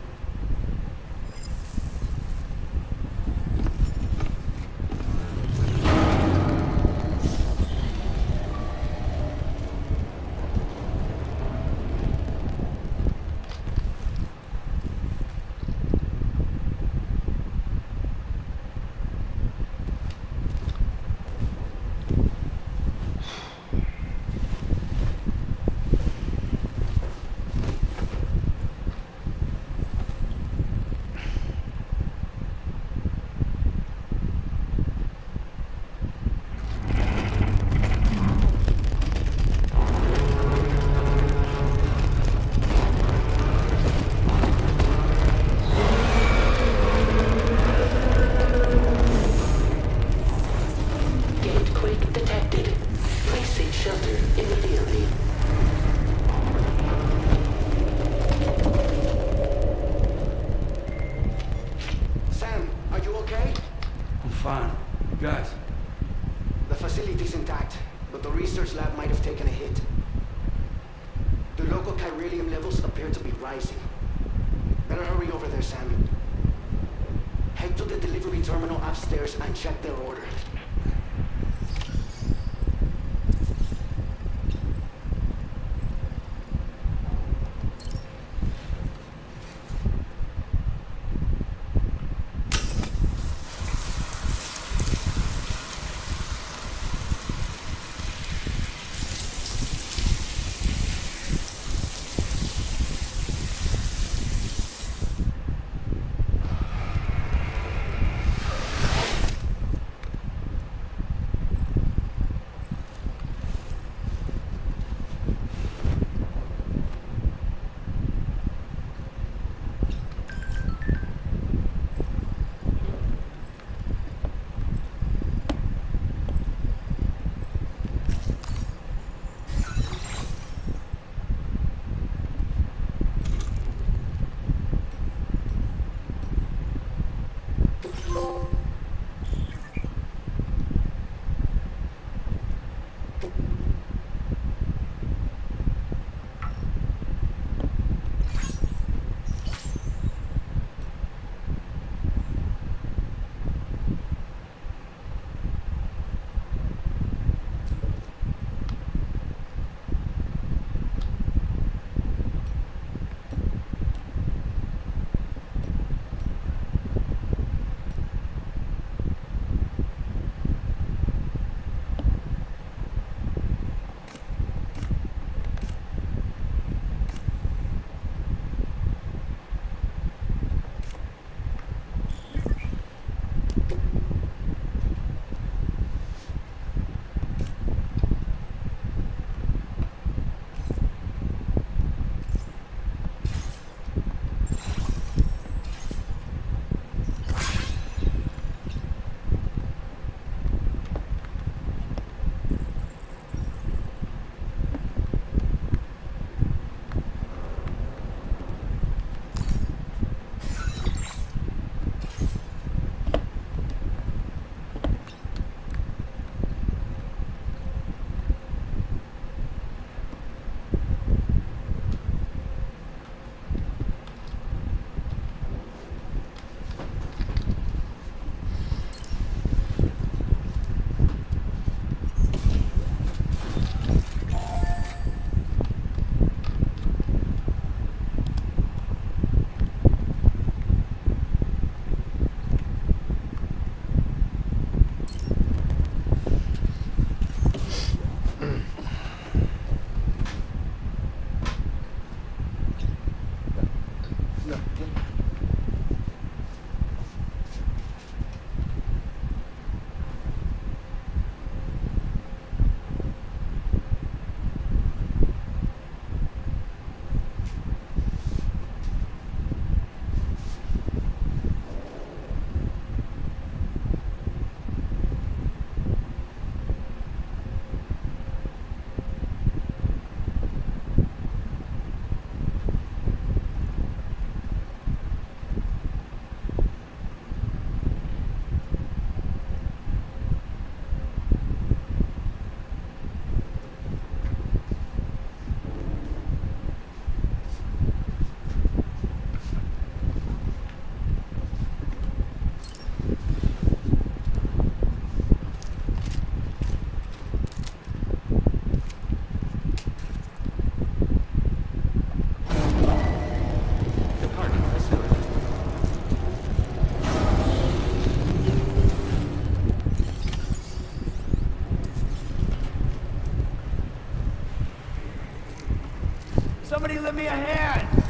Somebody lend me a hand!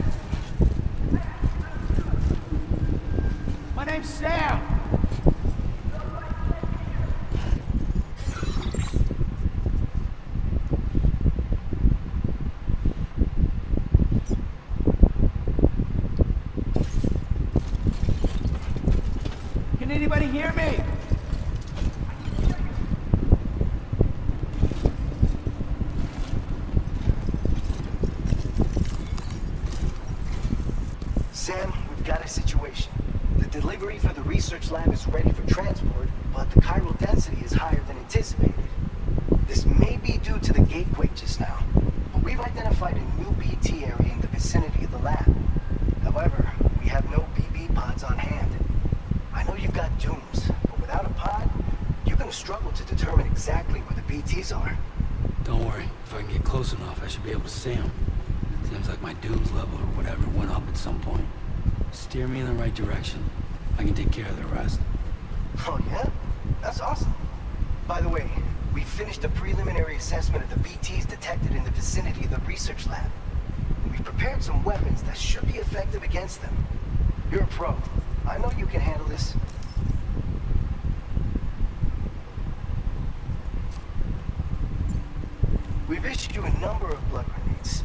My name's Sam! Can anybody hear me? Sam, we've got a situation. The delivery for the research lab is ready for transport, but the chiral density is higher than anticipated. This may be due to the gateway just now, but we've identified a new BT area in the vicinity of the lab. However, we have no BB pods on hand. I know you've got dooms, but without a pod, you're gonna struggle to determine exactly where the BTs are. Don't worry. If I can get close enough, I should be able to see them. Seems like my dooms level or whatever went up at some point. Steer me in the right direction. I can take care of the rest. Oh yeah? That's awesome. By the way, we finished a preliminary assessment of the BTs detected in the vicinity of the research lab. We've prepared some weapons that should be effective against them. You're a pro. I know you can handle this. We've issued you a number of blood grenades.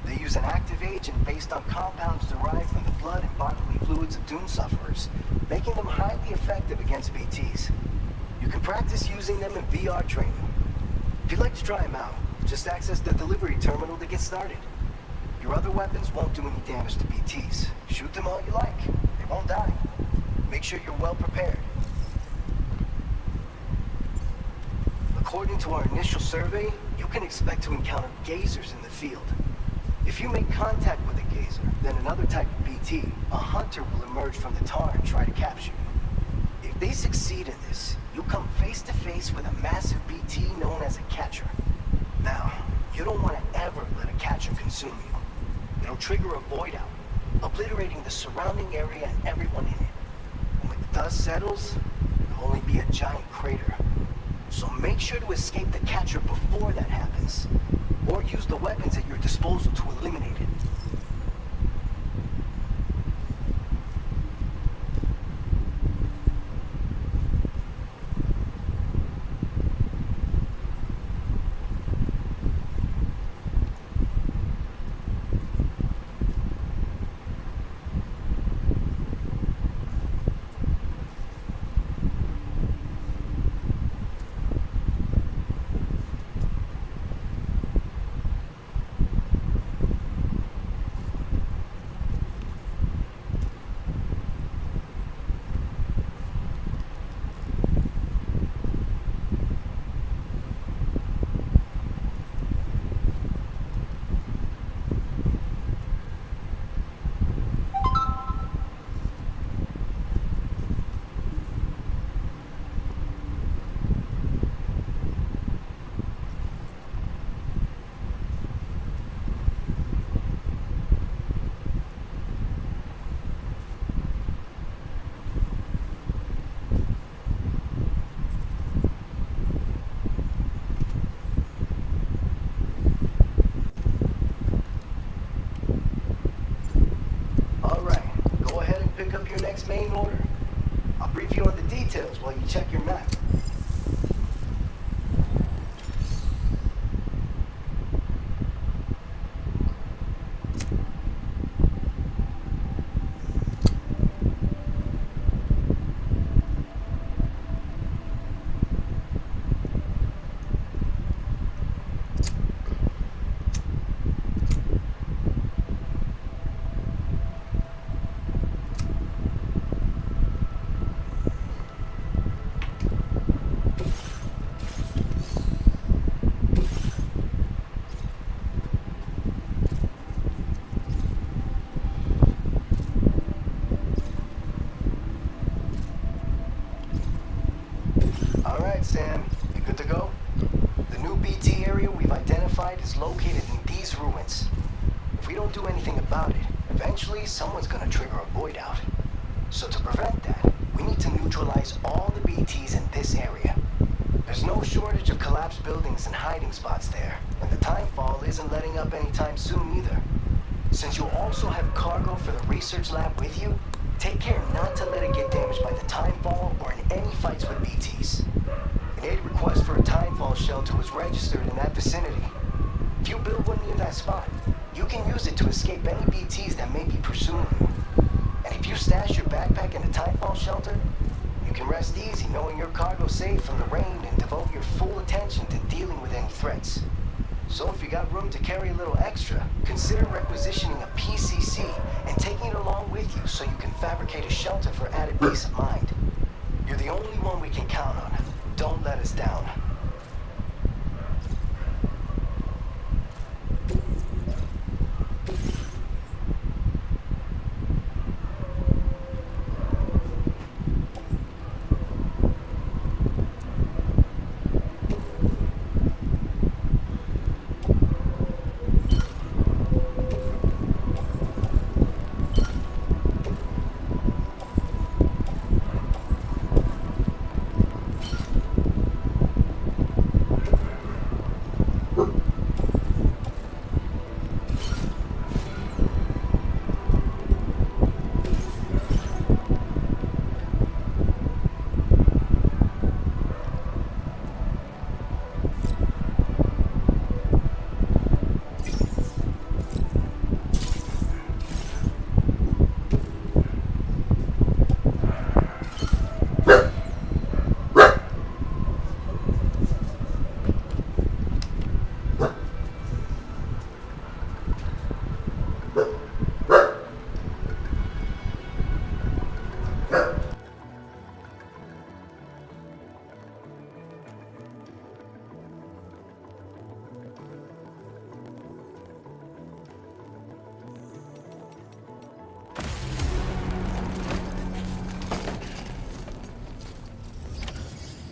They use an active agent based on compounds derived from the blood and bodily fluids of Doom sufferers, making them highly effective against BTs. You can practice using them in VR training. If you'd like to try them out, just access the delivery terminal to get started. Your other weapons won't do any damage to BTs. Shoot them all you like. They won't die. Make sure you're well prepared. According to our initial survey, you can expect to encounter gazers in the field. If you make contact with a gazer, then another type of BT, a hunter will emerge from the tar and try to capture you. If they succeed in this, you'll come face to face with a massive BT known as a catcher. Now, you don't want to ever let a catcher consume you. It'll trigger a void out, obliterating the surrounding area and everyone in it. And when the dust settles, there'll only be a giant crater. So make sure to escape the catcher before that happens, or use the weapons at your disposal to eliminate it. Main order. I'll brief you on the details while you check your map. Sam, you good to go? The new BT area we've identified is located in these ruins. If we don't do anything about it, eventually someone's gonna trigger a void out. So to prevent that, we need to neutralize all the BTs in this area. There's no shortage of collapsed buildings and hiding spots there, and the timefall isn't letting up anytime soon either. Since you'll also have cargo for the research lab with you, take care not to let it get damaged by the timefall or in any fights with BTs. An aid request for a timefall shelter was registered in that vicinity. If you build one near that spot, you can use it to escape any BTs that may be pursuing you. And if you stash your backpack in the timefall shelter, you can rest easy knowing your cargo's safe from the rain and devote your full attention to dealing with any threats. So if you got room to carry a little extra, consider requisitioning a PCC and taking it along with you so you can fabricate a shelter for added peace of mind. You're the only one we can count on. Don't let us down.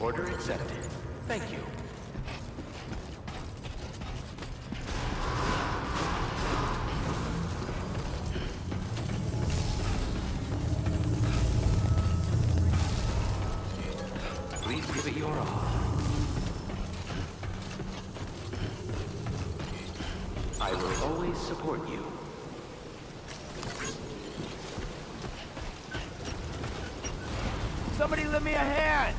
Order accepted. Thank you. Please give it your all. I will always support you. Somebody lend me a hand!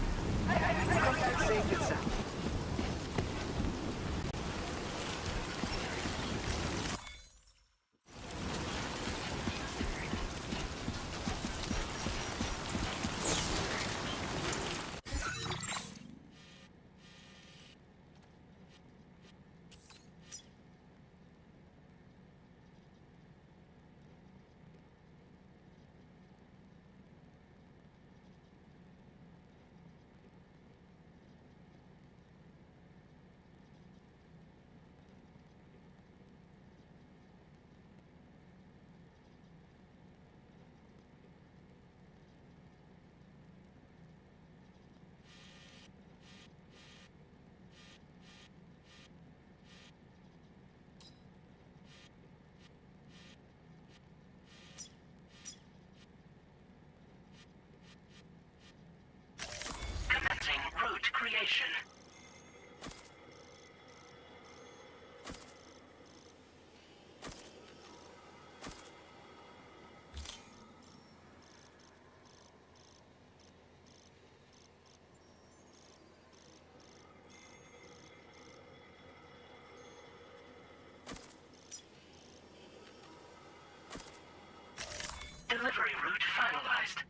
Commencing route creation. Delivery route finalized.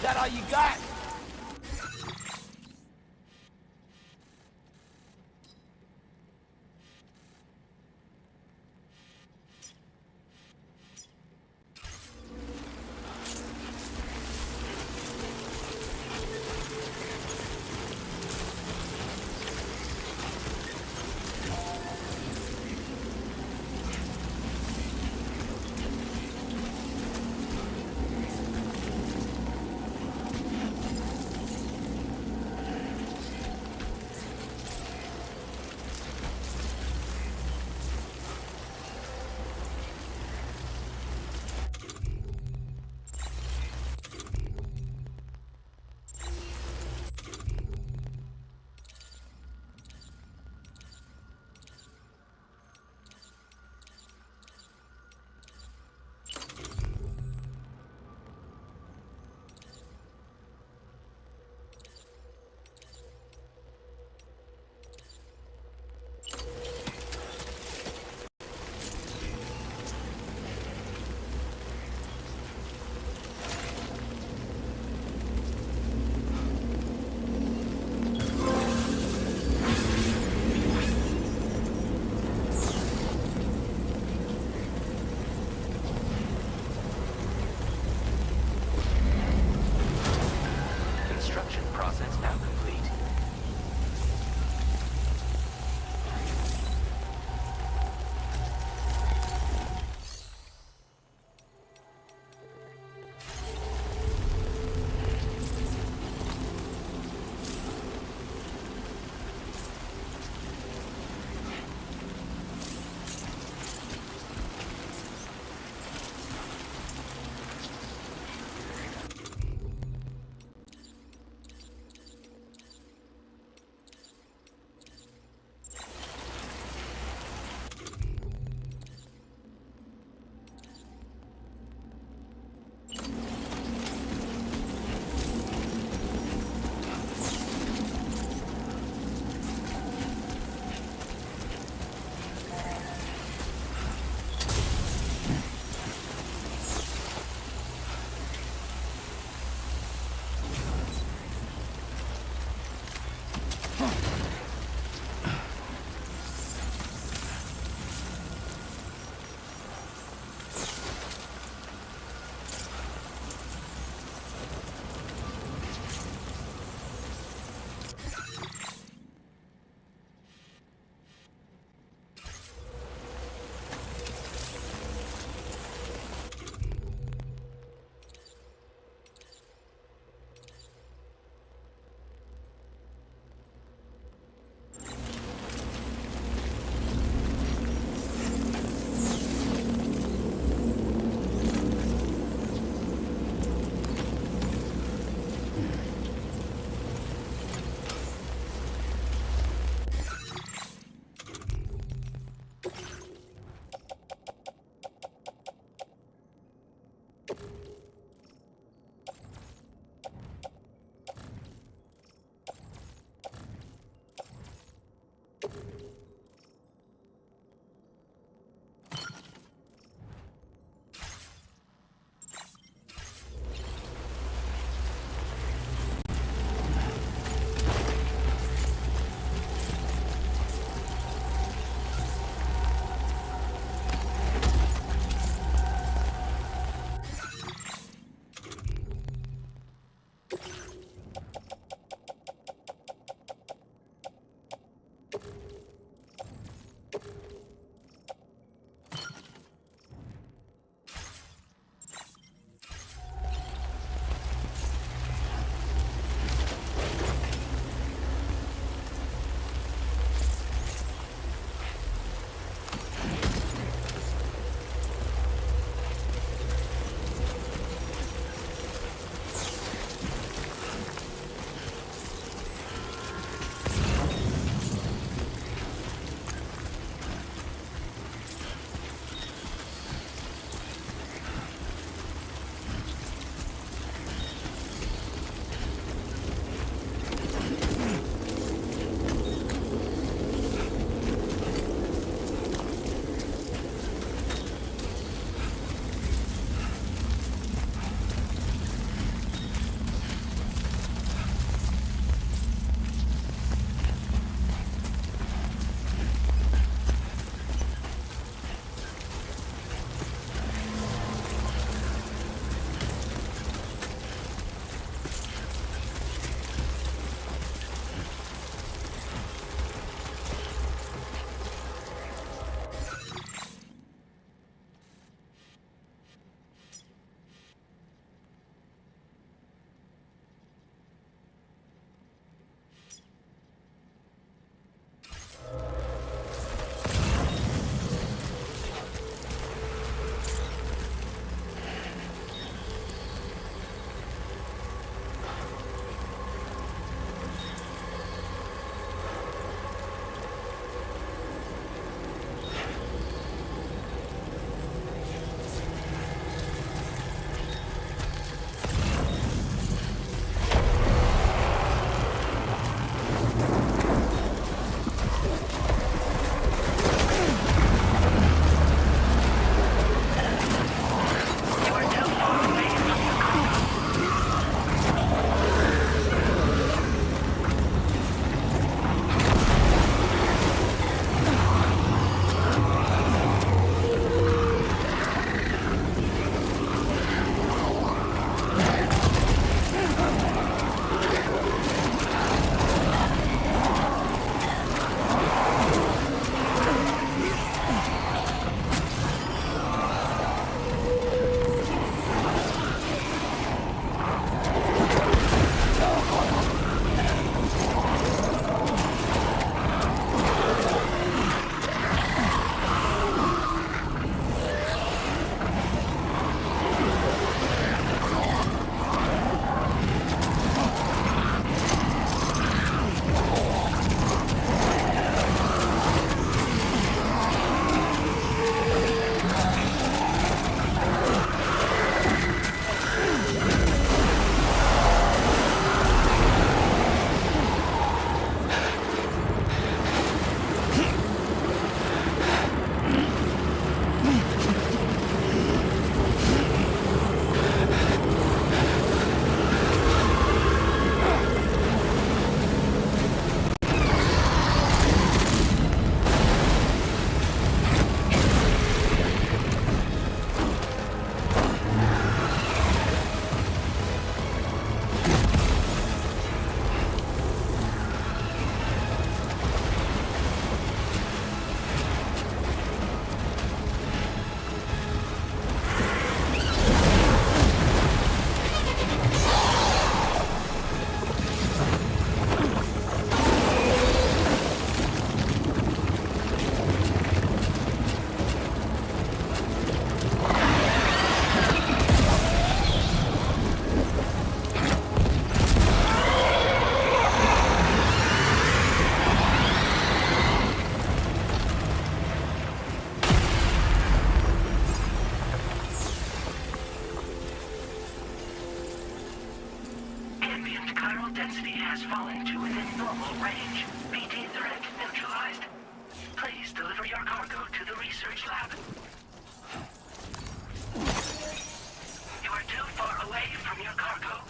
that all you got? Construction process now complete. density has fallen to within normal range. BT threat neutralized. Please deliver your cargo to the research lab. You are too far away from your cargo.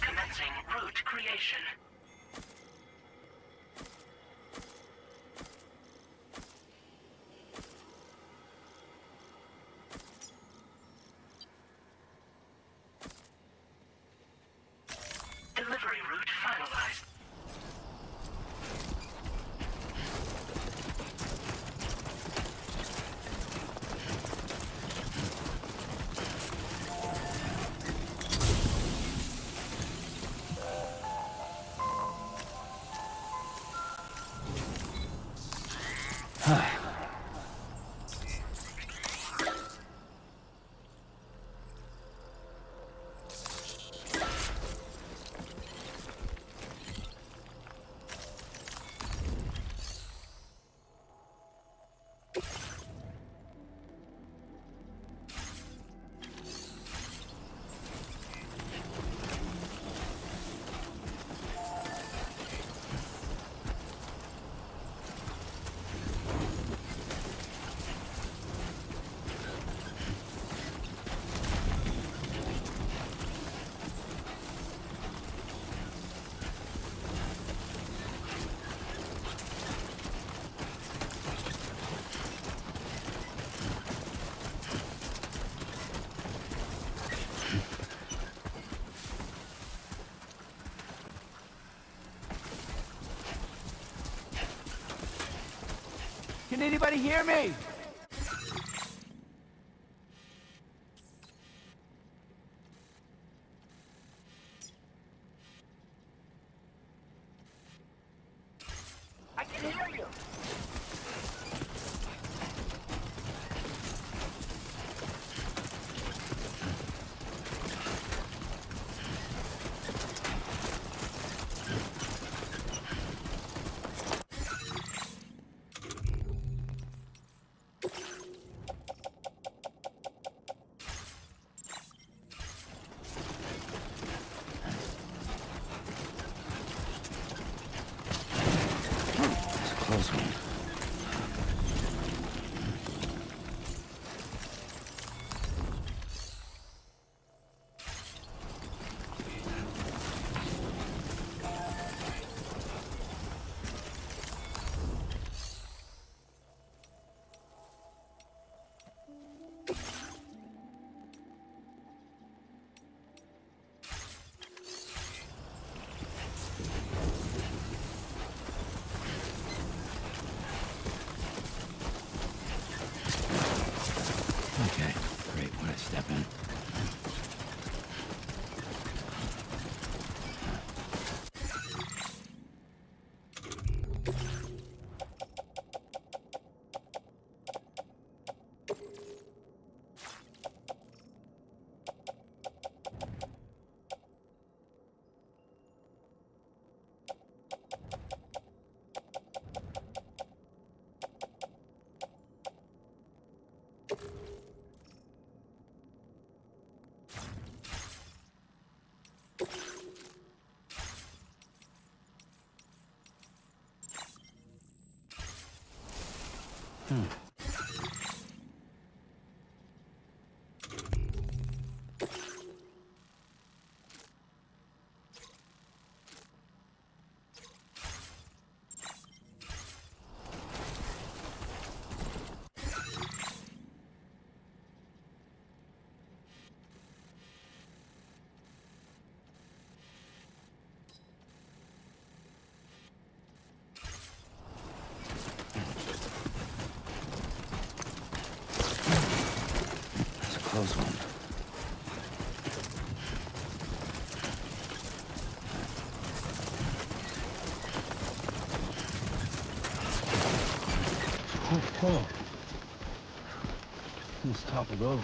Commencing route creation. Delivery route finalized. Can anybody hear me? I can hear you. Close one. Okay, great. When I step in. That's a close one. Whoa. Almost toppled over.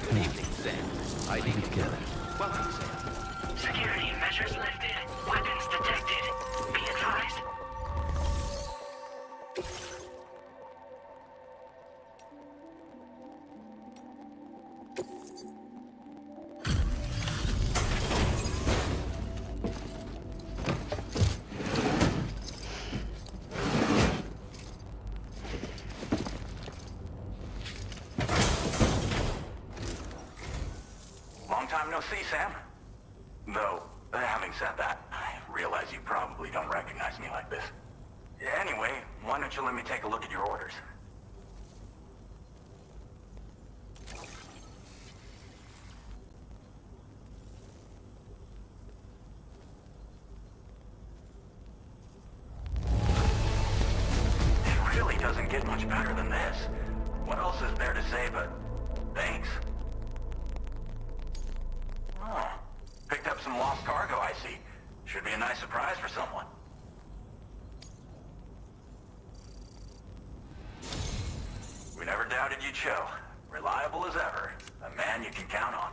Good evening, Sam. Hiding together. Welcome, Sam. Security measures lifted. Weapons detected. Be advised. Long time no see, Sam. Though, having said that, I realize you probably don't recognize me like this. Anyway, why don't you let me take a look at your orders? It really doesn't get much better than this. What else is there to say but thanks? Oh, picked up some lost cargo, I see. Should be a nice surprise for someone. We never doubted you'd show. Reliable as ever. A man you can count on.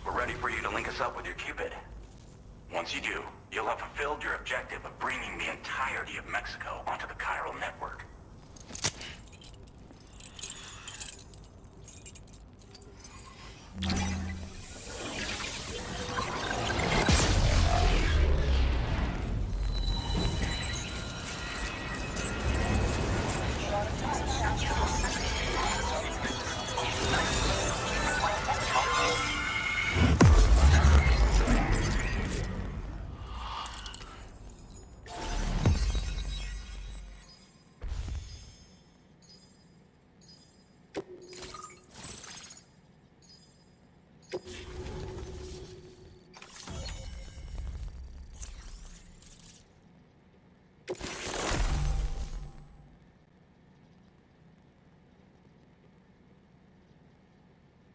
We're ready for you to link us up with your Cupid. Once you do, you'll have fulfilled your objective of bringing the entirety of Mexico onto the chiral network.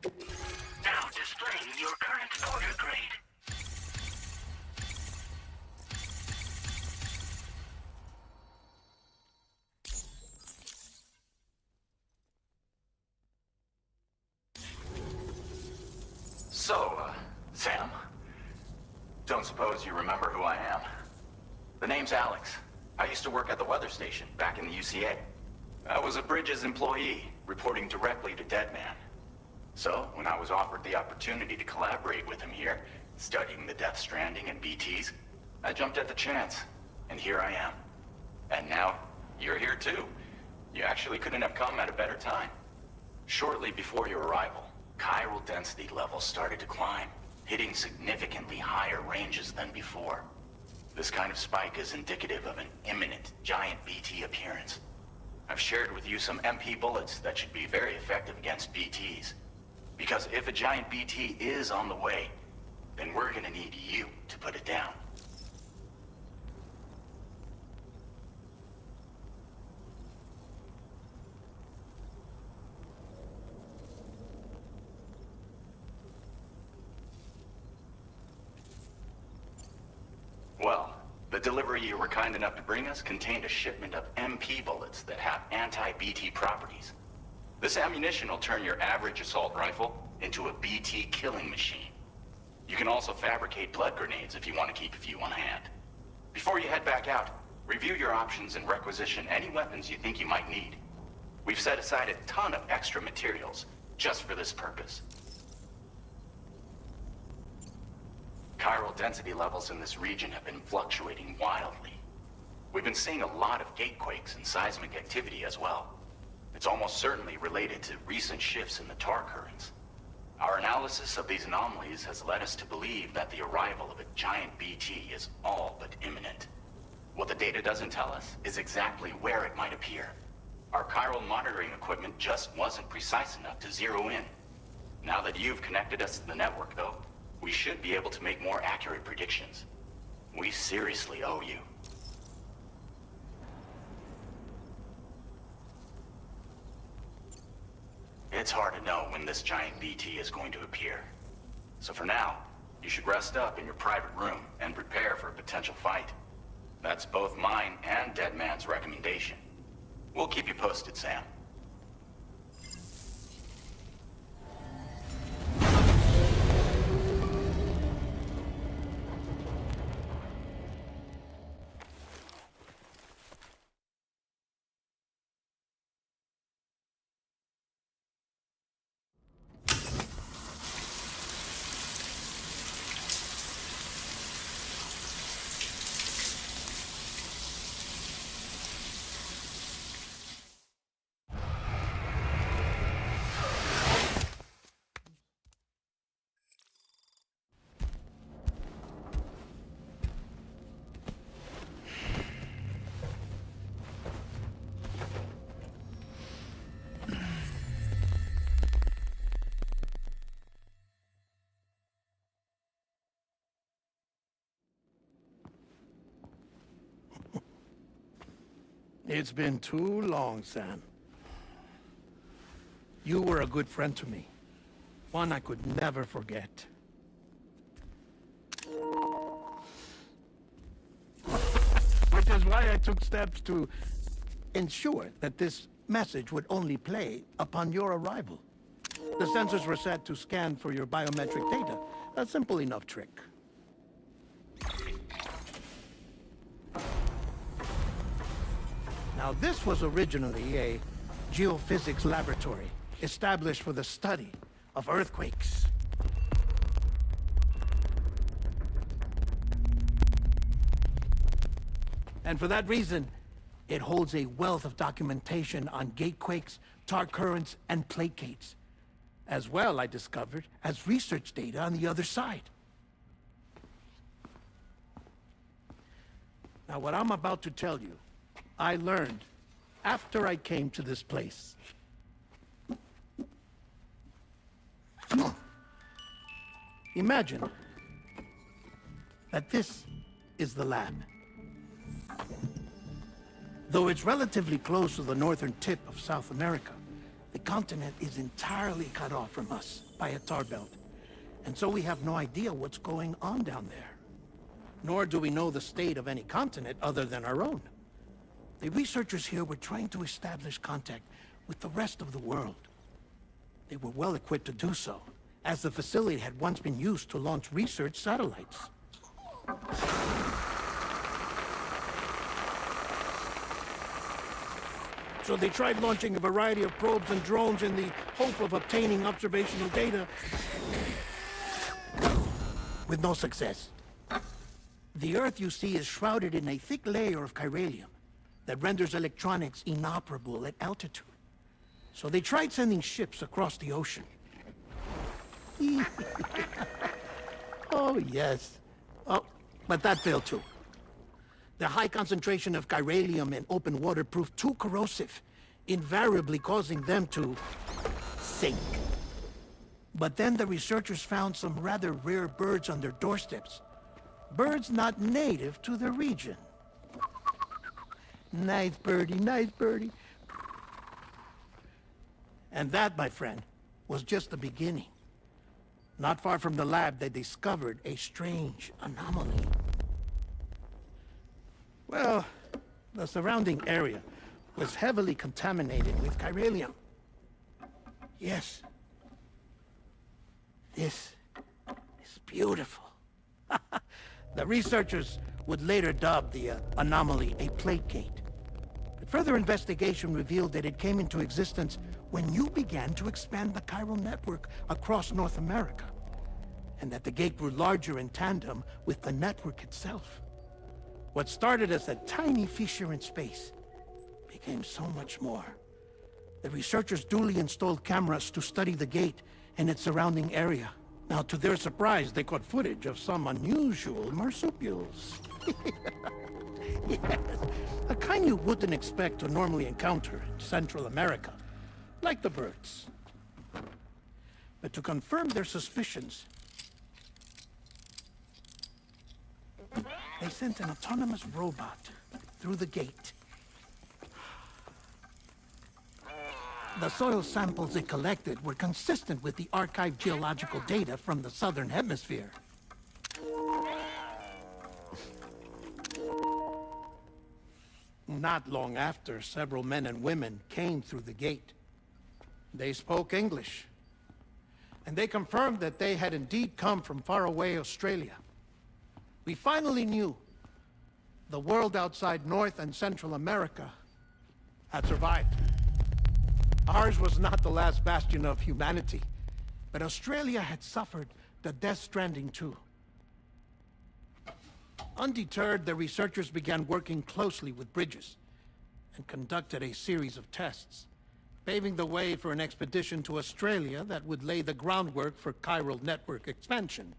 Now displaying your current order grade. So, Sam, don't suppose you remember who I am? The name's Alex. I used to work at the weather station back in the UCA. I was a Bridges employee, reporting directly to Deadman. So, when I was offered the opportunity to collaborate with him here, studying the Death Stranding and BTs, I jumped at the chance, and here I am. And now, you're here too. You actually couldn't have come at a better time. Shortly before your arrival, chiral density levels started to climb, hitting significantly higher ranges than before. This kind of spike is indicative of an imminent giant BT appearance. I've shared with you some MP bullets that should be very effective against BTs. Because if a giant BT is on the way, then we're gonna need you to put it down. Well, the delivery you were kind enough to bring us contained a shipment of MP bullets that have anti-BT properties. This ammunition will turn your average assault rifle into a BT killing machine. You can also fabricate blood grenades if you want to keep a few on hand. Before you head back out, review your options and requisition any weapons you think you might need. We've set aside a ton of extra materials just for this purpose. Chiral density levels in this region have been fluctuating wildly. We've been seeing a lot of gatequakes and seismic activity as well. It's almost certainly related to recent shifts in the tar currents. Our analysis of these anomalies has led us to believe that the arrival of a giant BT is all but imminent. What the data doesn't tell us is exactly where it might appear. Our chiral monitoring equipment just wasn't precise enough to zero in. Now that you've connected us to the network, though, we should be able to make more accurate predictions. We seriously owe you. It's hard to know when this giant BT is going to appear. So for now, you should rest up in your private room and prepare for a potential fight. That's both mine and Deadman's recommendation. We'll keep you posted, Sam. It's been too long, Sam. You were a good friend to me. One I could never forget. Which is why I took steps to ensure that this message would only play upon your arrival. The sensors were set to scan for your biometric data. A simple enough trick. Now, this was originally a geophysics laboratory established for the study of earthquakes. And for that reason, it holds a wealth of documentation on gatequakes, tar currents, and placates. As well, I discovered, as research data on the other side. Now, what I'm about to tell you, I learned after I came to this place. Imagine that this is the lab. Though it's relatively close to the northern tip of South America, the continent is entirely cut off from us by a tar belt. And so we have no idea what's going on down there. Nor do we know the state of any continent other than our own. The researchers here were trying to establish contact with the rest of the world. They were well equipped to do so, as the facility had once been used to launch research satellites. So they tried launching a variety of probes and drones in the hope of obtaining observational data, with no success. The Earth, you see, is shrouded in a thick layer of chiralium that renders electronics inoperable at altitude. So they tried sending ships across the ocean. Oh, yes. Oh, but that failed too. The high concentration of chiralium in open water proved too corrosive, invariably causing them to sink. But then the researchers found some rather rare birds on their doorsteps. Birds not native to the region. Nice birdie, nice birdie. And that, my friend, was just the beginning. Not far from the lab, they discovered a strange anomaly. Well, the surrounding area was heavily contaminated with chiralium. Yes. This is beautiful. The researchers would later dub the anomaly a plate gate. But further investigation revealed that it came into existence when you began to expand the chiral network across North America, and that the gate grew larger in tandem with the network itself. What started as a tiny fissure in space became so much more. The researchers duly installed cameras to study the gate and its surrounding area. Now, to their surprise, they caught footage of some unusual marsupials. Yes, a kind you wouldn't expect to normally encounter in Central America, like the birds. But to confirm their suspicions, they sent an autonomous robot through the gate. The soil samples it collected were consistent with the archived geological data from the southern hemisphere. Not long after, several men and women came through the gate. They spoke English, and they confirmed that they had indeed come from faraway Australia. We finally knew the world outside North and Central America had survived. Ours was not the last bastion of humanity, but Australia had suffered the death stranding too. Undeterred, the researchers began working closely with Bridges and conducted a series of tests, paving the way for an expedition to Australia that would lay the groundwork for chiral network expansion.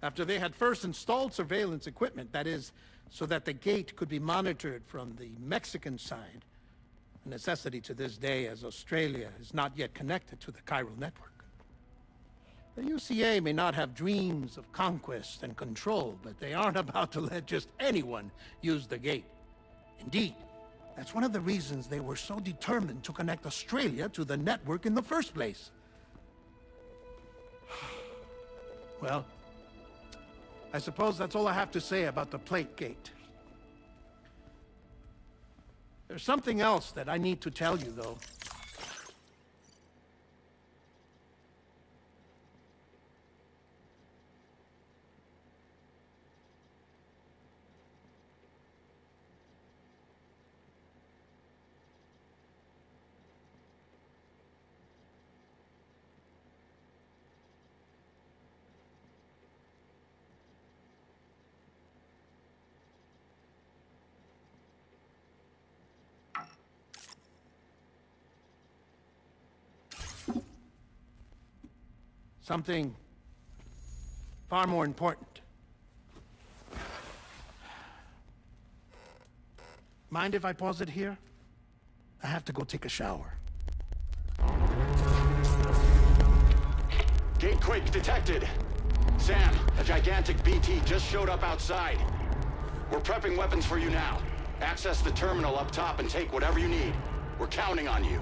After they had first installed surveillance equipment, that is, so that the gate could be monitored from the Mexican side, a necessity to this day as Australia is not yet connected to the chiral network. The UCA may not have dreams of conquest and control, but they aren't about to let just anyone use the gate. Indeed, that's one of the reasons they were so determined to connect Australia to the network in the first place. Well, I suppose that's all I have to say about the plate gate. There's something else that I need to tell you, though. Something far more important. Mind if I pause it here? I have to go take a shower. Gate quake detected. Sam, a gigantic BT just showed up outside. We're prepping weapons for you now. Access the terminal up top and take whatever you need. We're counting on you.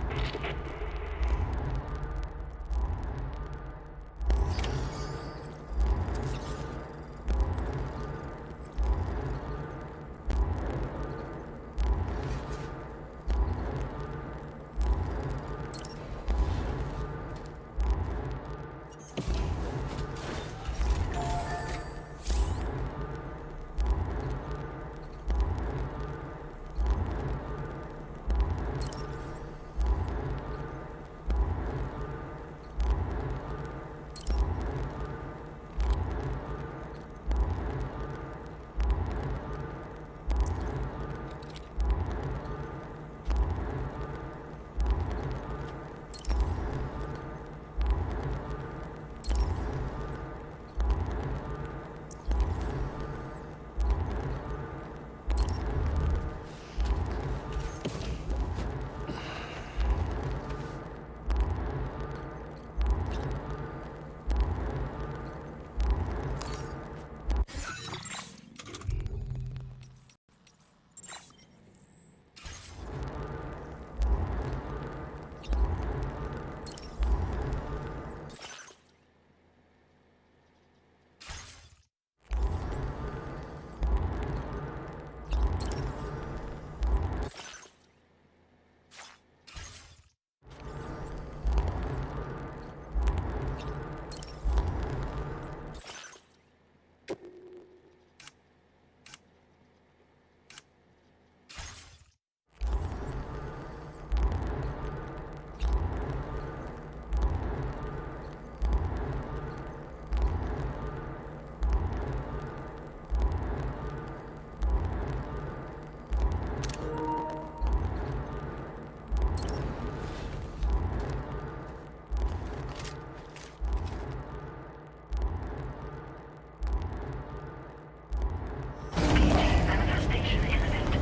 Manifestation imminent.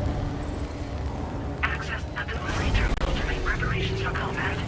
Access the delivery terminal to make preparations for combat.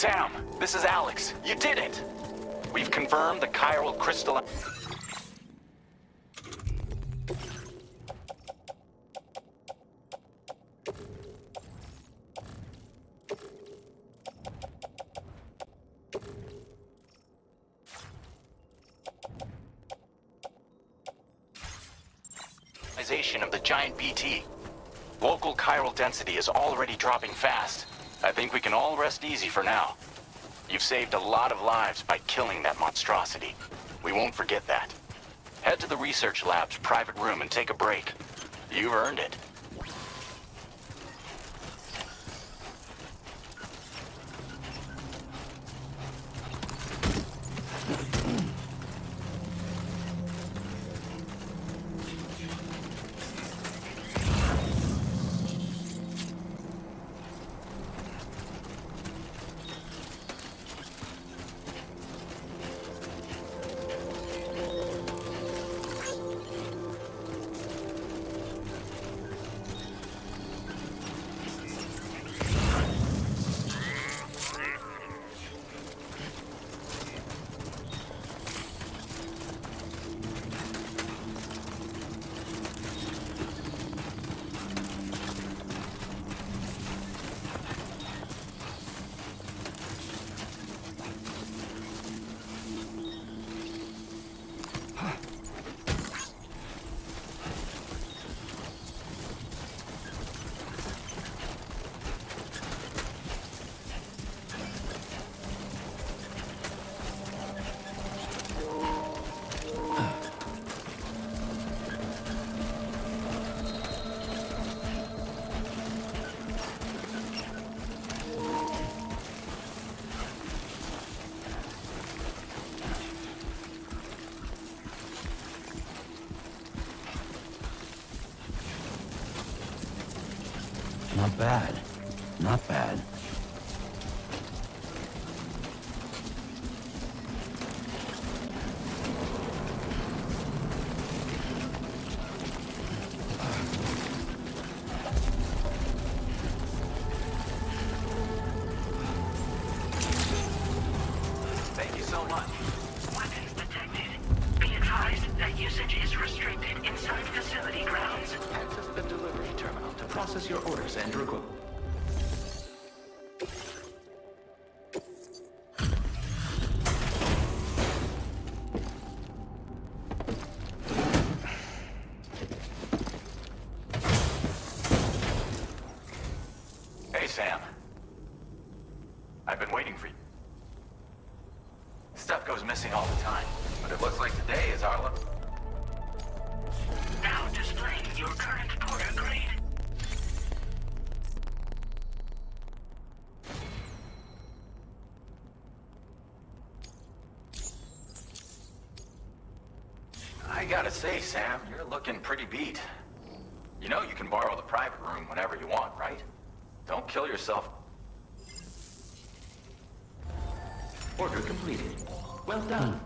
Sam, this is Alex. You did it! We've confirmed the chiral crystal... of the giant BT. Local chiral density is already dropping fast. I think we can all rest easy for now. You've saved a lot of lives by killing that monstrosity. We won't forget that. Head to the research lab's private room and take a break. You've earned it. Not bad. Not bad. Thank you so much. Weapons detected. Be advised that usage is restricted inside facility grounds. Access the delivery terminal to process your orders and equipment. Hey, Sam. I've been waiting for you. Stuff goes missing all the time, but it looks like today is our luck. Now displaying your current porter grade. I gotta say, Sam, you're looking pretty beat. You know you can borrow the private room whenever you want, right? Don't kill yourself. Order completed. Well done.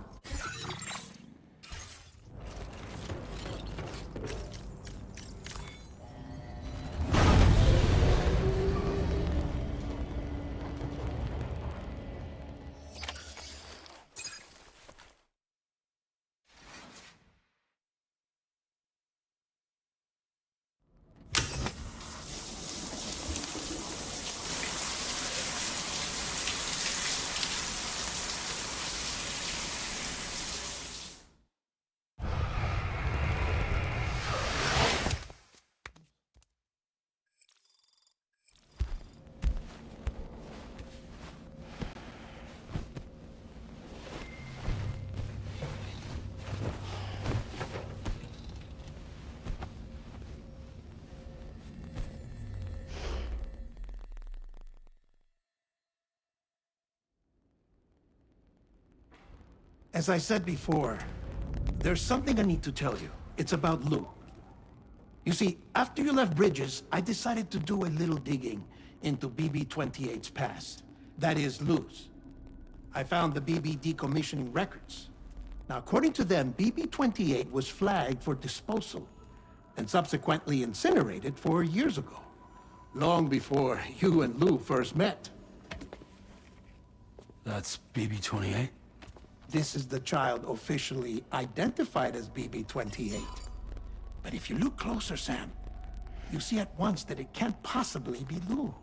As I said before, there's something I need to tell you. It's about Lou. You see, after you left Bridges, I decided to do a little digging into BB-28's past. That is, Lou's. I found the BB decommissioning records. Now, according to them, BB-28 was flagged for disposal and subsequently incinerated 4 years ago, long before you and Lou first met. That's BB-28? This is the child officially identified as BB-28. But if you look closer, Sam, you see at once that it can't possibly be Lou.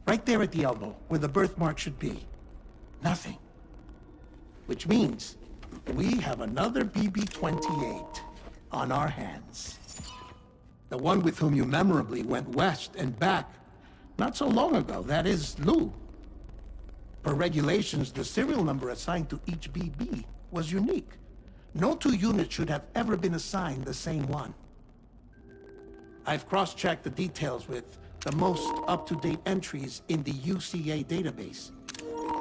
Right there at the elbow, where the birthmark should be. Nothing. Which means we have another BB-28 on our hands. The one with whom you memorably went west and back not so long ago, that is Lou. Per regulations, the serial number assigned to each BB was unique. No two units should have ever been assigned the same one. I've cross-checked the details with the most up-to-date entries in the UCA database.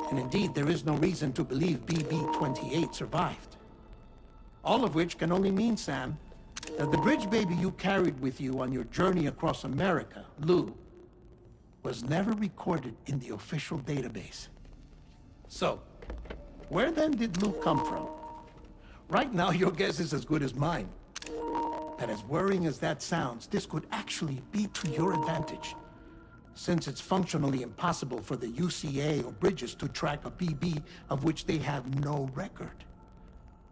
And indeed, there is no reason to believe BB-28 survived. All of which can only mean, Sam, that the bridge baby you carried with you on your journey across America, Lou, was never recorded in the official database. So, where then did Lou come from? Right now, your guess is as good as mine. And as worrying as that sounds, this could actually be to your advantage, since it's functionally impossible for the UCA or Bridges to track a BB of which they have no record.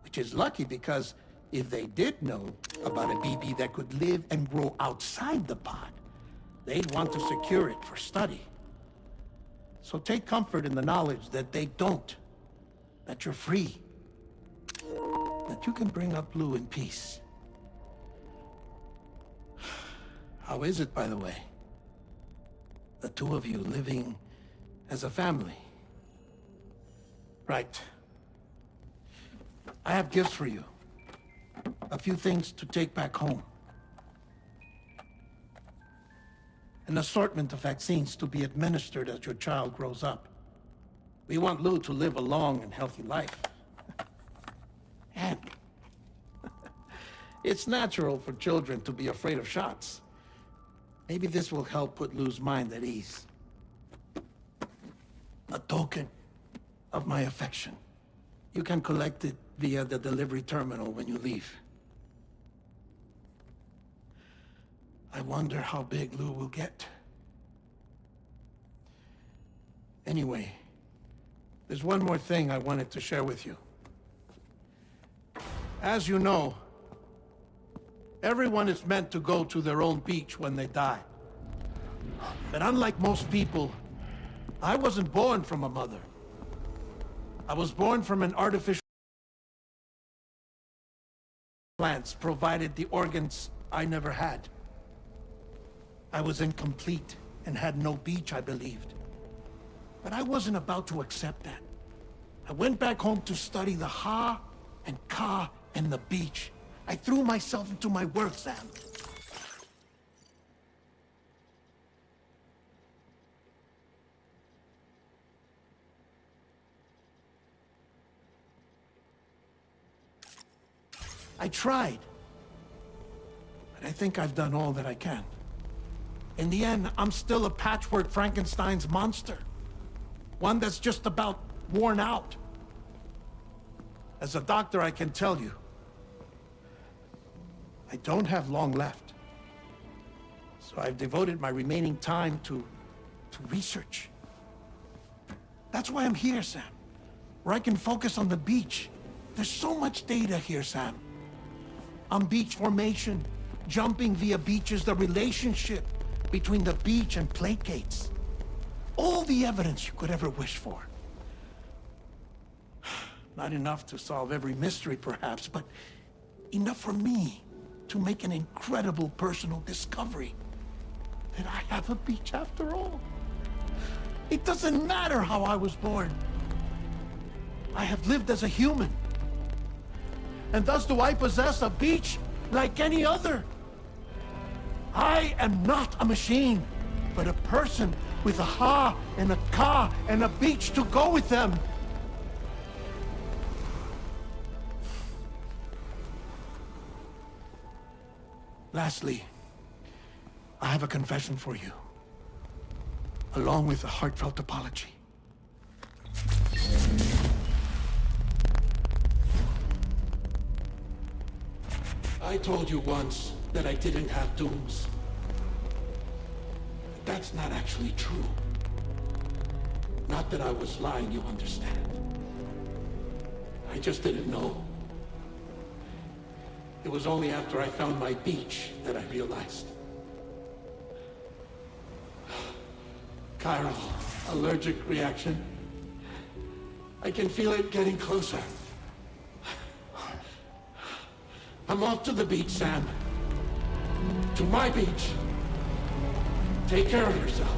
Which is lucky because if they did know about a BB that could live and grow outside the pod, they'd want to secure it for study. So take comfort in the knowledge that they don't, that you're free, that you can bring up Lou in peace. How is it, by the way? The two of you living as a family? Right. I have gifts for you. A few things to take back home. An assortment of vaccines to be administered as your child grows up. We want Lou to live a long and healthy life. And it's natural for children to be afraid of shots. Maybe this will help put Lou's mind at ease. A token of my affection. You can collect it via the delivery terminal when you leave. I wonder how big Lou will get. Anyway, there's one more thing I wanted to share with you. As you know, everyone is meant to go to their own beach when they die. But unlike most people, I wasn't born from a mother. I was born from an artificial plants provided the organs I never had. I was incomplete and had no beach, I believed. But I wasn't about to accept that. I went back home to study the Ha and Ka and the beach. I threw myself into my work, Sam. I tried. But I think I've done all that I can. In the end, I'm still a patchwork Frankenstein's monster. One that's just about worn out. As a doctor, I can tell you, I don't have long left. So I've devoted my remaining time to research. That's why I'm here, Sam. Where I can focus on the beach. There's so much data here, Sam. On beach formation, jumping via beaches, the relationship between the beach and placates. All the evidence you could ever wish for. Not enough to solve every mystery, perhaps, but enough for me to make an incredible personal discovery. That I have a beach after all. It doesn't matter how I was born. I have lived as a human. And thus do I possess a beach like any other. I am not a machine, but a person with a Ha and a Ka and a beach to go with them. Lastly, I have a confession for you, along with a heartfelt apology. I told you once that I didn't have dooms. But that's not actually true. Not that I was lying, you understand. I just didn't know. It was only after I found my beach that I realized. Chiral allergic reaction. I can feel it getting closer. I'm off to the beach, Sam. To my beach. Take care of yourself.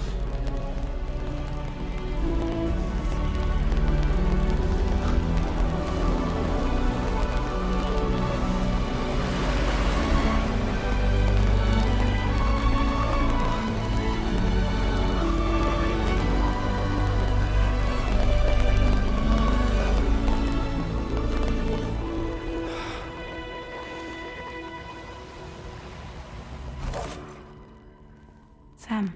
Sam.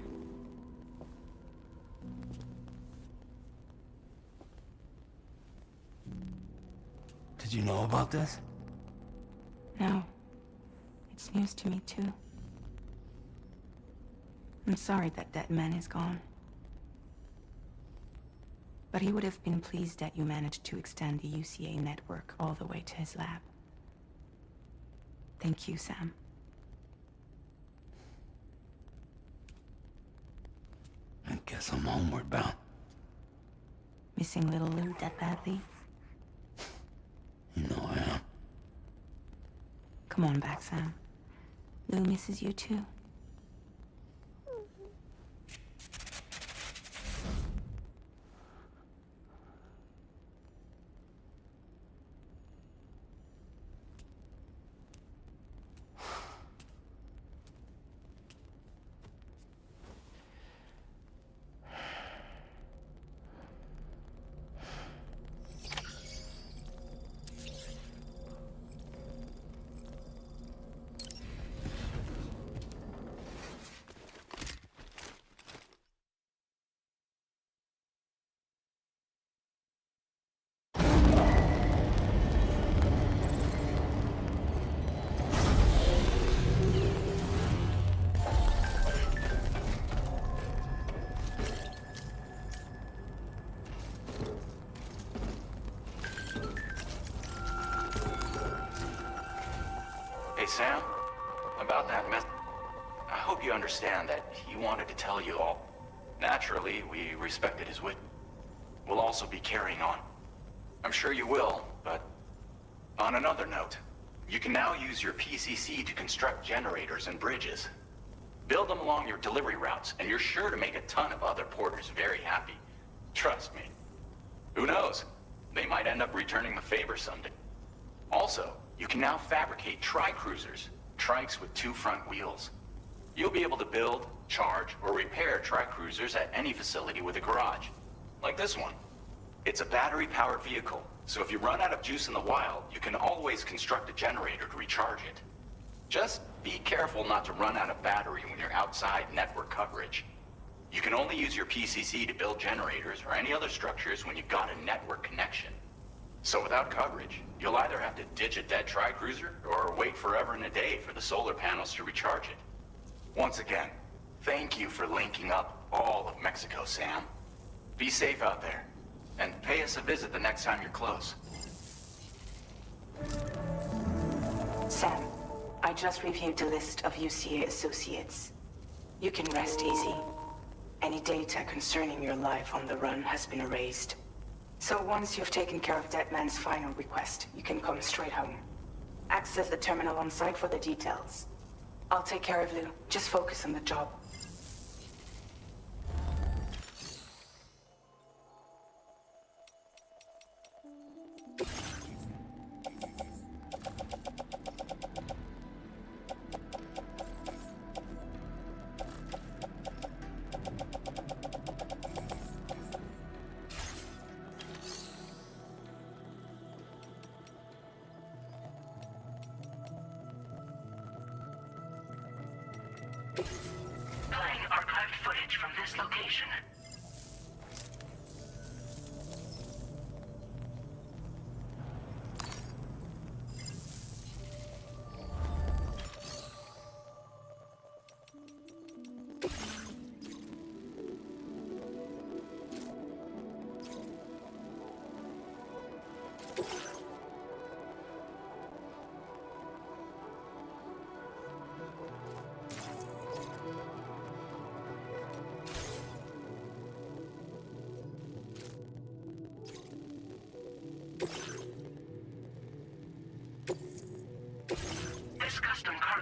Did you know about this? No. It's news to me, too. I'm sorry that man is gone. But he would have been pleased that you managed to extend the UCA network all the way to his lab. Thank you, Sam. I guess I'm homeward bound. Missing little Lou that badly? You know I am. Come on back, Sam. Lou misses you too. Hey, Sam, about that mess. I hope you understand that he wanted to tell you all. Naturally, we respected his wit. We'll also be carrying on. I'm sure you will, but on another note, you can now use your PCC to construct generators and bridges. Build them along your delivery routes, and you're sure to make a ton of other porters very happy. Trust me. Who knows? They might end up returning the favor someday. Also, you can now fabricate tri-cruisers, trikes with 2 front wheels. You'll be able to build, charge, or repair tri-cruisers at any facility with a garage. Like this one. It's a battery-powered vehicle, so if you run out of juice in the wild, you can always construct a generator to recharge it. Just be careful not to run out of battery when you're outside network coverage. You can only use your PCC to build generators or any other structures when you've got a network connection. So without coverage, you'll either have to ditch a dead tri-cruiser or wait forever and a day for the solar panels to recharge it. Once again, thank you for linking up all of Mexico, Sam. Be safe out there, and pay us a visit the next time you're close. Sam, I just reviewed the list of UCA associates. You can rest easy. Any data concerning your life on the run has been erased. So once you've taken care of that man's final request, you can come straight home. Access the terminal on site for the details. I'll take care of Lou. Just focus on the job. Playing archived footage from this location.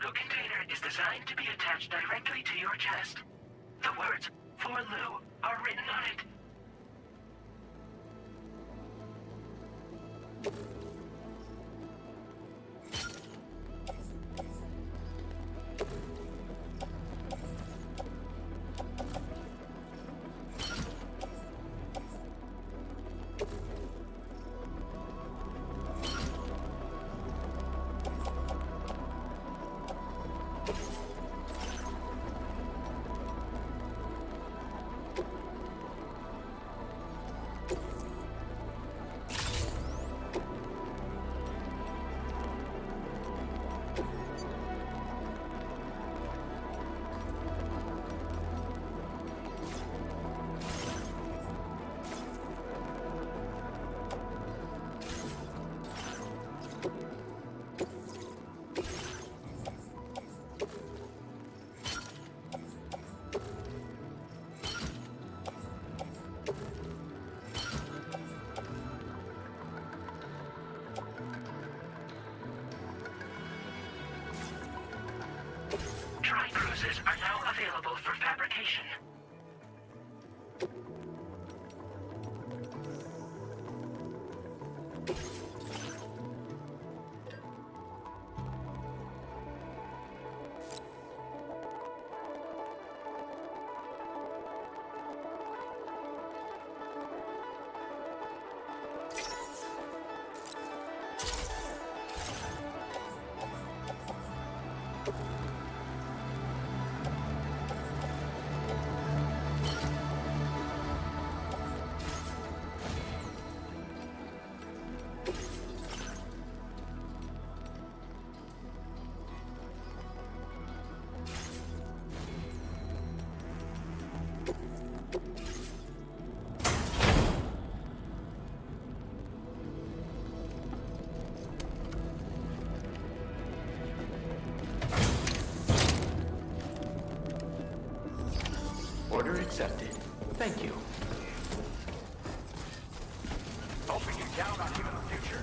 cargo container is designed to be attached directly to your chest. The words, "For Lou," are written on it. Tri-cruisers are now available for fabrication. Order accepted. Thank you. Hope we can count on you in the future.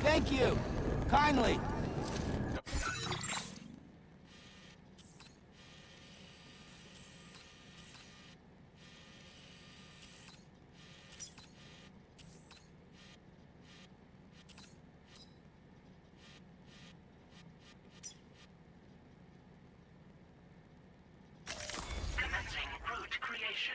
Thank you. Kindly. Commencing route creation.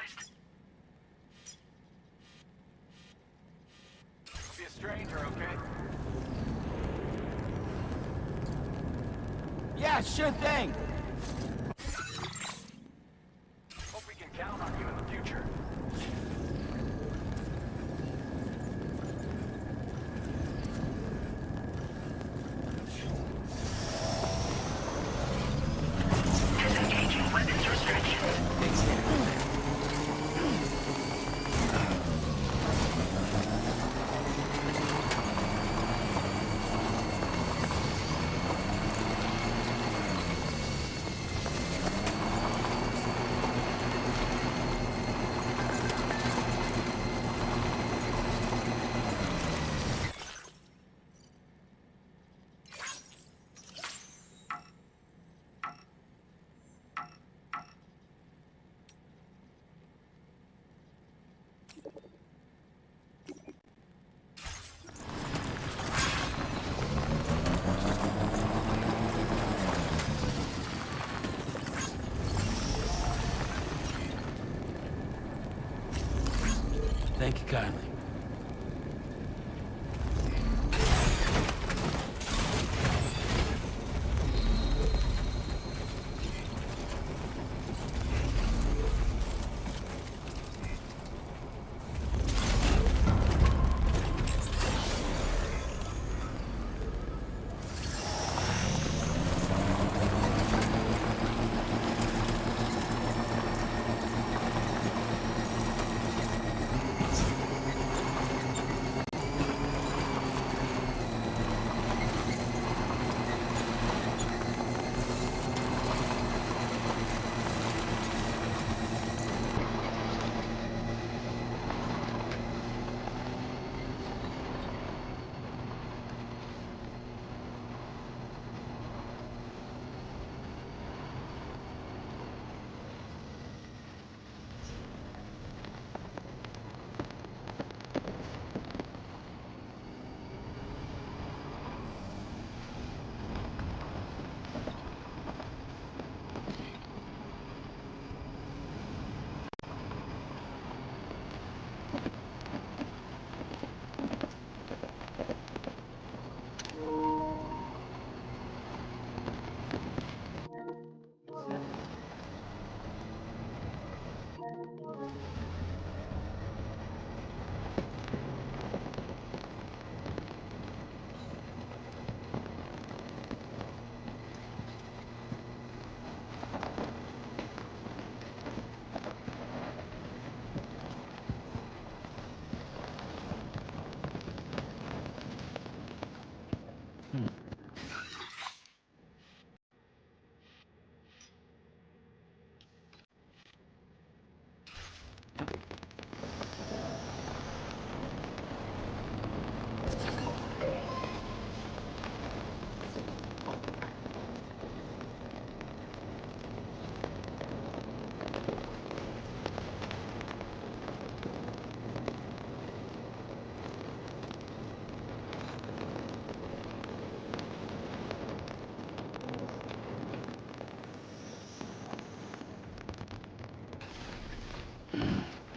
advised. Be a stranger, okay? Yeah, sure thing. Hope we can count on you in the future. Disengaging weapons restrictions. Thank you kindly.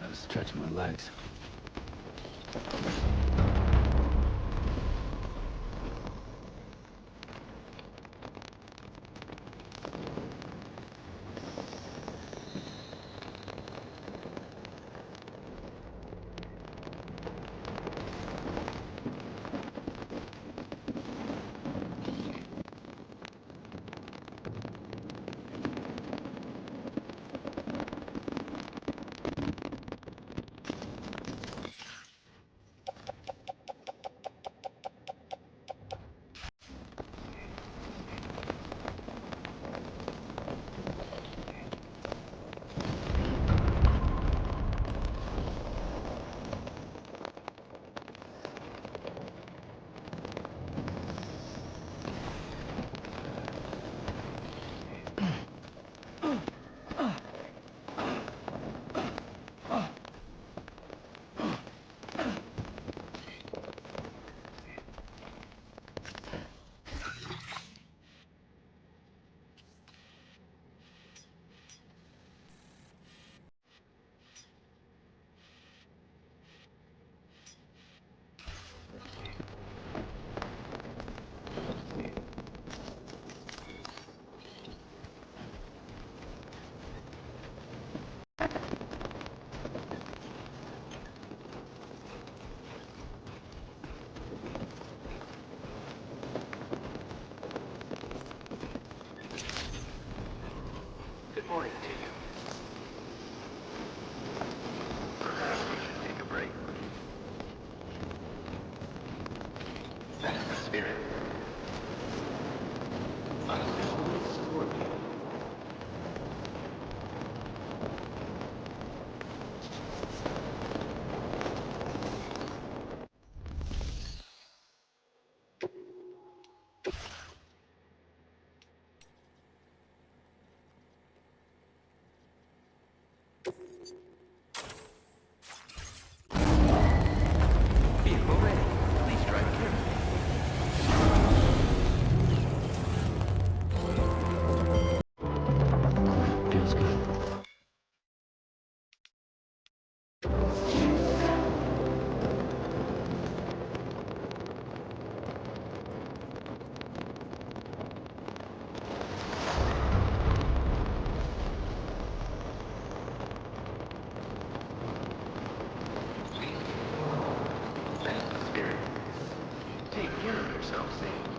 I was stretching my legs. Take care of yourself, Sam.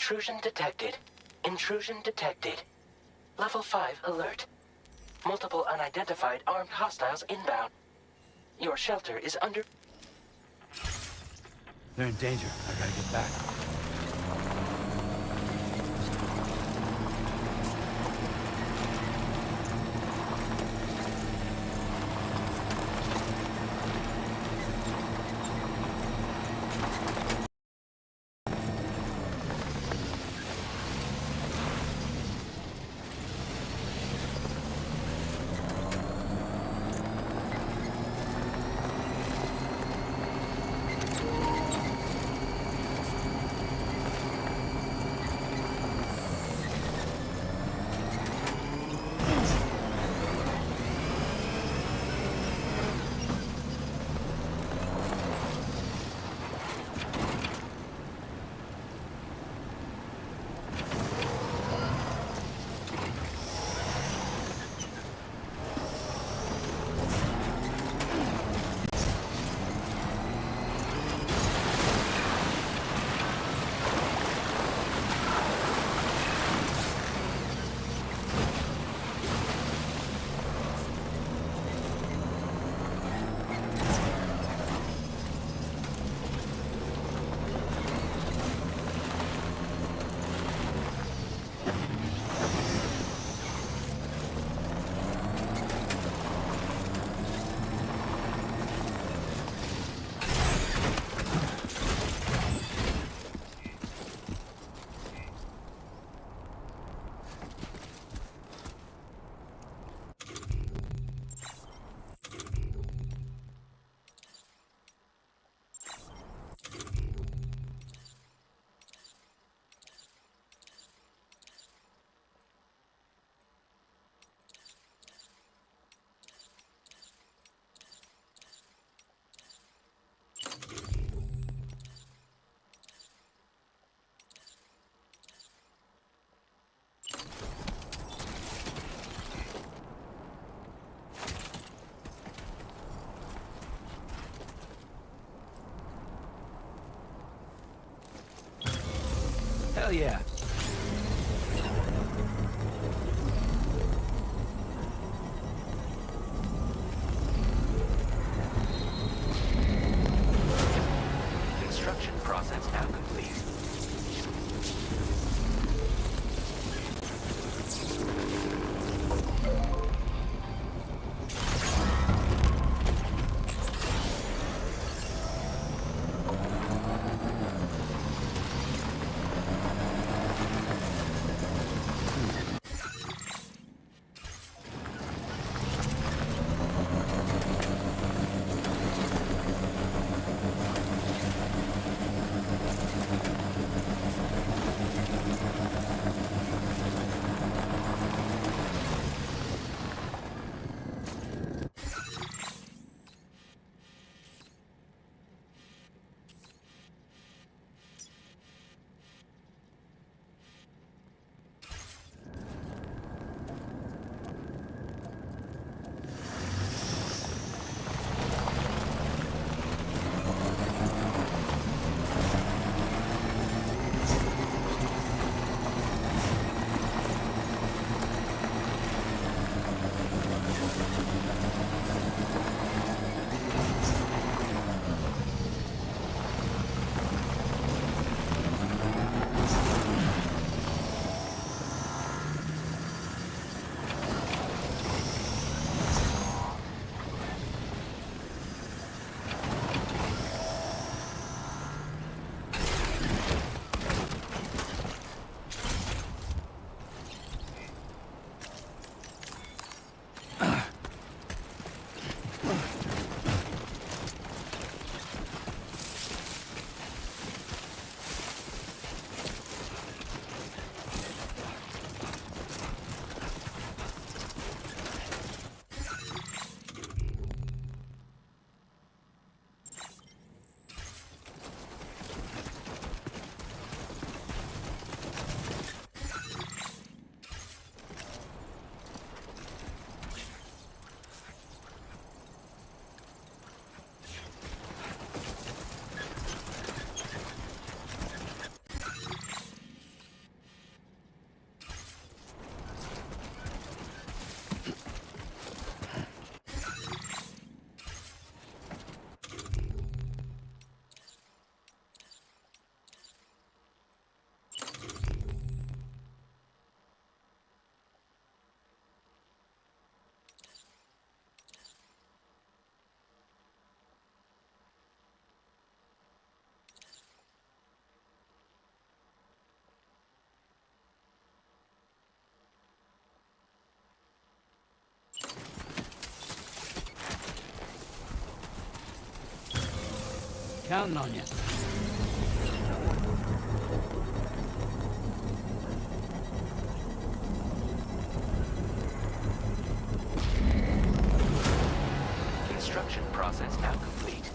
Intrusion detected. Intrusion detected. Level 5 alert. Multiple unidentified armed hostiles inbound. Your shelter is under... They're in danger. I gotta get back. Hell yeah. Construction process now complete. Counting on you. Construction process now complete.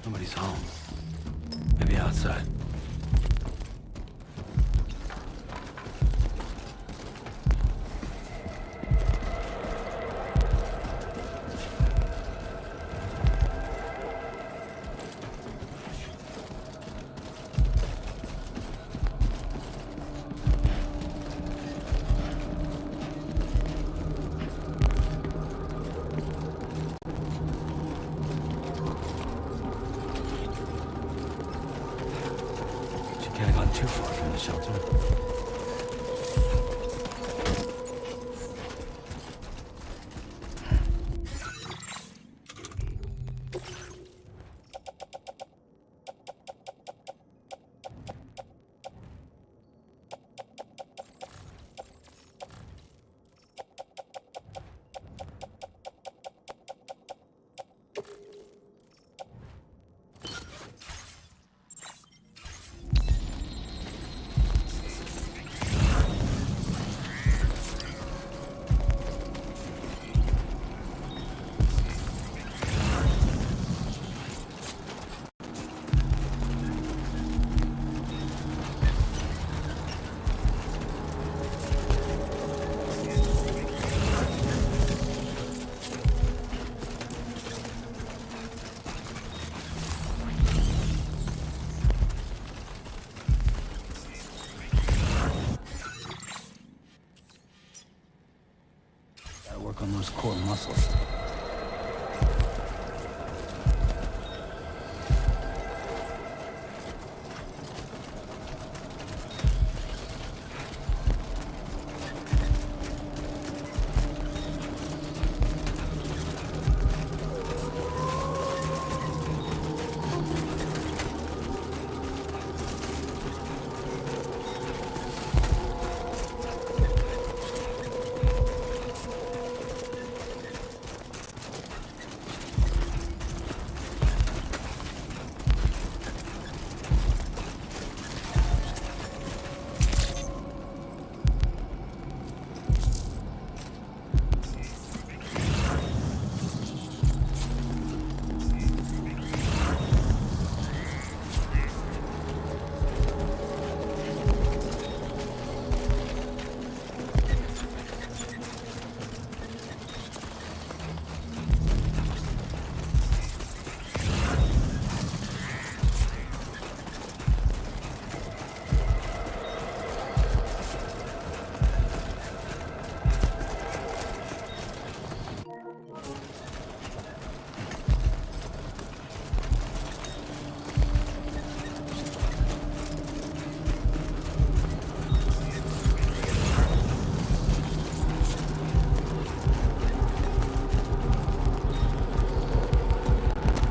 Nobody's home. Maybe outside. too far from the shelter. Work on those core muscles.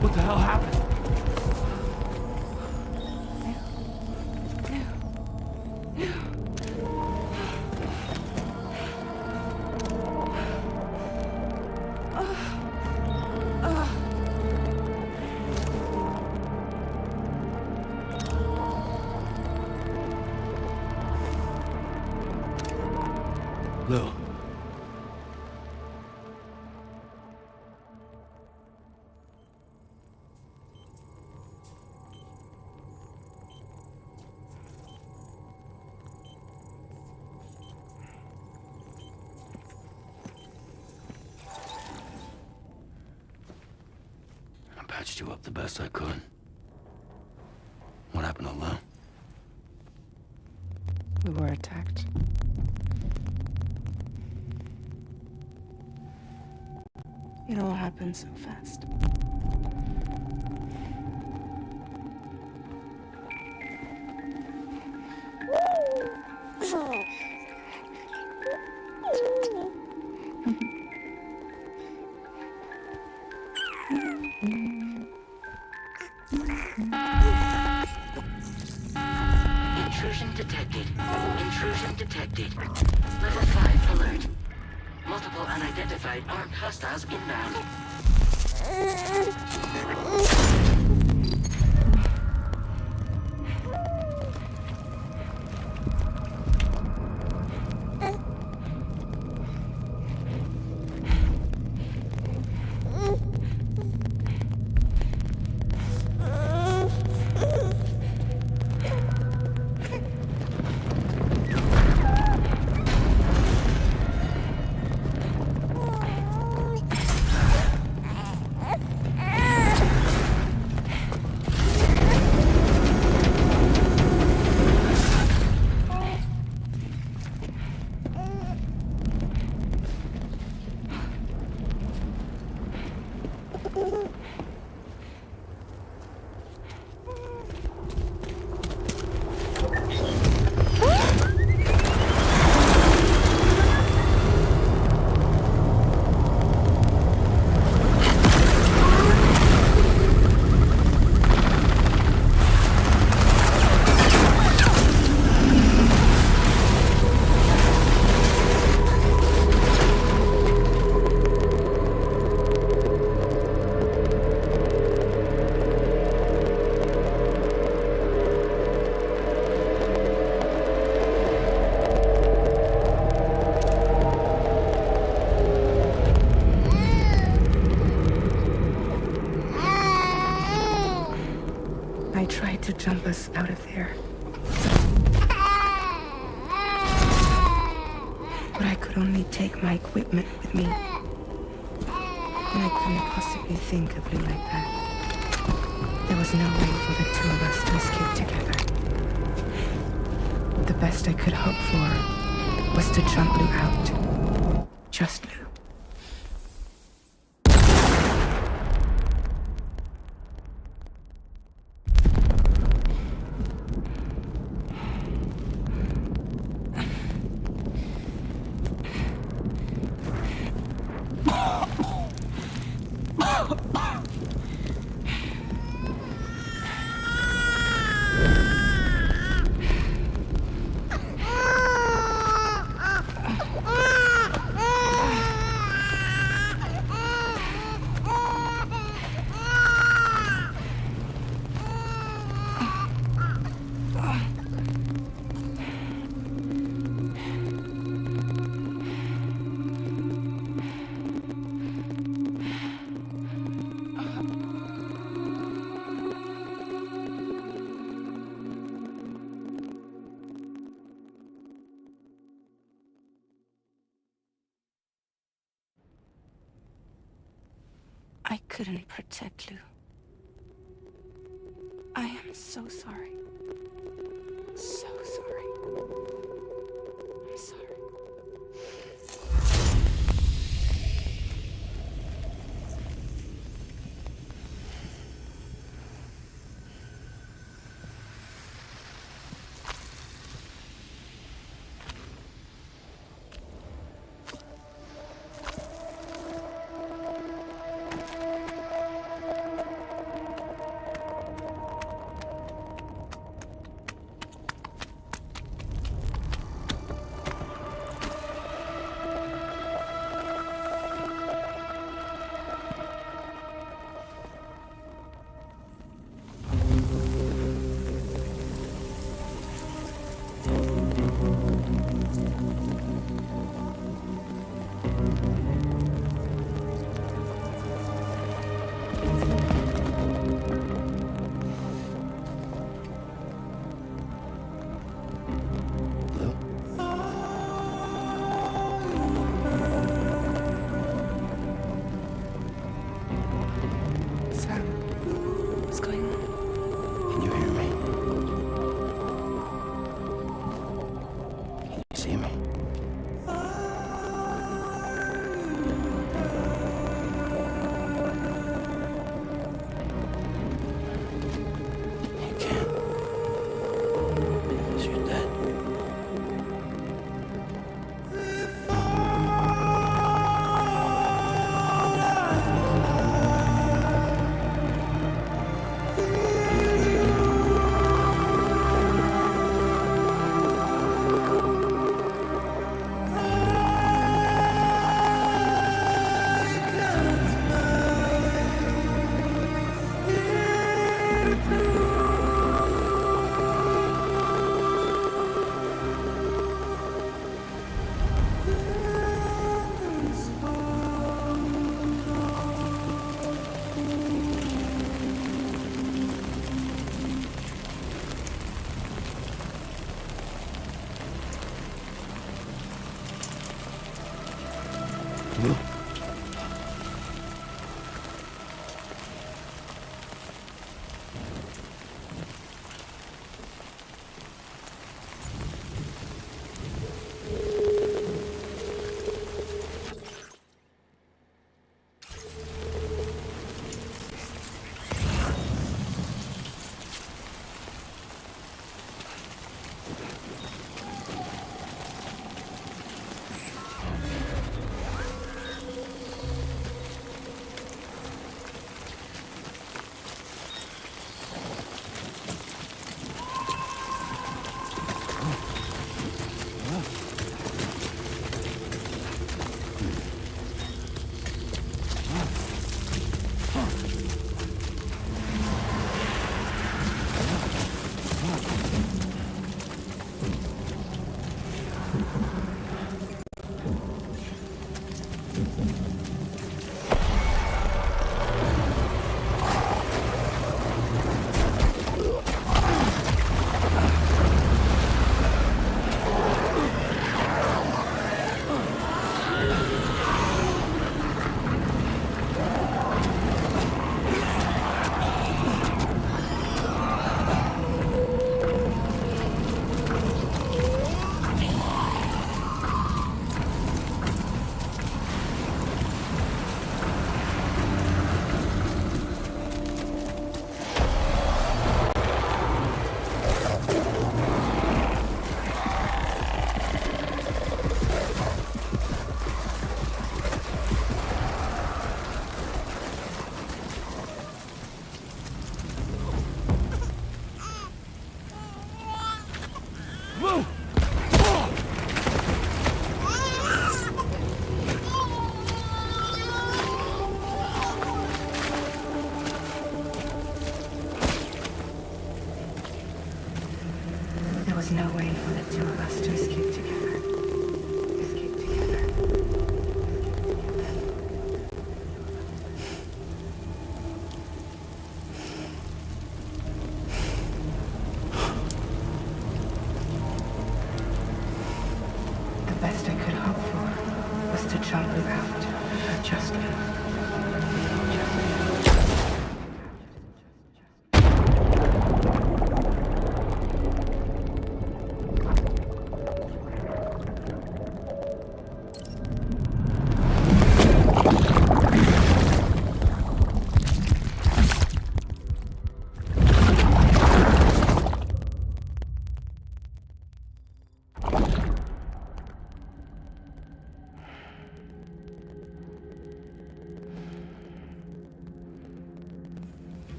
What the hell happened? Lil. I patched you up the best I could. What happened to Lil? We were attacked. It all happened so fast. Intrusion detected. Intrusion detected. Level 5 alert. Multiple unidentified armed hostiles inbound. to jump us out of there. But I could only take my equipment with me. And I couldn't possibly think of Blue like that. There was no way for the two of us to escape together. The best I could hope for was to jump Blue out. Just Blue. I couldn't protect Lou. I am so sorry. So sorry. I'm sorry. There's no way for the two of us to escape together. Escape together. The best I could hope for was to jump without a just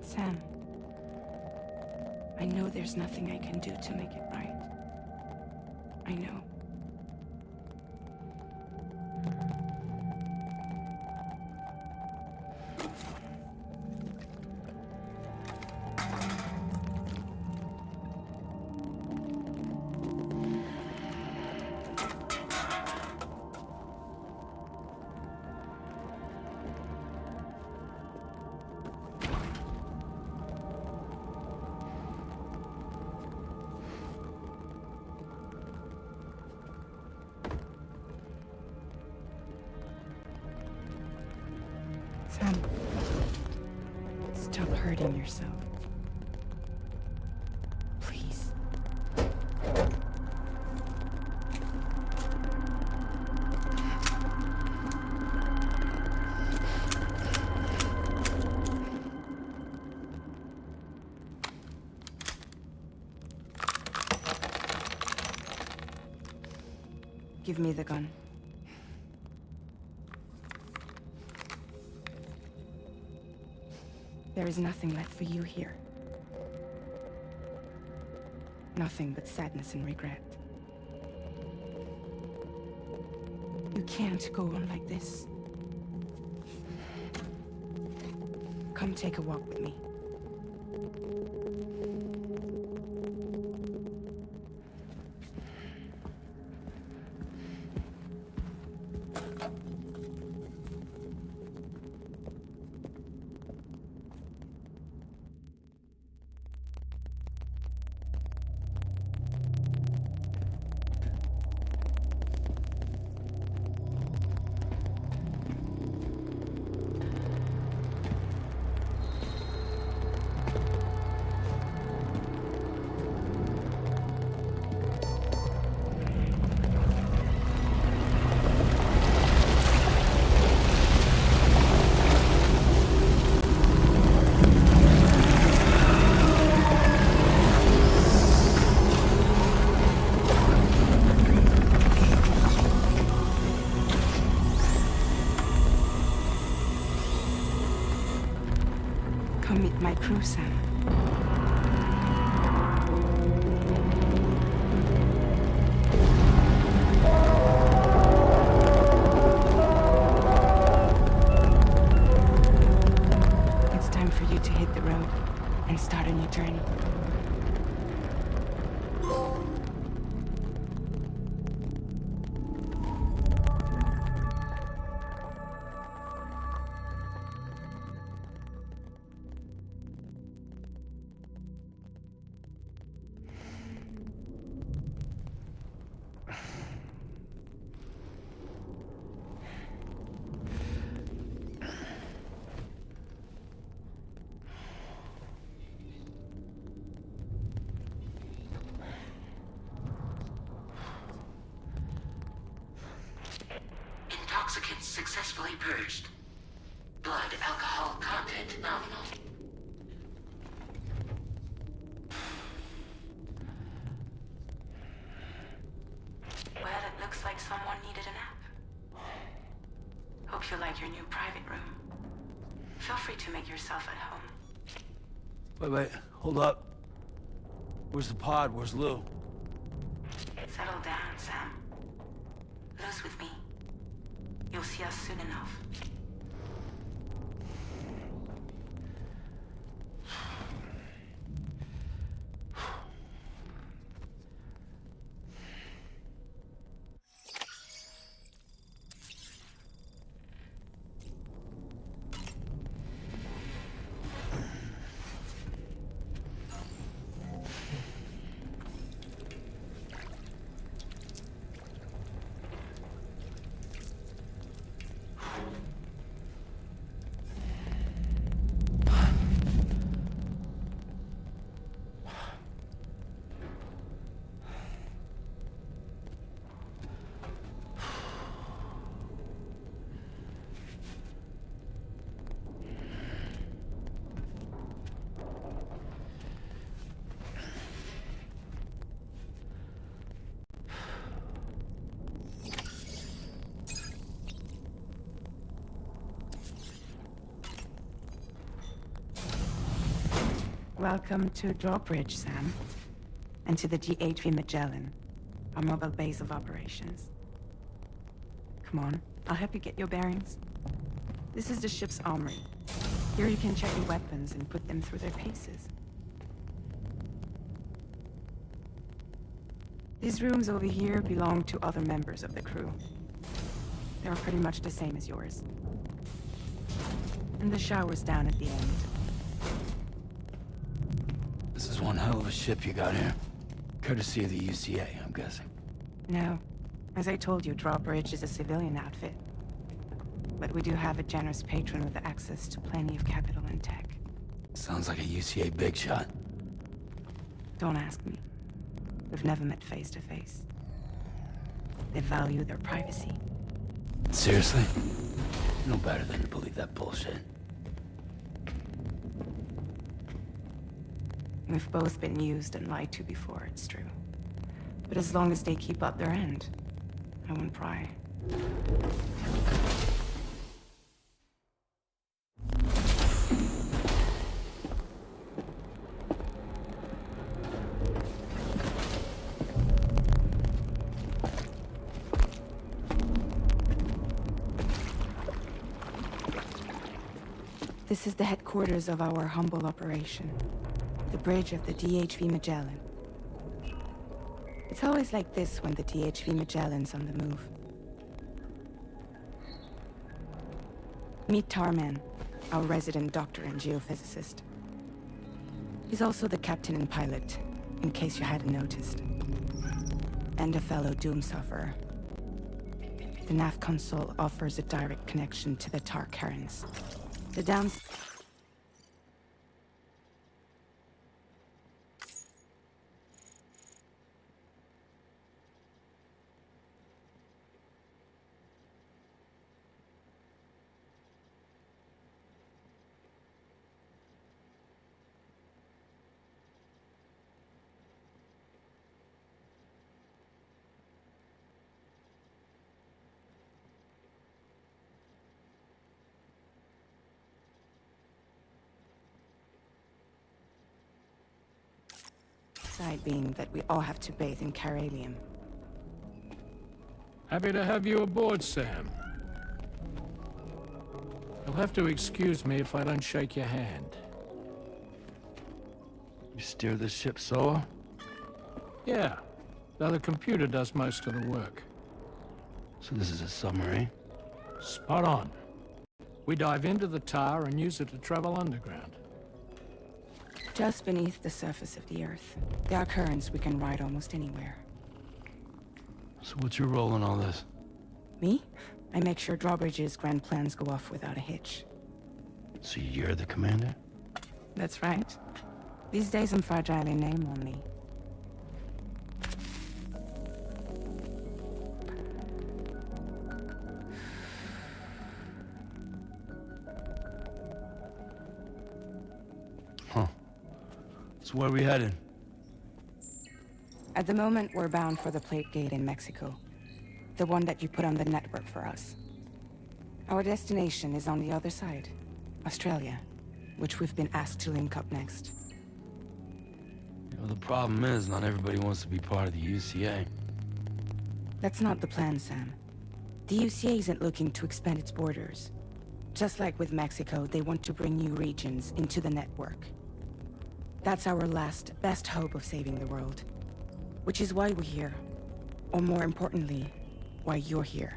Sam, I know there's nothing I can do to make it right. I know. Sam, stop hurting yourself. Please. Give me the gun. There is nothing left for you here. Nothing but sadness and regret. You can't go on like this. Come take a walk with me. Come meet my crew, Sam. It's time for you to hit the road and start a new journey. Toxicants successfully purged. Blood alcohol content nominal. Well, it looks like someone needed a nap. Hope you like your new private room. Feel free to make yourself at home. Wait, hold up. Where's the pod? Where's Lou? Settle down, Sam. Lou's with me. You'll see us soon enough. Welcome to Drawbridge, Sam. And to the GHV Magellan, our mobile base of operations. Come on, I'll help you get your bearings. This is the ship's armory. Here you can check your weapons and put them through their paces. These rooms over here belong to other members of the crew. They're pretty much the same as yours. And the shower's down at the end. This is one hell of a ship you got here. Courtesy of the UCA, I'm guessing. No. As I told you, Drawbridge is a civilian outfit. But we do have a generous patron with access to plenty of capital and tech. Sounds like a UCA big shot. Don't ask me. We've never met face to face. They value their privacy. Seriously? No better than to believe that bullshit. We've both been used and lied to before, it's true. But as long as they keep up their end, I won't pry. This is the headquarters of our humble operation. The bridge of the DHV Magellan. It's always like this when the DHV Magellan's on the move. Meet Tarman, our resident doctor and geophysicist. He's also the captain and pilot, in case you hadn't noticed. And a fellow doom sufferer. The nav console offers a direct connection to the Tar Karens. The downs... Side being that we all have to bathe in caralium. Happy to have you aboard, Sam. You'll have to excuse me if I don't shake your hand. You steer this ship solo? Yeah, though the computer does most of the work. So this is a submarine? Spot on. We dive into the tar and use it to travel underground. Just beneath the surface of the Earth. There are currents we can ride almost anywhere. So what's your role in all this? Me? I make sure Drawbridge's grand plans go off without a hitch. So you're the commander? That's right. These days I'm fragile in name only. So where are we headed? At the moment, we're bound for the plate gate in Mexico. The one that you put on the network for us. Our destination is on the other side, Australia, which we've been asked to link up next. You know, the problem is, not everybody wants to be part of the UCA. That's not the plan, Sam. The UCA isn't looking to expand its borders. Just like with Mexico, they want to bring new regions into the network. That's our last, best hope of saving the world. Which is why we're here. Or more importantly, why you're here.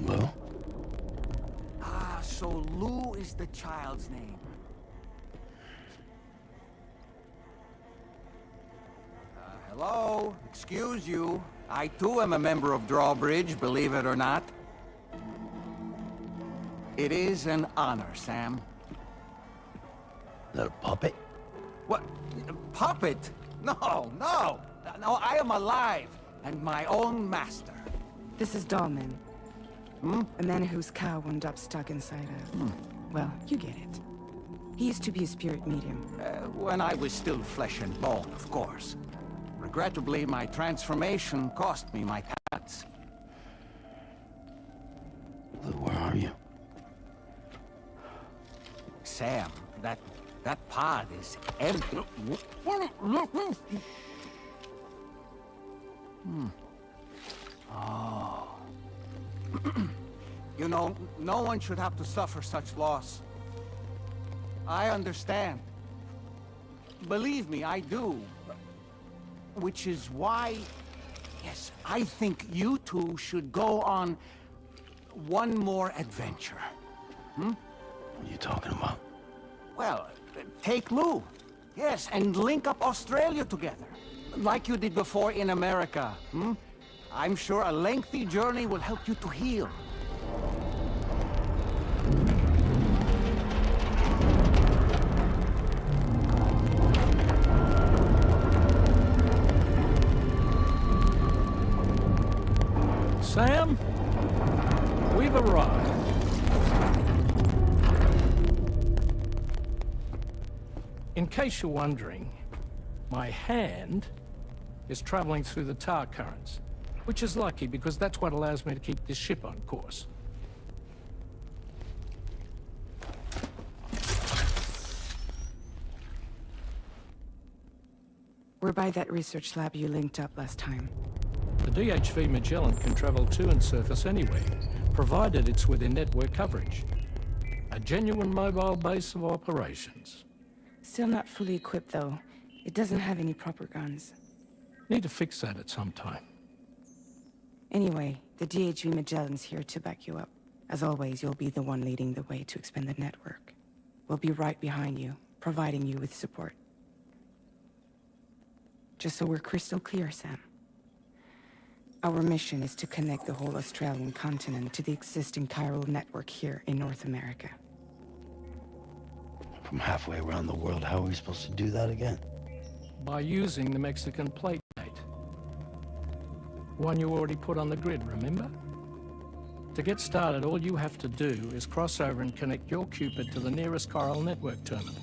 Well? Ah, so Lou is the child's name. Hello? Excuse you. I too am a member of Drawbridge, believe it or not. It is an honor, Sam. Is that a puppet? What? Puppet? No, no! No, I am alive, and my own master. This is Dahlman. A man whose cow wound up stuck inside a... Well, you get it. He used to be a spirit medium. When I was still flesh and bone, of course. Regrettably, my transformation cost me my pets. Lou, where are you? Sam, that pod is empty. Oh. You know, no one should have to suffer such loss. I understand. Believe me, I do. Which is why, yes, I think you two should go on one more adventure. What are you talking about? Well, take Lou. Yes, and link up Australia together. Like you did before in America. I'm sure a lengthy journey will help you to heal. Sam, we've arrived. In case you're wondering, my hand is traveling through the tar currents, which is lucky because that's what allows me to keep this ship on course. We're by that research lab you linked up last time. The DHV Magellan can travel to and surface anywhere, provided it's within network coverage. A genuine mobile base of operations. Still not fully equipped, though. It doesn't have any proper guns. Need to fix that at some time. Anyway, the DHV Magellan's here to back you up. As always, you'll be the one leading the way to expand the network. We'll be right behind you, providing you with support. Just so we're crystal clear, Sam. Our mission is to connect the whole Australian continent to the existing chiral network here in North America. From halfway around the world, how are we supposed to do that again? By using the Mexican plate gate. One you already put on the grid, remember? To get started, all you have to do is cross over and connect your Cupid to the nearest chiral network terminal.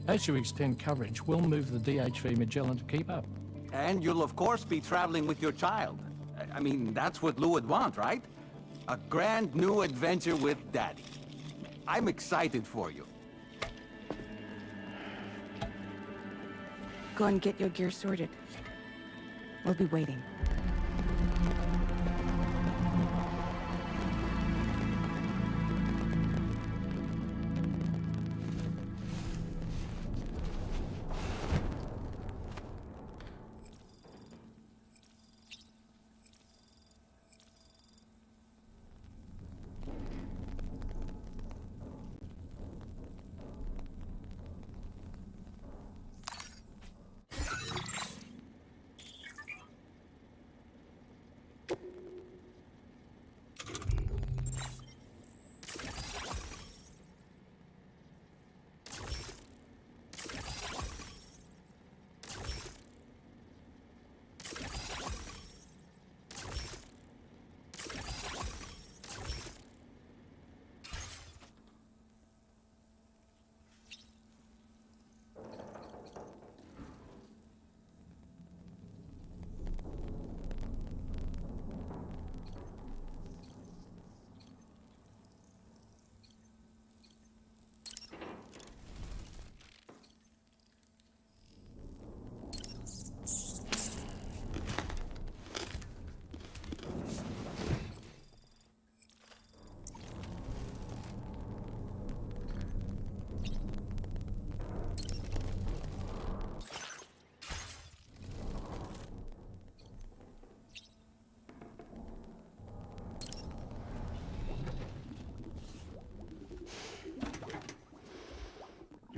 As you extend coverage, we'll move the DHV Magellan to keep up. And you'll of course be traveling with your child. I mean, that's what Lou would want, right? A grand new adventure with Daddy. I'm excited for you. Go and get your gear sorted. We'll be waiting.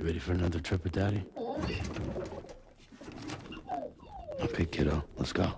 You ready for another trip with Daddy? Okay, kiddo, let's go.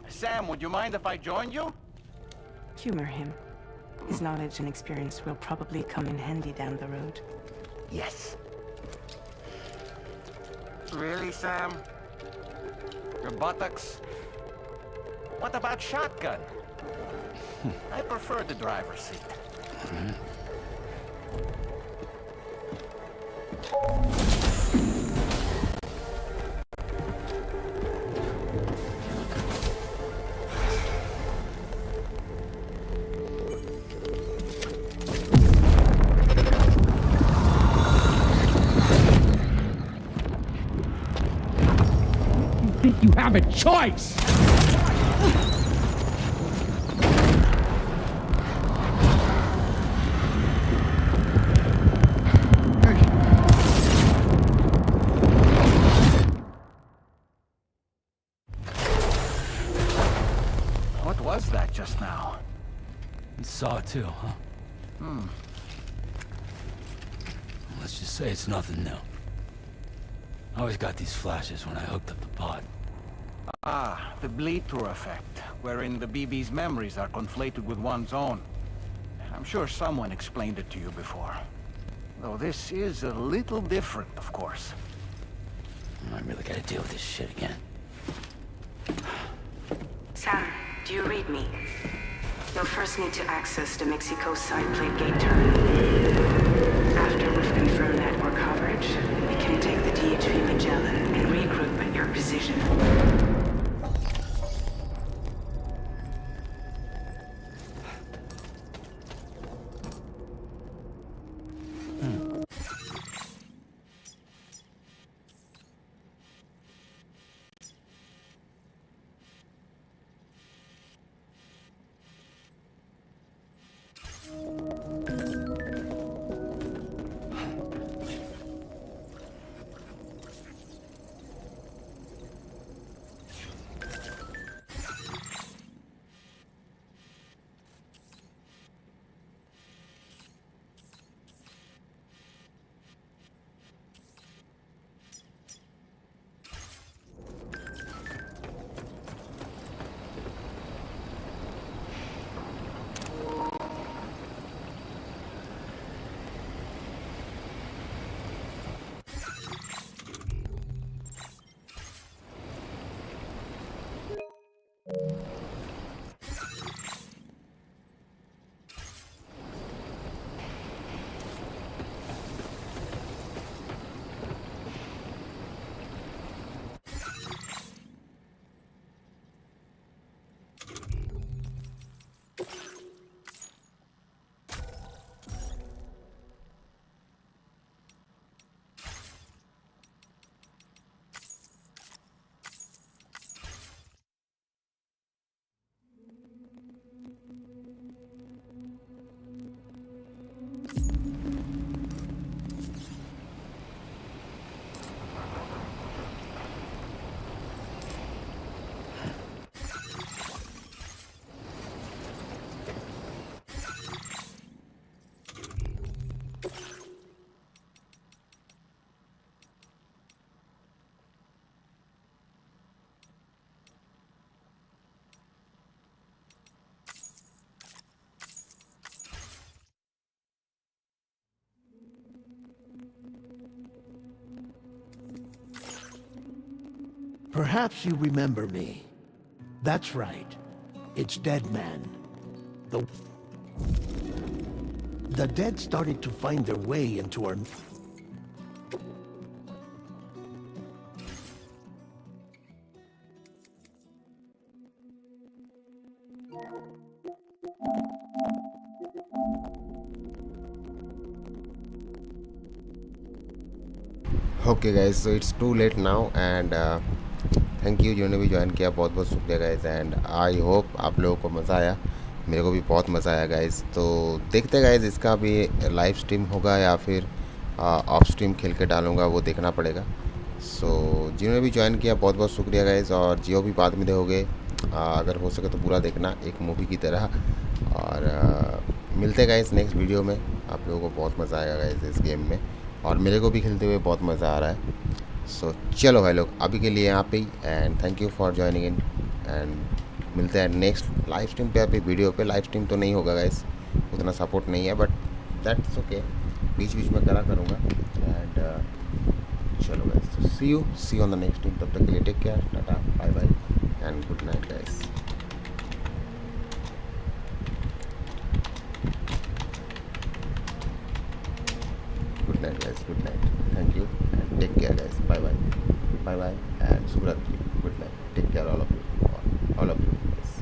Sam, would you mind if I joined you? Humor him. His knowledge and experience will probably come in handy down the road. Yes. Really, Sam? Your buttocks? What about shotgun? I prefer the driver's seat. You have a choice! What was that just now? Saw too, huh? Let's just say it's nothing new. I always got these flashes when I hooked up the pod. Ah, the bleed-through effect, wherein the BB's memories are conflated with one's own. I'm sure someone explained it to you before. Though this is a little different, of course. I really gotta deal with this shit again. Sam, do you read me? You'll first need to access the Mexico side plate gate terminal. After we've confirmed network coverage, we can take the DHV Magellan and regroup at your position. Perhaps you remember me. That's right. It's Dead Man. The dead started to find their way into our... okay guys, so it's too late now and thank you जिन्होंने भी join किया, बहुत बहुत शुक्रिया guys. And I hope आप लोगों को मज़ा आया, मेरे को भी बहुत मज़ा आया गाइज। तो देखते हैं गाइज इसका भी लाइव स्ट्रीम होगा या फिर ऑफ स्ट्रीम खेल के डालूँगा, वो देखना पड़ेगा। सो जिन्होंने भी ज्वाइन किया बहुत बहुत शुक्रिया गाइज। और जियो भी बाद में दोगे, अगर हो सके तो पूरा देखना एक मूवी की तरह। और मिलते गाइज नेक्स्ट वीडियो में। आप लोगों को बहुत मज़ा आएगा गाइज इस गेम में, और मेरे को भी खेलते हुए बहुत मज़ा आ रहा है। सो चलो भाई लोग, अभी के लिए यहाँ पे ही, and thank you for joining in. And मिलते हैं नेक्स्ट लाइव स्ट्रीम पे, अभी वीडियो पे। लाइव स्ट्रीम तो नहीं होगा गाइस, उतना सपोर्ट नहीं है, बट दैट्स ओके, बीच बीच में करूँगा। एंड चलो guys, see you on the next stream. तब तक के लिए take care, tata, bye bye and good night guys. Good night guys, good night, thank you and take care guys, bye bye and Subratri, good night, take care all of you.